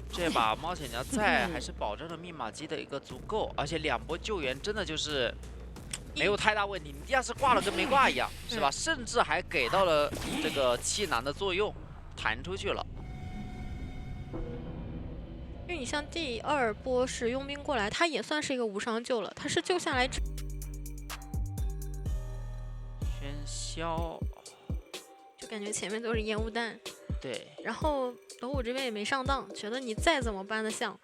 这把冒险家在还是保证了密码机的一个足够，而且2波救援真的就是没有太大问题。你要是挂了跟没挂一样，是吧？甚至还给到了这个气囊的作用，弹出去了。因为你像第2波是佣兵过来，他也算是一个无伤救了，他是救下来之。喧嚣，就感觉前面都是烟雾弹。对，然后斗武这边也没上当，觉得你再怎么搬得像，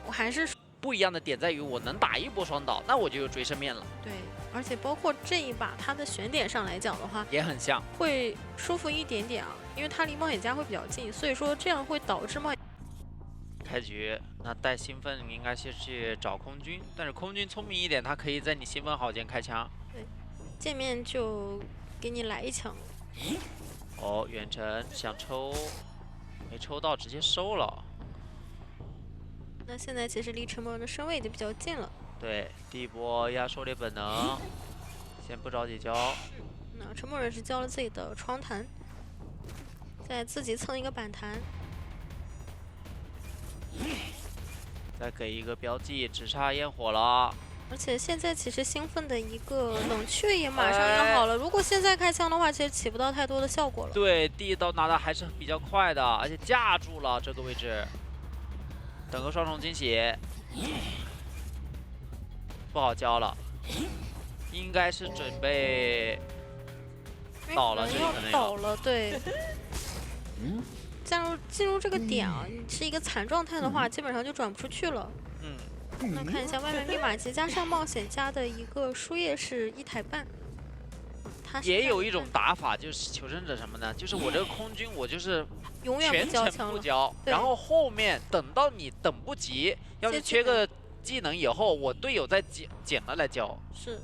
我还是不一样的点在于我能打1波双倒，那我就有追胜面了。对，而且包括这一把它的选点上来讲的话，也很像，会舒服一点点啊，因为它离冒险家会比较近，所以说这样会导致开局那带兴奋应该是去找空军，但是空军聪明一点，他可以在你兴奋好间开枪。对，见面就给你来一枪。哦，远程想抽，没抽到，直接收了。那现在其实离陈梦人的身位已经比较近了。对，第一波压狩猎本能，先不着急交。那陈梦人是交了自己的窗坛，再自己蹭一个板坛。再给一个标记，只差焰火了。而且现在其实兴奋的一个冷却也马上要好了。如果现在开枪的话，其实起不到太多的效果了。对，第一刀拿的还是比较快的，而且架住了这个位置。等个双重惊喜，不好交了，应该是准备倒了，这里可能倒了，对。进入这个点啊，你是一个残状态的话，基本上就转不出去了。那看一下外面密码机加上冒险家的一个输液是1台半。也有一种打法，就是求生者什么呢？就是我这个空军，我就是永远全程不交，然后后面等到你等不及，要是缺个技能以后，我队友再捡了来交。是，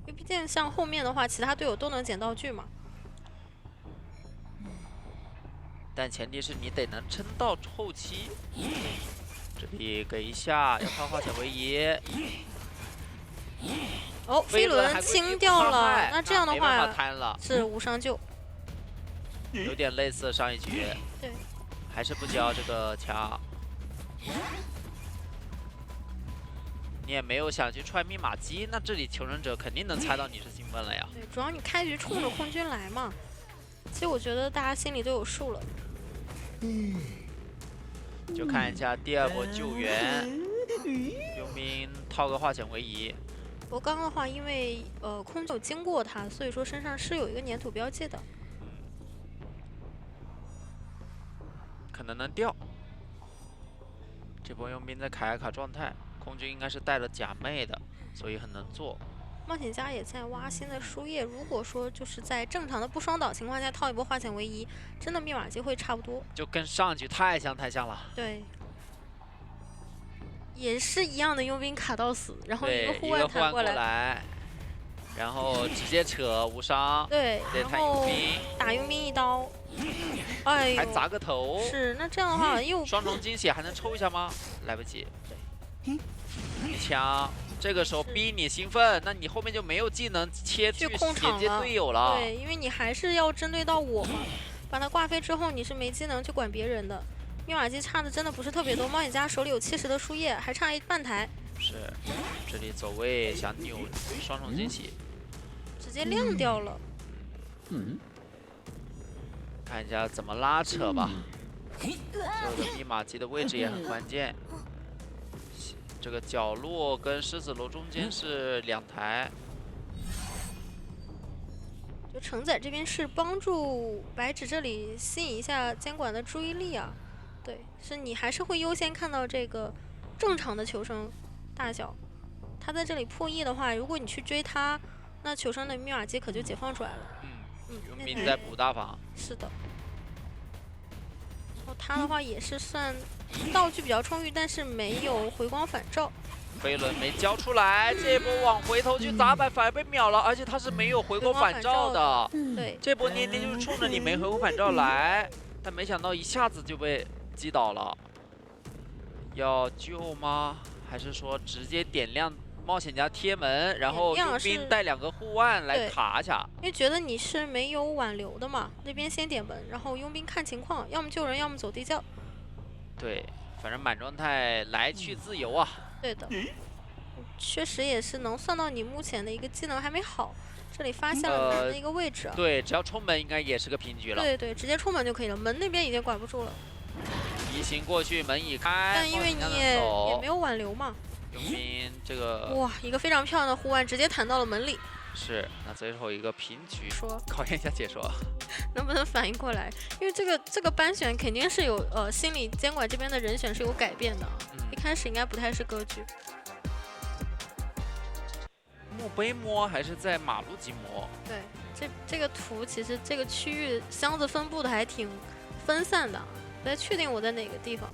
因为毕竟像后面的话，其他队友都能捡道具嘛。但前提是你得能撑到后期。这里给一下，要靠化险为夷。哦，飞轮清掉了，那这样的话摊了，是无伤救，有点类似上一局。对，还是不交这个枪。你也没有想去踹密码机，那这里求生者肯定能猜到你是兴奋了呀。对，主要你开局冲着空军来嘛。其实我觉得大家心里都有数了。就看一下第二波救援，佣兵套个化险为夷。我刚刚的话，因为空军有经过他，所以说身上是有一个粘土标记的。可能能掉。这波佣兵在卡一卡状态，空军应该是带了假寐的，所以很能做。冒险家也在挖新的输液，如果说就是在正常的不双倒情况下套一波化险为夷，真的密码机会差不多。就跟上一局太像了。对。也是一样的佣兵卡到死，然后一个护腕弹过来，然后直接扯无伤。对，然后打佣兵一刀，哎呦，还砸个头。是，那这样的话又双重惊喜还能抽一下吗？来不及。一枪，这个时候逼你兴奋，那你后面就没有技能切去连接队友了。对，因为你还是要针对到我嘛，把他挂飞之后，你是没技能去管别人的。密码机差的真的不是特别多，冒险家手里有70的输液，还差半台。是，这里走位想扭双重惊喜，直接亮掉了。看一下怎么拉扯吧。所有的密码机的位置也很关键。这个角落跟狮子楼中间是2台。就承载这边是帮助白纸这里吸引一下监管的注意力啊。对，是你还是会优先看到这个正常的求生大小。他在这里破译的话，如果你去追他，那求生的密码机可就解放出来了。佣兵在补大房。是的。然后他的话也是算道具比较充裕，但是没有回光返照。飞轮没交出来，这一波往回头去砸板反而被秒了，而且他是没有回光返照的。对，这波年就是冲着你没回光返照来，但没想到一下子就被击倒了。要救吗？还是说直接点亮冒险家贴门，然后佣兵带2个护腕来卡一下？因为觉得你是没有挽留的嘛，那边先点门，然后佣兵看情况，要么救人，要么走地窖。对，反正满状态来去自由啊。对的，确实也是能算到你目前的一个技能还没好，这里发现了门的一个位置。对，只要冲门应该也是个平局了。对对，直接冲门就可以了，门那边已经管不住了。移形过去，门已开。但因为你也没有挽留嘛。佣兵这个哇，一个非常漂亮的护腕直接弹到了门里。是，那最后一个平局，说考验一下解说，能不能反应过来？因为这个班选肯定是有心理监管这边的人选是有改变的，一开始应该不太是割据。墓碑摸还是在马路基摸？对，这个图其实这个区域箱子分布的还挺分散的，不太确定我在哪个地方。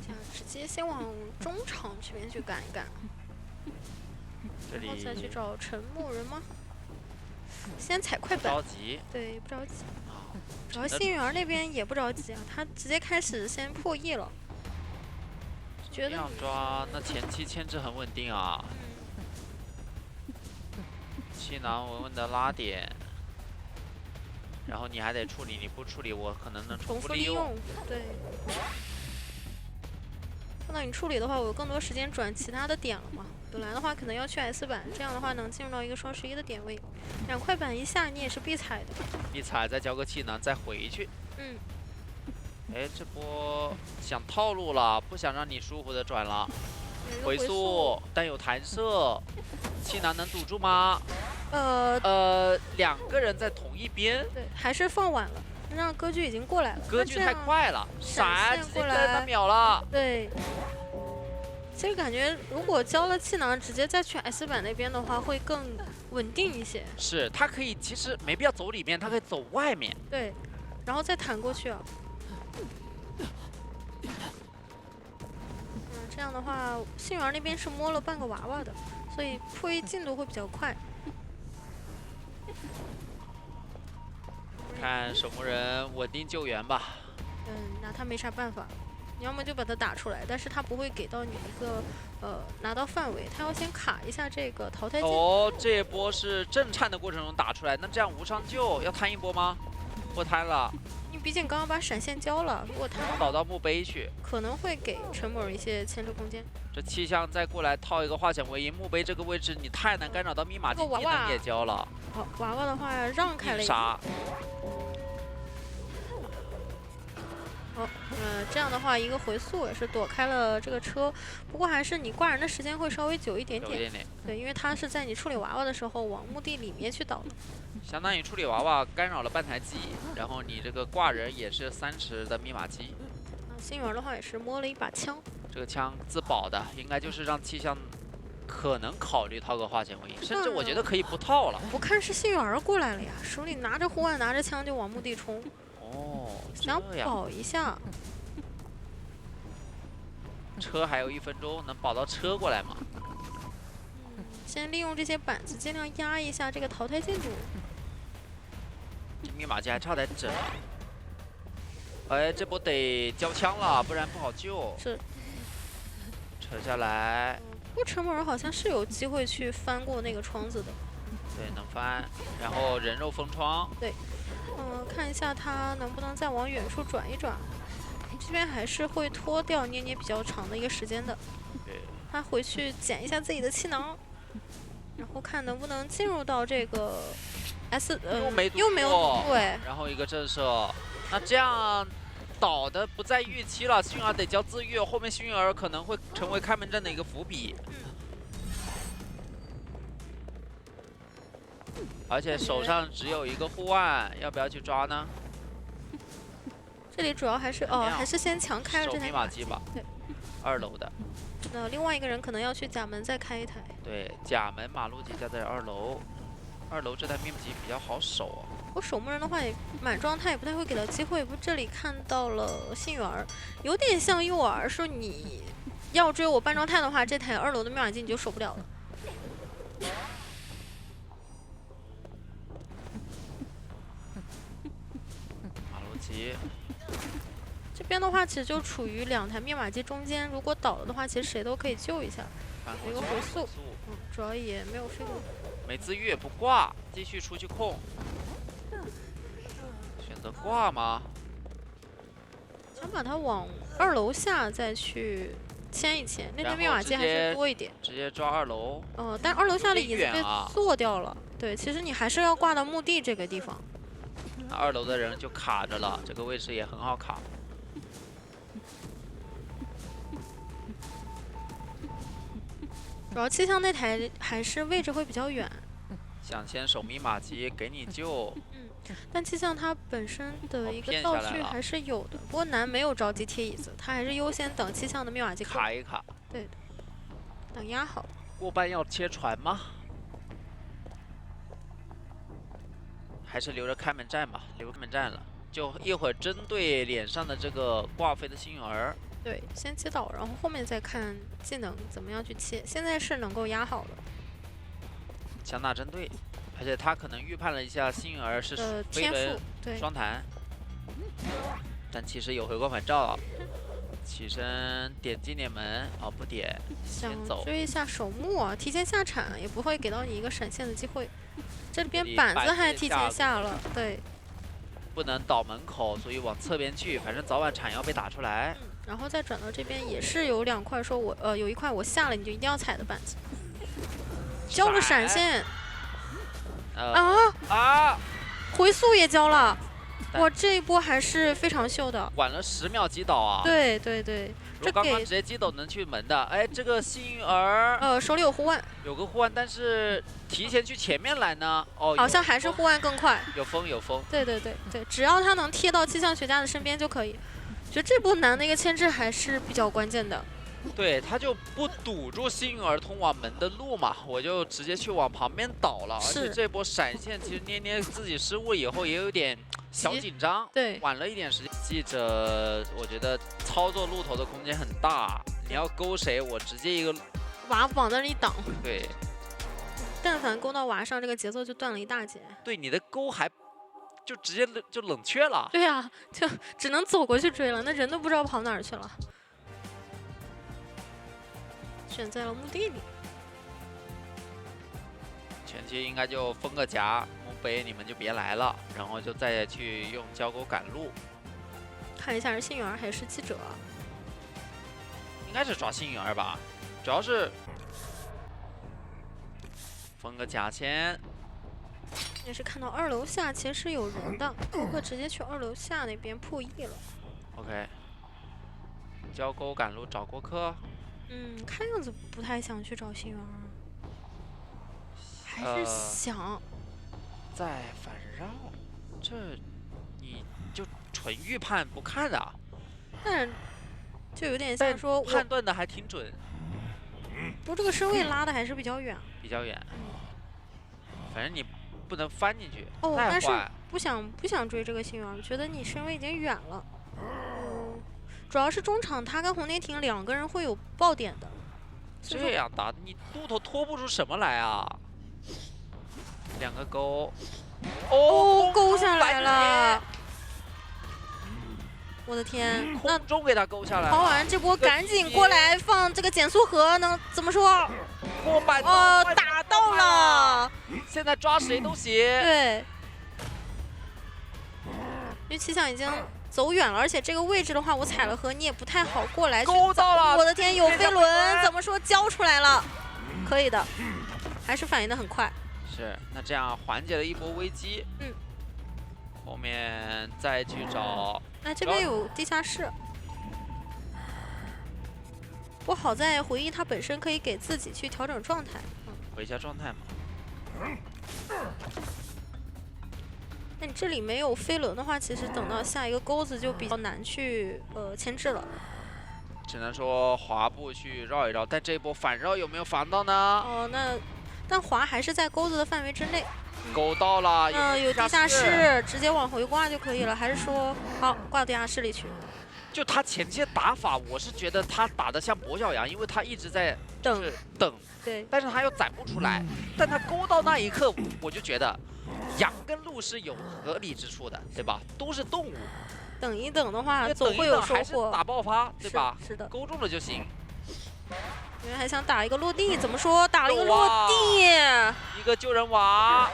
这样直接先往中场这边去赶一赶。这里然后再去找沉默人吗？先踩快不板。着急。对，不着急。啊，主要幸运儿那边也不着急啊，他直接开始先破译了。觉这得样抓，那前期牵制很稳定啊。气囊稳稳的拉点，然后你还得处理，你不处理我可能能重复利利用，对。看到你处理的话，我有更多时间转其他的点了嘛。本来的话可能要去 S 板，这样的话能进入到一个双11的点位。2块板一下你也是必踩的。一踩再交个气囊再回去。嗯。哎，这波想套路了，不想让你舒服的转了。回速，速，但有弹射，气囊能堵住吗？两个人在同一边。对，还是放晚了，让歌剧已经过来了。歌剧太快了，闪直接跟他秒了。对。其实感觉如果交了气囊，直接再去 S 板那边的话，会更稳定一些。是，他可以其实没必要走里面，他可以走外面。对，然后再弹过去啊。这样的话，幸运儿那边是摸了半个娃娃的，所以破译进度会比较快。看守墓人稳定救援吧。那他没啥办法，你要么就把他打出来，但是他不会给到你一个拿到范围，他要先卡一下这个淘汰键。哦，这波是震颤的过程中打出来，那这样无伤救要摊一波吗？不摊了。你毕竟刚刚把闪现交了，如果他倒到墓碑去，可能会给陈某一些牵制空间。这气象再过来套一个化险为夷，墓碑这个位置你太难干扰到密码机，技能也交了。好，娃娃的话让开了一杀。好，这样的话一个回速也是躲开了这个车，不过还是你挂人的时间会稍微久一点点。对，因为他是在你处理娃娃的时候往墓地里面去倒的。相当于处理娃娃干扰了半台机，然后你这个挂人也是30的密码机。幸运儿的话也是摸了一把枪，这个枪自保的，应该就是让气象可能考虑套个化险为夷，甚至我觉得可以不套了。我看是幸运儿过来了呀，手里拿着护腕，拿着枪就往墓地冲。哦，想保一下。车还有1分钟，能保到车过来吗？先利用这些板子，尽量压一下这个淘汰进度。这密码机还差点整。哎，这波得交枪了，不然不好救。是。扯下来。不过陈某人好像是有机会去翻过那个窗子的。对，能翻。然后人肉封窗。对。看一下他能不能再往远处转一转。这边还是会拖掉捏捏比较长的一个时间的。对。他回去捡一下自己的气囊，然后看能不能进入到这个 S 又没堵住哎。然后一个震慑，那这样倒的不在预期了，幸运儿得交自愈，后面幸运儿可能会成为开门战的一个伏笔。而且手上只有一个护腕，要不要去抓呢？这里主要还是还是先强开了这台密码机吧。对，2楼的。那另外一个人可能要去甲门再开一台。对，甲门马路机架在2楼，2楼这台密码机比较好守啊。我守墓人的话也满状态，也不太会给到机会。不，这里看到了幸运儿，有点像诱饵，说你要追我半状态的话，这台2楼的密码机你就守不了了。马路机。这边的话，其实就处于2台密码机中间，如果倒了的话，其实谁都可以救一下。有一个回速，主要也没有飞过。没自愈不挂，继续出去控。选择挂吗？想把它往2楼下再去牵一牵，那台密码机还是多一点。直接抓2楼。但2楼下的椅子被坐掉了。对，其实你还是要挂到墓地这个地方。那2楼的人就卡着了，这个位置也很好卡。主要气象那台还是位置会比较远。想先守密码机给你救。但气象它本身的一个道具还是有的，不过南没有着急贴椅子，他还是优先等气象的密码机卡一卡。对的，等压好。过半要切船吗？还是留着开门战吧，留开门战了，就一会儿针对脸上的这个挂飞的幸运儿。对，先击倒，然后后面再看技能怎么样去切。现在是能够压好了。强打针对，而且他可能预判了一下幸运儿是飞天轮赋对。双弹，但其实有回光返照，起身点进点门，哦不点，想先走。追一下首目啊，提前下铲也不会给到你一个闪现的机会。这里边这里板子板还提子下前下了，对。不能倒门口，所以往侧边去，反正早晚铲要被打出来。然后再转到这边也是有2块，说我有一块我下了你就一定要踩的板子，交了闪现啊！回速也交了，但哇，这一波还是非常秀的。晚了10秒击倒啊！对对对，这如果刚刚给直接击倒能去门的，哎，这个幸运儿手里有护腕，有个护腕，但是提前去前面来呢，哦，好像还是护腕更快。有风有风。对对对对，只要他能贴到气象学家的身边就可以。觉得这波难的一个牵制还是比较关键的。对，他就不堵住幸运儿通往门的路嘛，我就直接去往旁边倒了。而且这波闪现，其实捏捏自己失误以后也有点小紧张，对，晚了一点时间。记者，我觉得操作路头的空间很大，你要勾谁，我直接一个娃往那里挡。对，但凡勾到娃上，这个节奏就断了一大截。对，你的勾还就直接就冷却了。对啊，就只能走过去追了，那人都不知道跑哪儿去了。选在了墓地里，前期应该就封个夹，墓碑你们就别来了，然后就再去用交钩赶路。看一下是幸运儿还是记者？应该是抓幸运儿吧，主要是封个夹先。也是看到2楼下其实是有人的，顾客直接去2楼下那边破译了。OK， 交钩赶路找过客。看样子不太想去找幸运儿，还是想再反绕，这你就纯预判不看啊？但就有点像说判断的还挺准。不过这个身位拉的还是比较远，比较远。反正你不能翻进去。哦，但是不想追这个幸运儿，觉得你身位已经远了。主要是中场他跟红蝶亭2个人会有爆点的。这样打你路头拖不出什么来啊！2个勾，哦，勾下来了！我的天，那空中给他勾下来。跑完这波赶紧过来放这个减速盒，能怎么说？过板哦，打到了！现在抓谁都行。对，因为气象已经走远了，而且这个位置的话，我踩了盒你也不太好过来。勾到了！我的天，有飞轮，怎么说交出来了？可以的，还是反应的很快。是，那这样缓解了一波危机。后面再去找。哎，这边有地下室。不过好在回忆它本身可以给自己去调整状态。回一下状态嘛。那你这里没有飞轮的话，其实等到下一个钩子就比较难去牵制了。只能说滑步去绕一绕，但这一波反绕有没有防到呢？哦，但滑还是在钩子的范围之内。勾到了，有地下室，直接往回挂就可以了。还是说好挂到地下室里去？就他前期的打法，我是觉得他打得像跛脚羊，因为他一直在等，对，但是他又攒不出来。但他勾到那一刻，我就觉得羊跟鹿是有合理之处的，对吧？都是动物，等一等的话，总会有收获。还是打爆发，对吧？是的，勾中了就行。因为还想打一个落地，怎么说？打了一个落地，一个救人娃，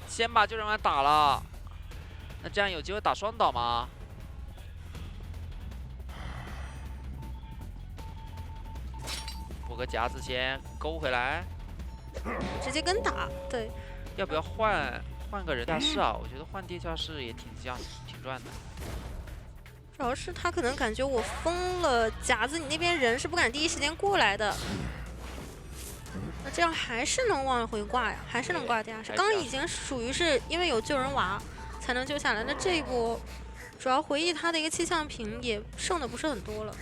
先把救人娃打了。那这样有机会打双倒吗？补个夹子先勾回来，直接跟打。对，要不要换个人地下室啊？我觉得换地下室也挺赚的。主要是他可能感觉我封了夹子，你那边人是不敢第一时间过来的。那这样还是能往回挂呀，还是能挂地下室。刚刚已经属于是因为有救人娃才能救下来，那这一波主要回忆他的一个气象瓶也剩的不是很多了。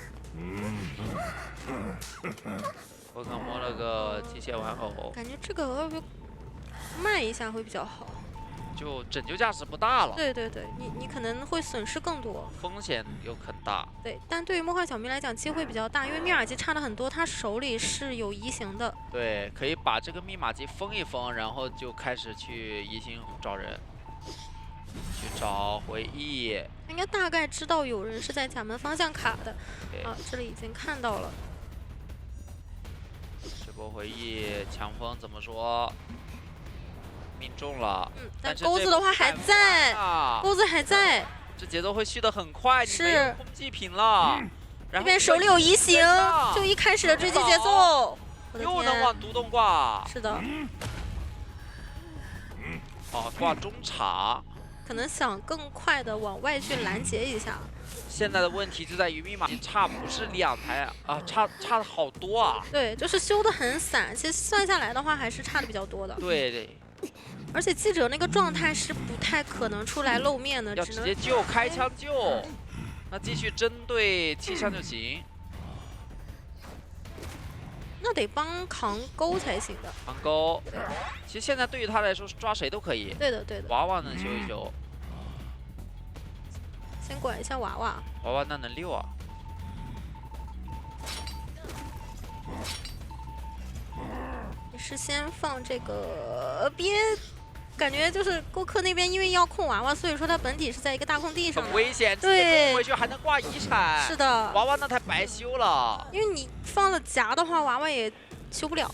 我刚摸了个机械玩偶，感觉这个要不慢一下会比较好。就拯救价值不大了，对对对，你可能会损失更多，风险又很大。对，但对于梦幻小明来讲，机会比较大，因为密码机差的很多，他手里是有移形的。对，可以把这个密码机封一封，然后就开始去移形找人，去找回忆。应该大概知道有人是在甲门方向卡的，对，啊，这里已经看到了。这波回忆强风怎么说？命中了，但是钩子的话还在，啊，钩子还在，这节奏会续得很快，你是没有空气瓶了。然后这边手里有移形，就一开始的追击节奏，又能往独栋挂。是的，哦，挂中场。可能想更快的往外去拦截一下。现在的问题就在于密码机差不是2台啊，差的好多啊。对，就是修的很散，其实算下来的话还是差的比较多的。对对。而且记者那个状态是不太可能出来露面的，要直接救，开枪救，那继续针对气象就行。那得帮扛钩才行的。扛钩，其实现在对于他来说，抓谁都可以。对的对的。娃娃能修一修。先管一下娃娃。娃娃那能溜啊。你是先放这个别，感觉就是郭克那边因为要控娃娃，所以说他本体是在一个大空地上，很危险。对，回去还能挂遗产。是的。娃娃那台白修了，因为你放了夹的话，娃娃也修不了。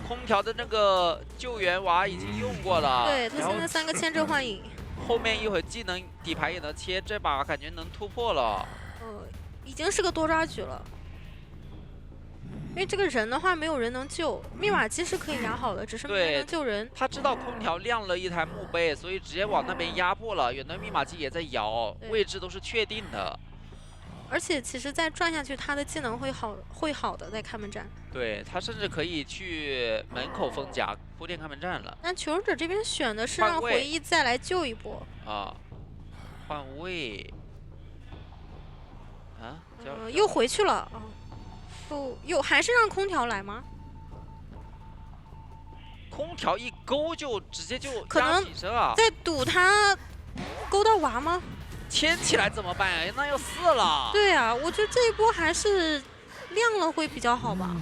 空调的那个救援娃已经用过了。对他现在3个牵制幻影。后面一会儿技能底牌也能切，这把感觉能突破了。已经是个多抓局了。因为这个人的话，没有人能救，密码机是可以压好的，只是没人能救人。他知道空调亮了一台墓碑，所以直接往那边压迫了。远端密码机也在摇，位置都是确定的。而且其实再转下去，他的技能会好的，在开门战。对他甚至可以去门口封甲铺垫开门战了。但求生者这边选的是让回忆再来救一波啊，换位啊，又回去了啊。又还是让空调来吗？空调一勾就直接就可能在赌他勾到娃吗？牵起来怎么办呀？那要4了。对啊，我觉得这一波还是亮了会比较好吧。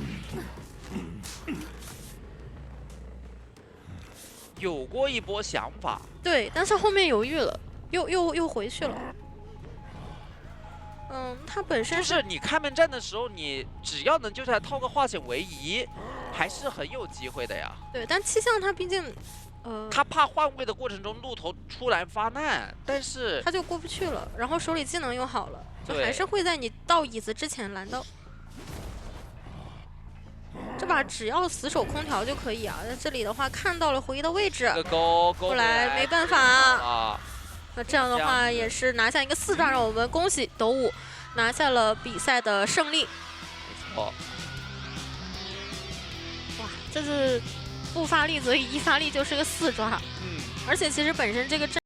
有过一波想法，对，但是后面犹豫了，又回去了。他本身就是你开门战的时候，你只要能救下来套个化险为夷，还是很有机会的呀。对，但气象他毕竟，他怕换位的过程中路头突然发难，但是他就过不去了，然后手里技能又好了，就还是会在你到椅子之前拦到。这把只要死守空调就可以啊。在这里的话，看到了回忆的位置，勾过来没办法啊。那这样的话也是拿下一个4抓，让我们恭喜斗武拿下了比赛的胜利。没错。哇，这是不发力，所以一发力就是个4抓。而且其实本身这个阵。